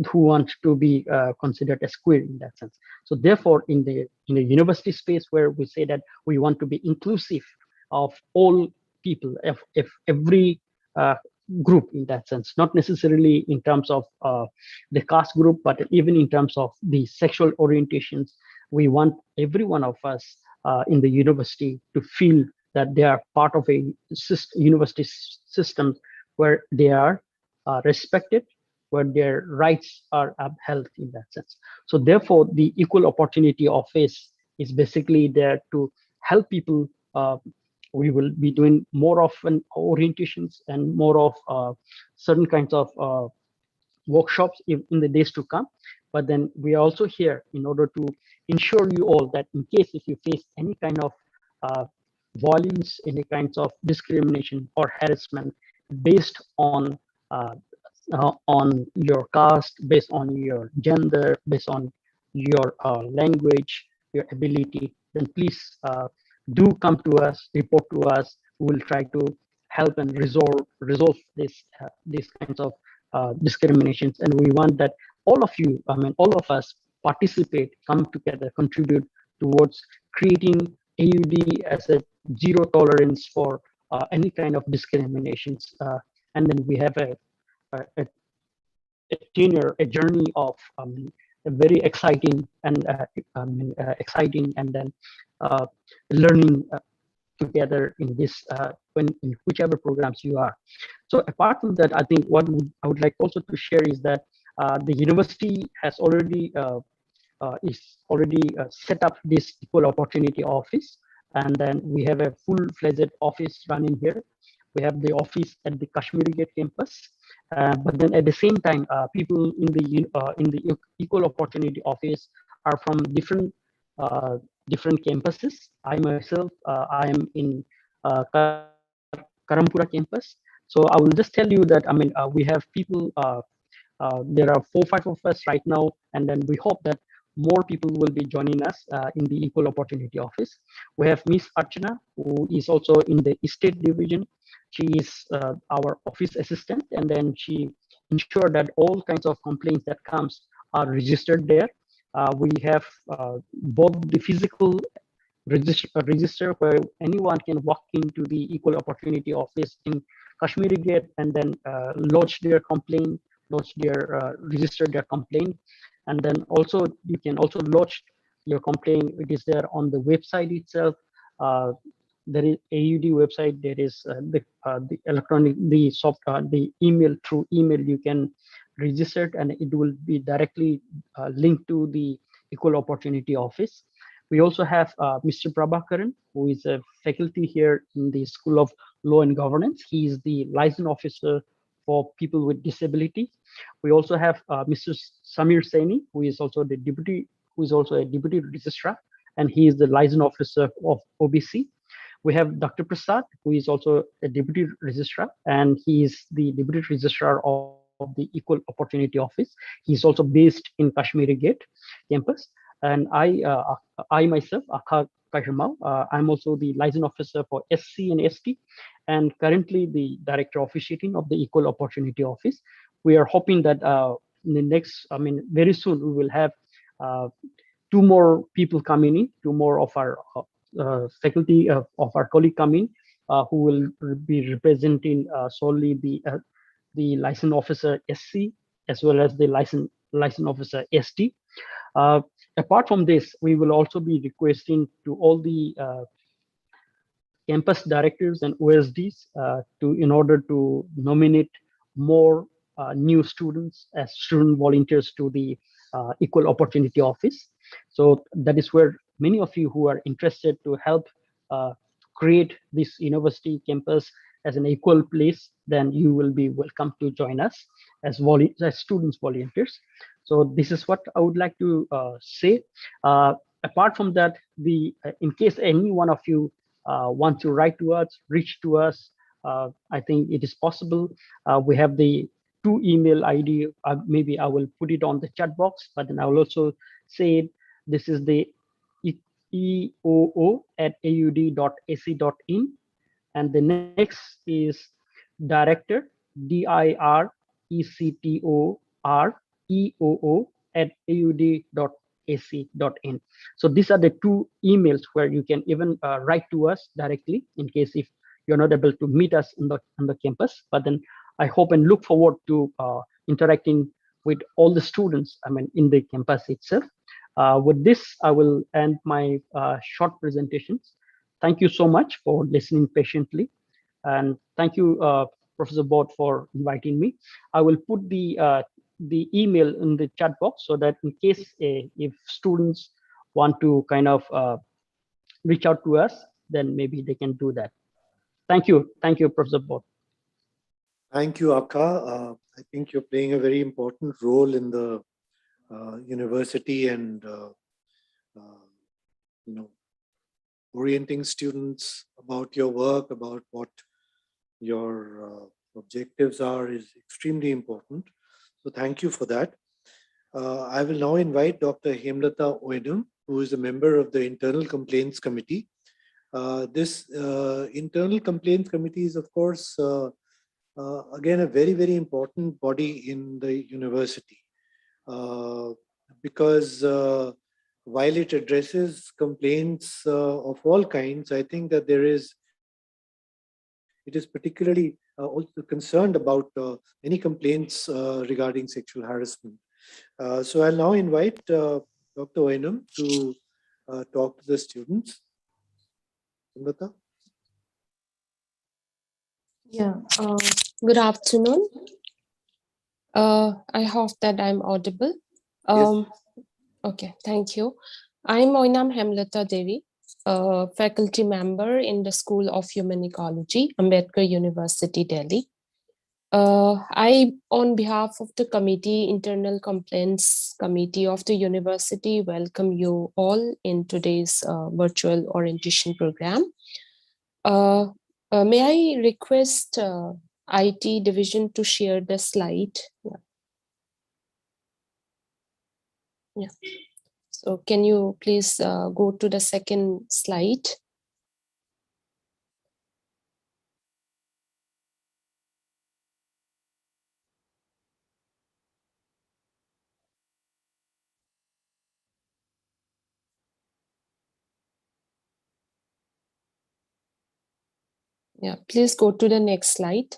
who want to be considered as queer in that sense. So therefore, in the university space where we say that we want to be inclusive of all people, if every group in that sense, not necessarily in terms of the caste group, but even in terms of the sexual orientations, we want every one of us in the university to feel that they are part of a university system where they are respected, where their rights are upheld in that sense. So therefore, the Equal Opportunity Office is basically there to help people. We will be doing more of an orientations and more of certain kinds of workshops in the days to come. But then we are also here in order to ensure you all that in case if you face any kind of violence, any kinds of discrimination or harassment based on your caste, based on your gender, based on your language, your ability, then please do come to us, report to us. We will try to help and resolve these kinds of discriminations. And we want that all of you, all of us participate, come together, contribute towards creating AUD as a zero tolerance for any kind of discriminations. And then we have a tenure, a journey of a very exciting and then learning together in this in whichever programs you are. So apart from that, I think what I would like also to share is that the university has already set up this Equal Opportunity Office, and then we have a full-fledged office running here. We have the office at the Kashmiri Gate campus, but then at the same time, people in the Equal Opportunity Office are from different campuses. I myself, I am in Karampura campus. So I will just tell you that we have people. There are 4-5 of us right now, and then we hope that more people will be joining us in the Equal Opportunity Office. We have Miss Archana, who is also in the Estate Division. She is our office assistant, and then she ensures that all kinds of complaints that comes are registered there. We have both the physical register where anyone can walk into the Equal Opportunity Office in Kashmiri Gate and then lodge their complaint, register their complaint, and then also you can also lodge your complaint. It is there on the website itself. There is AUD website. There is the electronic, the email. Through email you can register it, and it will be directly linked to the Equal Opportunity Office. We also have Mr. Prabhakaran, who is a faculty here in the School of Law and Governance. He is the liaison officer for people with disability. We also have Mr. Samir Saini, who is also a deputy registrar, and he is the liaison officer of OBC. We have Dr. Prasad, who is also a deputy registrar, and he is the deputy registrar of the Equal Opportunity Office. He is also based in Kashmiri Gate campus. And I myself, Akha Kajamau, I'm also the liaison officer for SC and ST, and currently the director officiating of the Equal Opportunity Office. We are hoping that in the next, very soon we will have 2 more people coming in, 2 more of our faculty of our colleague coming who will be representing solely the license officer SC as well as the license officer ST. Apart from this, we will also be requesting to all the campus directors and OSDs in order to nominate more new students as student volunteers to the Equal Opportunity Office. So that is where many of you who are interested to help create this university campus as an equal place, then you will be welcome to join us as students volunteers. So this is what I would like to say. Apart from that, in case any one of you want to write to us, reach to us, I think it is possible. We have the 2 email ID. Maybe I will put it on the chat box, but then I will also say this is the eoo@aud.ac.in, and the next is director, director@aud.ac.in. So these are the 2 emails where you can even write to us directly in case if you're not able to meet us on the campus. But then I hope and look forward to interacting with all the students, in the campus itself. With this, I will end my short presentations. Thank you so much for listening patiently. And thank you, Professor Bod, for inviting me. I will put the email in the chat box so that in case if students want to kind of reach out to us, then maybe they can do that. Thank you, Professor Bod. Thank you, Akka. I think you're playing a very important role in the university and orienting students about your work, about what your objectives are is extremely important. So thank you for that. I will now invite Dr. Hemlata Oenam, who is a member of the Internal Complaints Committee. This Internal Complaints Committee is, of course, again, a very, very important body in the university because while it addresses complaints of all kinds, I think that it is particularly also concerned about any complaints regarding sexual harassment. So I'll now invite Dr. Oenam to talk to the students. Hemlata? Yeah, good afternoon. I hope that I'm audible. Yes. Okay, thank you. I'm Oenam Hemlata Devi, a faculty member in the School of Human Ecology, Ambedkar University, Delhi. I, on behalf of the committee, Internal Complaints Committee of the university, welcome you all in today's virtual orientation program. May I request IT division to share the slide? Yeah. So can you please go to the second slide? Yeah, please go to the next slide.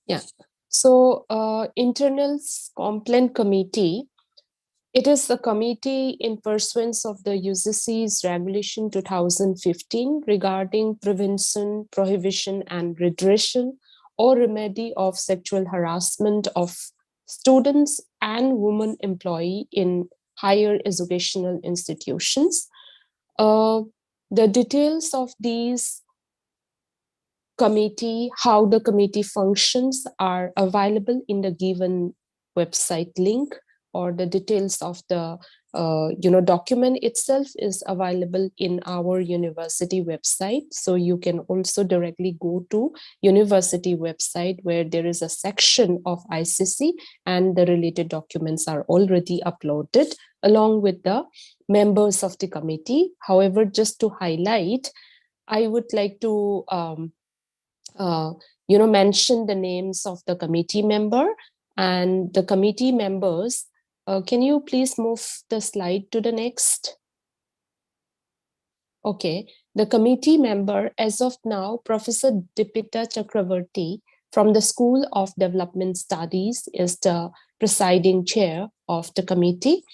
Yeah. So Internal Complaint Committee, it is a committee in pursuance of the UGC's Regulation 2015 regarding prevention, prohibition, and redressal or remedy of sexual harassment of students and women employee in higher educational institutions. The details of these committee, how the committee functions are available in the given website link, or the details of the document itself is available in our university website. So you can also directly go to university website where there is a section of ICC and the related documents are already uploaded along with the members of the committee. However, just to highlight, I would like to mention the names of the committee member and the committee members. Can you please move the slide to the next? Okay, The committee member, as of now, Professor Dipita Chakravarti from the School of Development Studies is the presiding chair of the committee.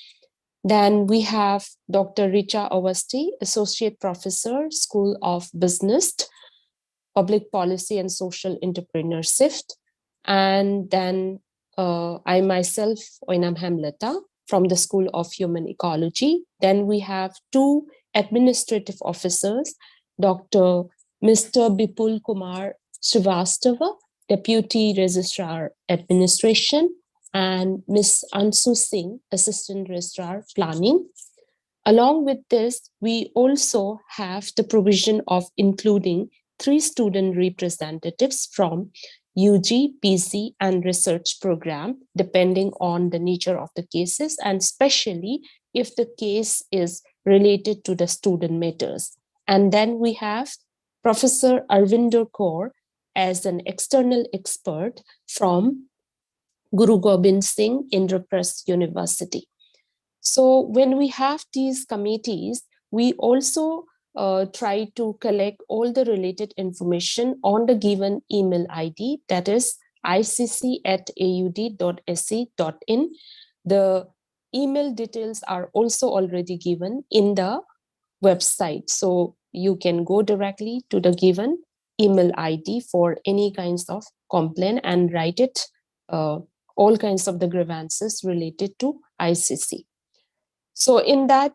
Then we have Dr. Richa Awasti, Associate Professor, School of Business, Public Policy and Social Entrepreneurship. And then I myself, Oinam Hamleta, from the School of Human Ecology. Then we have two administrative officers, Dr. Mr. Bipul Kumar Srivastava, Deputy Registrar Administration, and Ms. Ansu Singh, Assistant Registrar Planning. Along with this, we also have the provision of including 3 student representatives from UG, PC, and research program, depending on the nature of the cases, and especially if the case is related to the student matters. And then we have Professor Arvinder Kaur as an external expert from Guru Gobind Singh Indraprasth University. So when we have these committees, we also try to collect all the related information on the given email ID, that is icc@aud.se.in. The email details are also already given in the website. So you can go directly to the given email ID for any kinds of complaint and write it, all kinds of the grievances related to ICC. So in that,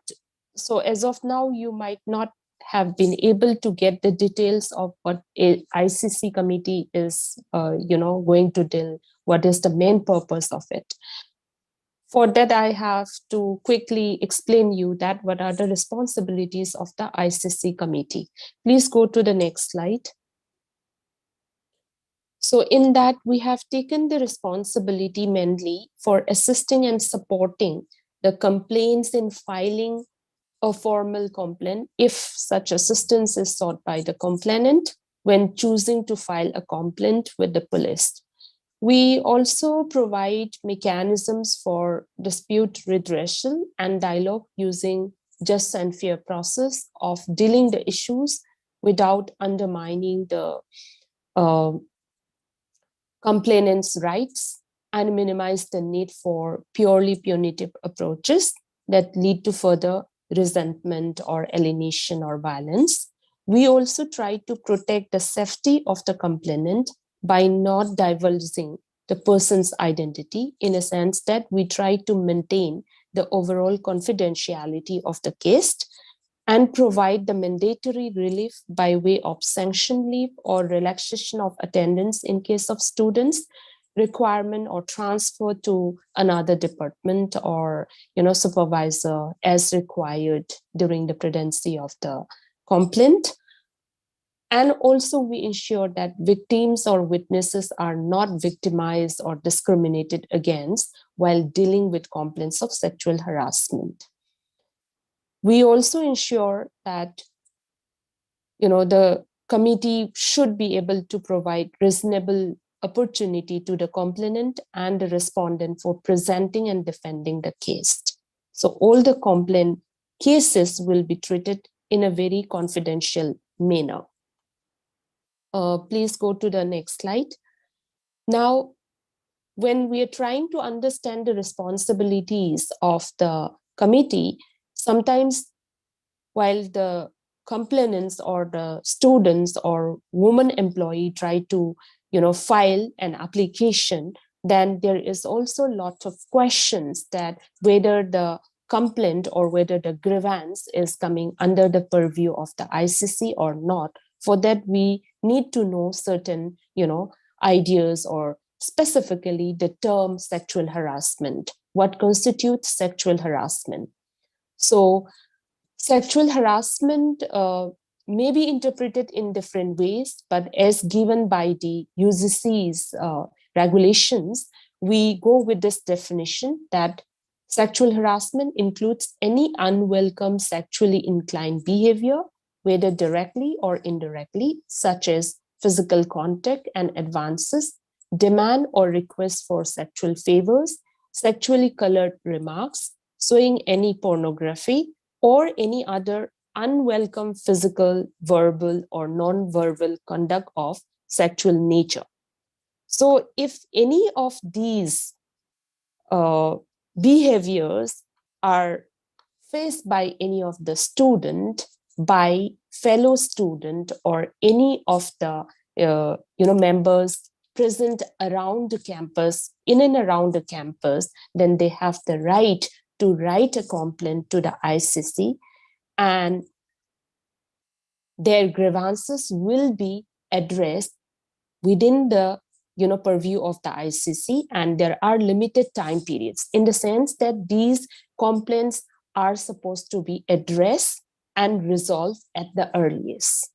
so as of now, you might not have been able to get the details of what a ICC committee is, going to deal, what is the main purpose of it. For that, I have to quickly explain you that what are the responsibilities of the ICC committee. Please go to the next slide. So in that, we have taken the responsibility mainly for assisting and supporting the complaints in filing a formal complaint if such assistance is sought by the complainant when choosing to file a complaint with the police. We also provide mechanisms for dispute redressal and dialogue using just and fair process of dealing the issues without undermining the complainant's rights and minimize the need for purely punitive approaches that lead to further resentment or alienation or violence. We also try to protect the safety of the complainant by not divulging the person's identity, in a sense that we try to maintain the overall confidentiality of the case and provide the mandatory relief by way of sanction leave or relaxation of attendance in case of students, requirement or transfer to another department or supervisor as required during the pendency of the complaint. And also we ensure that victims or witnesses are not victimized or discriminated against while dealing with complaints of sexual harassment. We also ensure that the committee should be able to provide reasonable opportunity to the complainant and the respondent for presenting and defending the case. So all the complaint cases will be treated in a very confidential manner. Please go to the next slide. Now, when we are trying to understand the responsibilities of the committee, sometimes while the complainants or the students or woman employee try to file an application, then there is also a lot of questions that whether the complaint or whether the grievance is coming under the purview of the ICC or not. For that, we need to know certain ideas or specifically the term sexual harassment. What constitutes sexual harassment? So sexual harassment may be interpreted in different ways, but as given by the UGC's regulations, we go with this definition that sexual harassment includes any unwelcome sexually inclined behavior, whether directly or indirectly, such as physical contact and advances, demand or request for sexual favors, sexually colored remarks, showing any pornography, or any other unwelcome physical, verbal, or non-verbal conduct of sexual nature. So if any of these behaviors are faced by any of the student, by fellow student, or any of the members present around the campus, in and around the campus, then they have the right to write a complaint to the ICC, and their grievances will be addressed within the purview of the ICC, and there are limited time periods, in the sense that these complaints are supposed to be addressed and resolved at the earliest.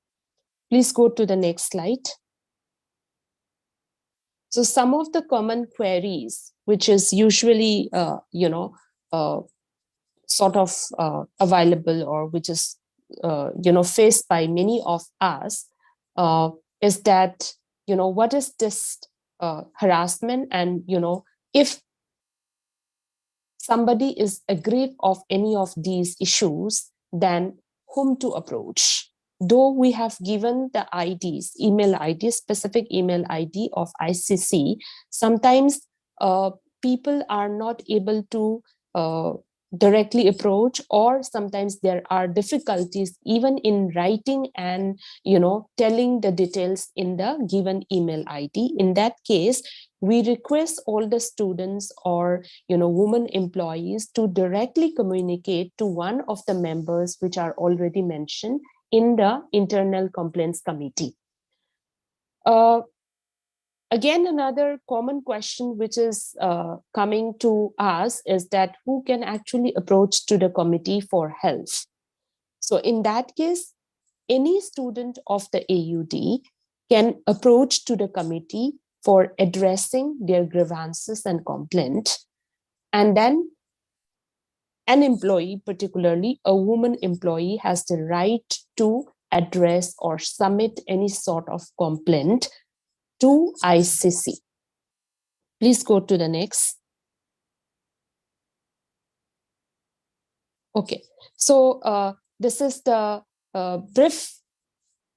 Please go to the next slide. So some of the common queries, which is usually sort of available, or which is faced by many of us, is that what is this harassment, and if somebody is aggrieved of any of these issues, then whom to approach. Though we have given the IDs, email ID, specific email ID of ICC, sometimes people are not able to directly approach, or sometimes there are difficulties even in writing and telling the details in the given email ID. In that case, we request all the students or women employees to directly communicate to one of the members which are already mentioned in the internal complaints committee. Again, another common question which is coming to us is that who can actually approach to the committee for help? So in that case, any student of the AUD can approach to the committee for addressing their grievances and complaint. And then an employee, particularly a woman employee, has the right to address or submit any sort of complaint to ICC. Please go to the next. Okay, so this is the brief,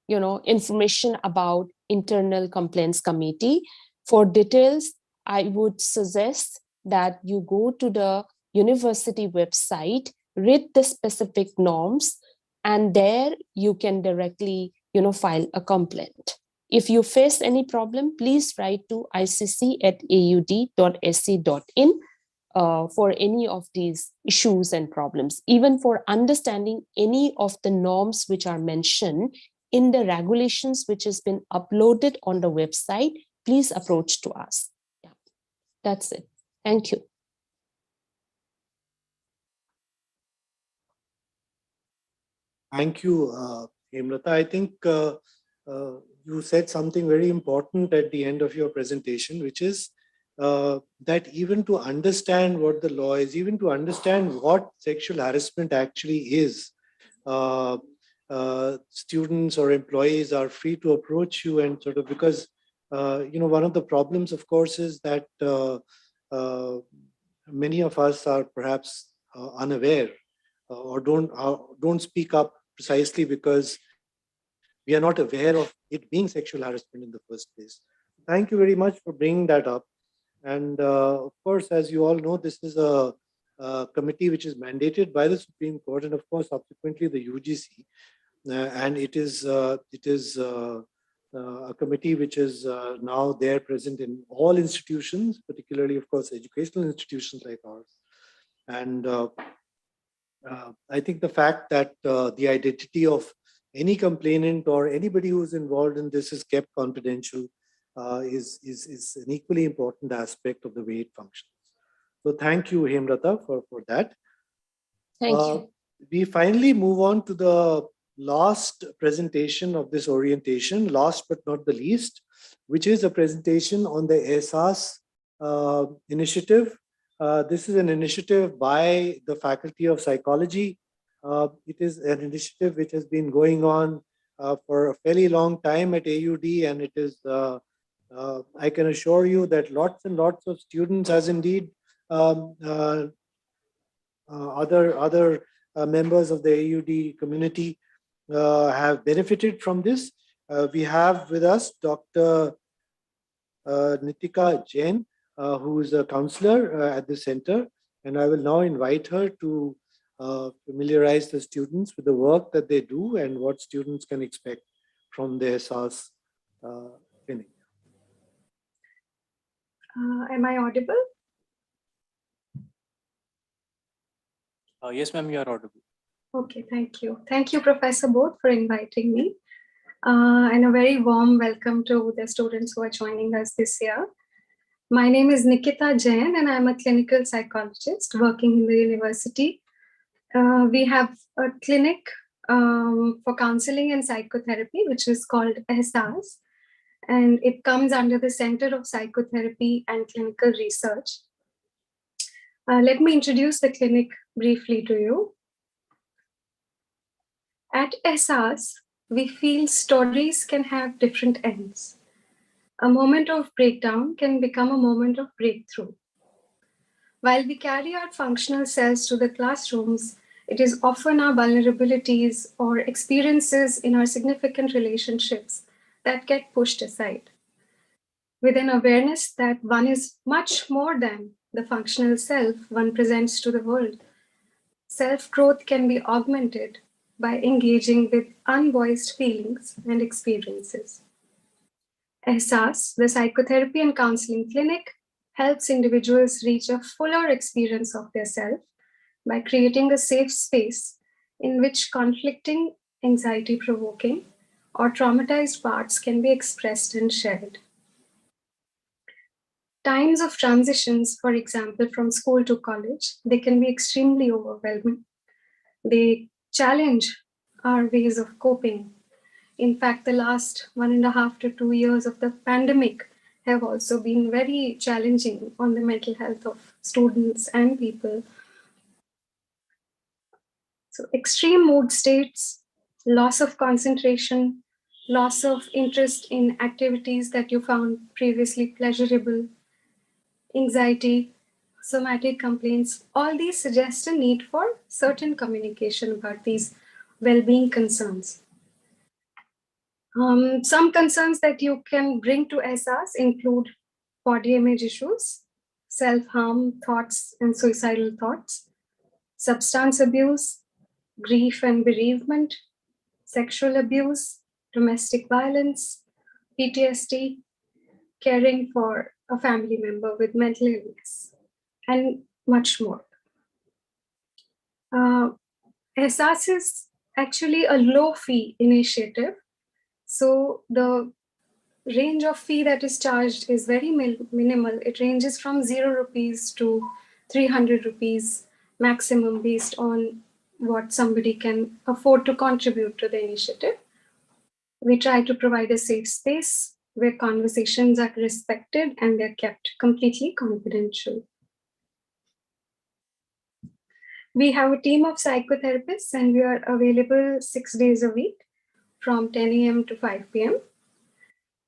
information about internal complaints committee. For details, I would suggest that you go to the university website, read the specific norms, and there you can directly, file a complaint. If you face any problem, please write to icc@aud.sc.in for any of these issues and problems. Even for understanding any of the norms which are mentioned in the regulations which has been uploaded on the website, please approach to us. Yeah, that's it. Thank you. Thank you, Hemlata. I think you said something very important at the end of your presentation, which is that even to understand what the law is, even to understand what sexual harassment actually is, students or employees are free to approach you, and sort of, because one of the problems, of course, is that many of us are perhaps unaware or don't speak up precisely because we are not aware of it being sexual harassment in the first place. Thank you very much for bringing that up. And of course, as you all know, this is a committee which is mandated by the Supreme Court, and of course, subsequently the UGC. And it is a committee which is now there present in all institutions, particularly, of course, educational institutions like ours. And I think the fact that the identity of any complainant or anybody who is involved in this is kept confidential is an equally important aspect of the way it functions. So thank you, Hemlata, for that. Thank you. We finally move on to the last presentation of this orientation, last but not the least, which is a presentation on the EHSAS initiative. This is an initiative by the Faculty of Psychology. It is an initiative which has been going on for a fairly long time at AUD, and it is, I can assure you that lots and lots of students, as indeed other members of the AUD community have benefited from this. We have with us Dr. Nitika Jain, who is a counselor at the center, and I will now invite her to familiarize the students with the work that they do and what students can expect from the SAS clinic. Am I audible? Yes, ma'am, you are audible. Okay, thank you. Thank you, Professor Bodh, for inviting me. And a very warm welcome to the students who are joining us this year. My name is Nikita Jain, and I'm a clinical psychologist working in the university. We have a clinic for counseling and psychotherapy, which is called SAS, and it comes under the Center of Psychotherapy and Clinical Research. Let me introduce the clinic briefly to you. At SAS, we feel stories can have different ends. A moment of breakdown can become a moment of breakthrough. While we carry our functional selves to the classrooms, it is often our vulnerabilities or experiences in our significant relationships that get pushed aside. With an awareness that one is much more than the functional self one presents to the world, self-growth can be augmented by engaging with unvoiced feelings and experiences. SAS, the Psychotherapy and Counseling Clinic, helps individuals reach a fuller experience of their self by creating a safe space in which conflicting, anxiety-provoking, or traumatized parts can be expressed and shared. Times of transitions, for example, from school to college, they can be extremely overwhelming. They challenge our ways of coping. In fact, the last 1.5 to 2 years of the pandemic have also been very challenging on the mental health of students and people. So extreme mood states, loss of concentration, loss of interest in activities that you found previously pleasurable, anxiety, somatic complaints, all these suggest a need for certain communication about these well-being concerns. Some concerns that you can bring to SAS include body image issues, self-harm thoughts and suicidal thoughts, substance abuse, grief and bereavement, sexual abuse, domestic violence, PTSD, caring for a family member with mental illness, and much more. SAS is actually a low fee initiative. So the range of fee that is charged is very minimal. It ranges from 0 rupees to 300 rupees maximum based on what somebody can afford to contribute to the initiative. We try to provide a safe space where conversations are respected and they're kept completely confidential. We have a team of psychotherapists and we are available 6 days a week from 10 a.m. to 5 p.m.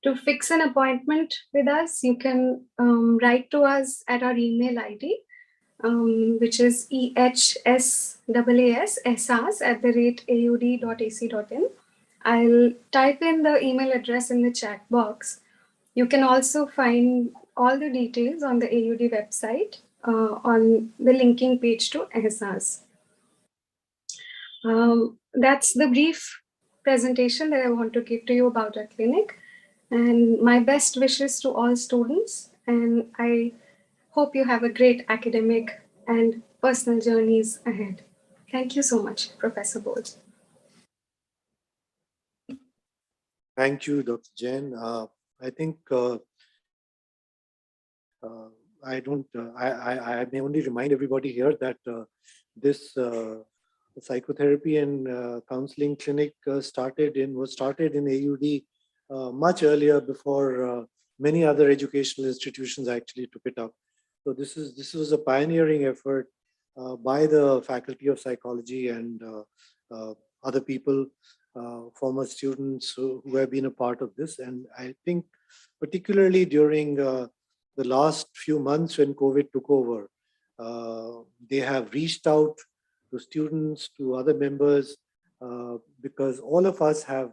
To fix an appointment with us, you can write to us at our email ID, which is ehsassas@aud.ac.in. I'll type in the email address in the chat box. You can also find all the details on the AUD website on the linking page to SAS. That's the brief presentation that I want to give to you about our clinic. And my best wishes to all students. And I hope you have a great academic and personal journeys ahead. Thank you so much, Professor Bodh. Thank you, Dr. Jain. I think I may only remind everybody here that this psychotherapy and counseling clinic was started in AUD much earlier, before many other educational institutions actually took it up. So this was a pioneering effort by the Faculty of Psychology and other people, former students who have been a part of this. And I think particularly during the last few months when COVID took over, they have reached out to students, to other members, because all of us have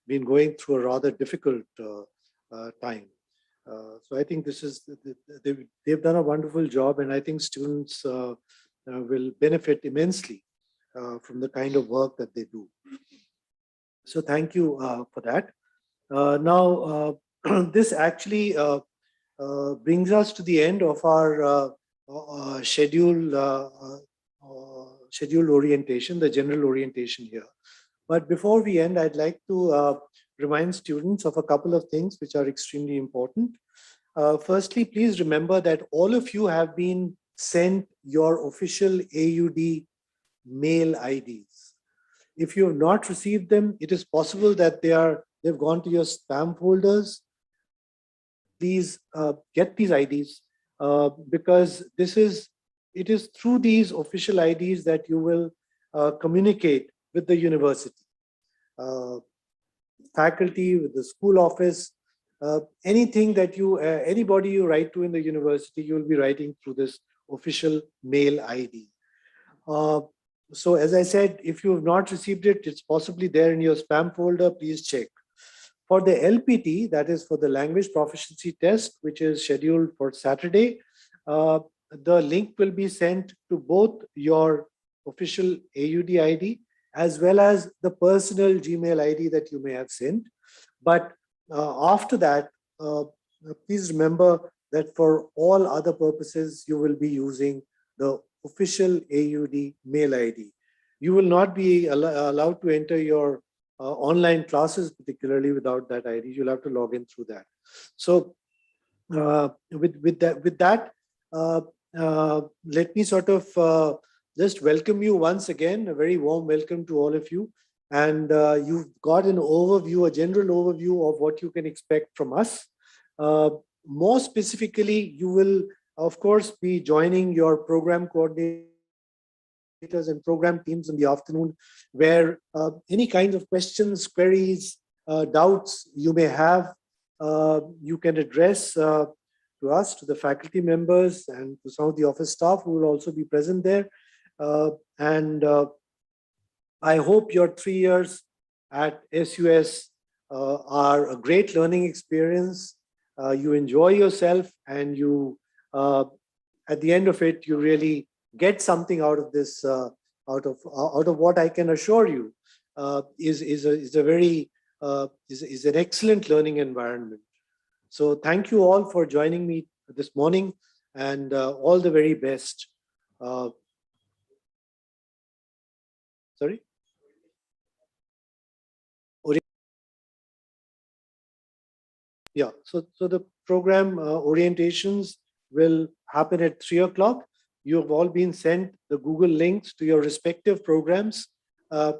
been going through a rather difficult time. So I think this is, they've done a wonderful job, and I think students will benefit immensely from the kind of work that they do. So thank you for that. Now, this actually brings us to the end of our scheduled orientation, the general orientation here. But before we end, I'd like to remind students of a couple of things which are extremely important. Firstly, please remember that all of you have been sent your official AUD mail IDs. If you have not received them, it is possible that they've gone to your spam folders. Please get these IDs because it is through these official IDs that you will communicate with the university, faculty, with the school office, anything that anybody you write to in the university, you will be writing through this official mail ID. So as I said, if you have not received it, it's possibly there in your spam folder. Please check. For the LPT, that is for the language proficiency test, which is scheduled for Saturday, the link will be sent to both your official AUD ID as well as the personal Gmail ID that you may have sent. But after that, please remember that for all other purposes, you will be using the official AUD mail ID. You will not be allowed to enter your online classes, particularly without that ID. You'll have to log in through that. So with that, let me sort of just welcome you once again, a very warm welcome to all of you. And you've got an overview, a general overview of what you can expect from us. More specifically, you will, of course, be joining your program coordinators and program teams in the afternoon, where any kinds of questions, queries, doubts you may have, you can address to us, to the faculty members, and to some of the office staff who will also be present there. I hope your 3 years at SUS are a great learning experience. You enjoy yourself, and you, at the end of it, you really get something out of this, out of what I can assure you is an excellent learning environment. So thank you all for joining me this morning, and all the very best. Sorry? Yeah, so the program orientations will happen at 3 o'clock. You have all been sent the Google links to your respective programs.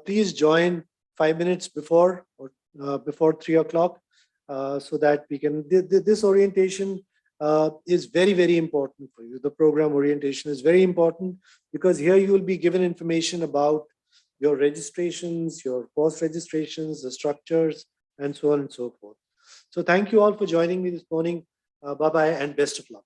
Please join 5 minutes before or before 3 o'clock so that we can, this orientation is very, very important for you. The program orientation is very important because here you will be given information about your registrations, your course registrations, the structures, and so on and so forth. So thank you all for joining me this morning. Bye-bye and best of luck.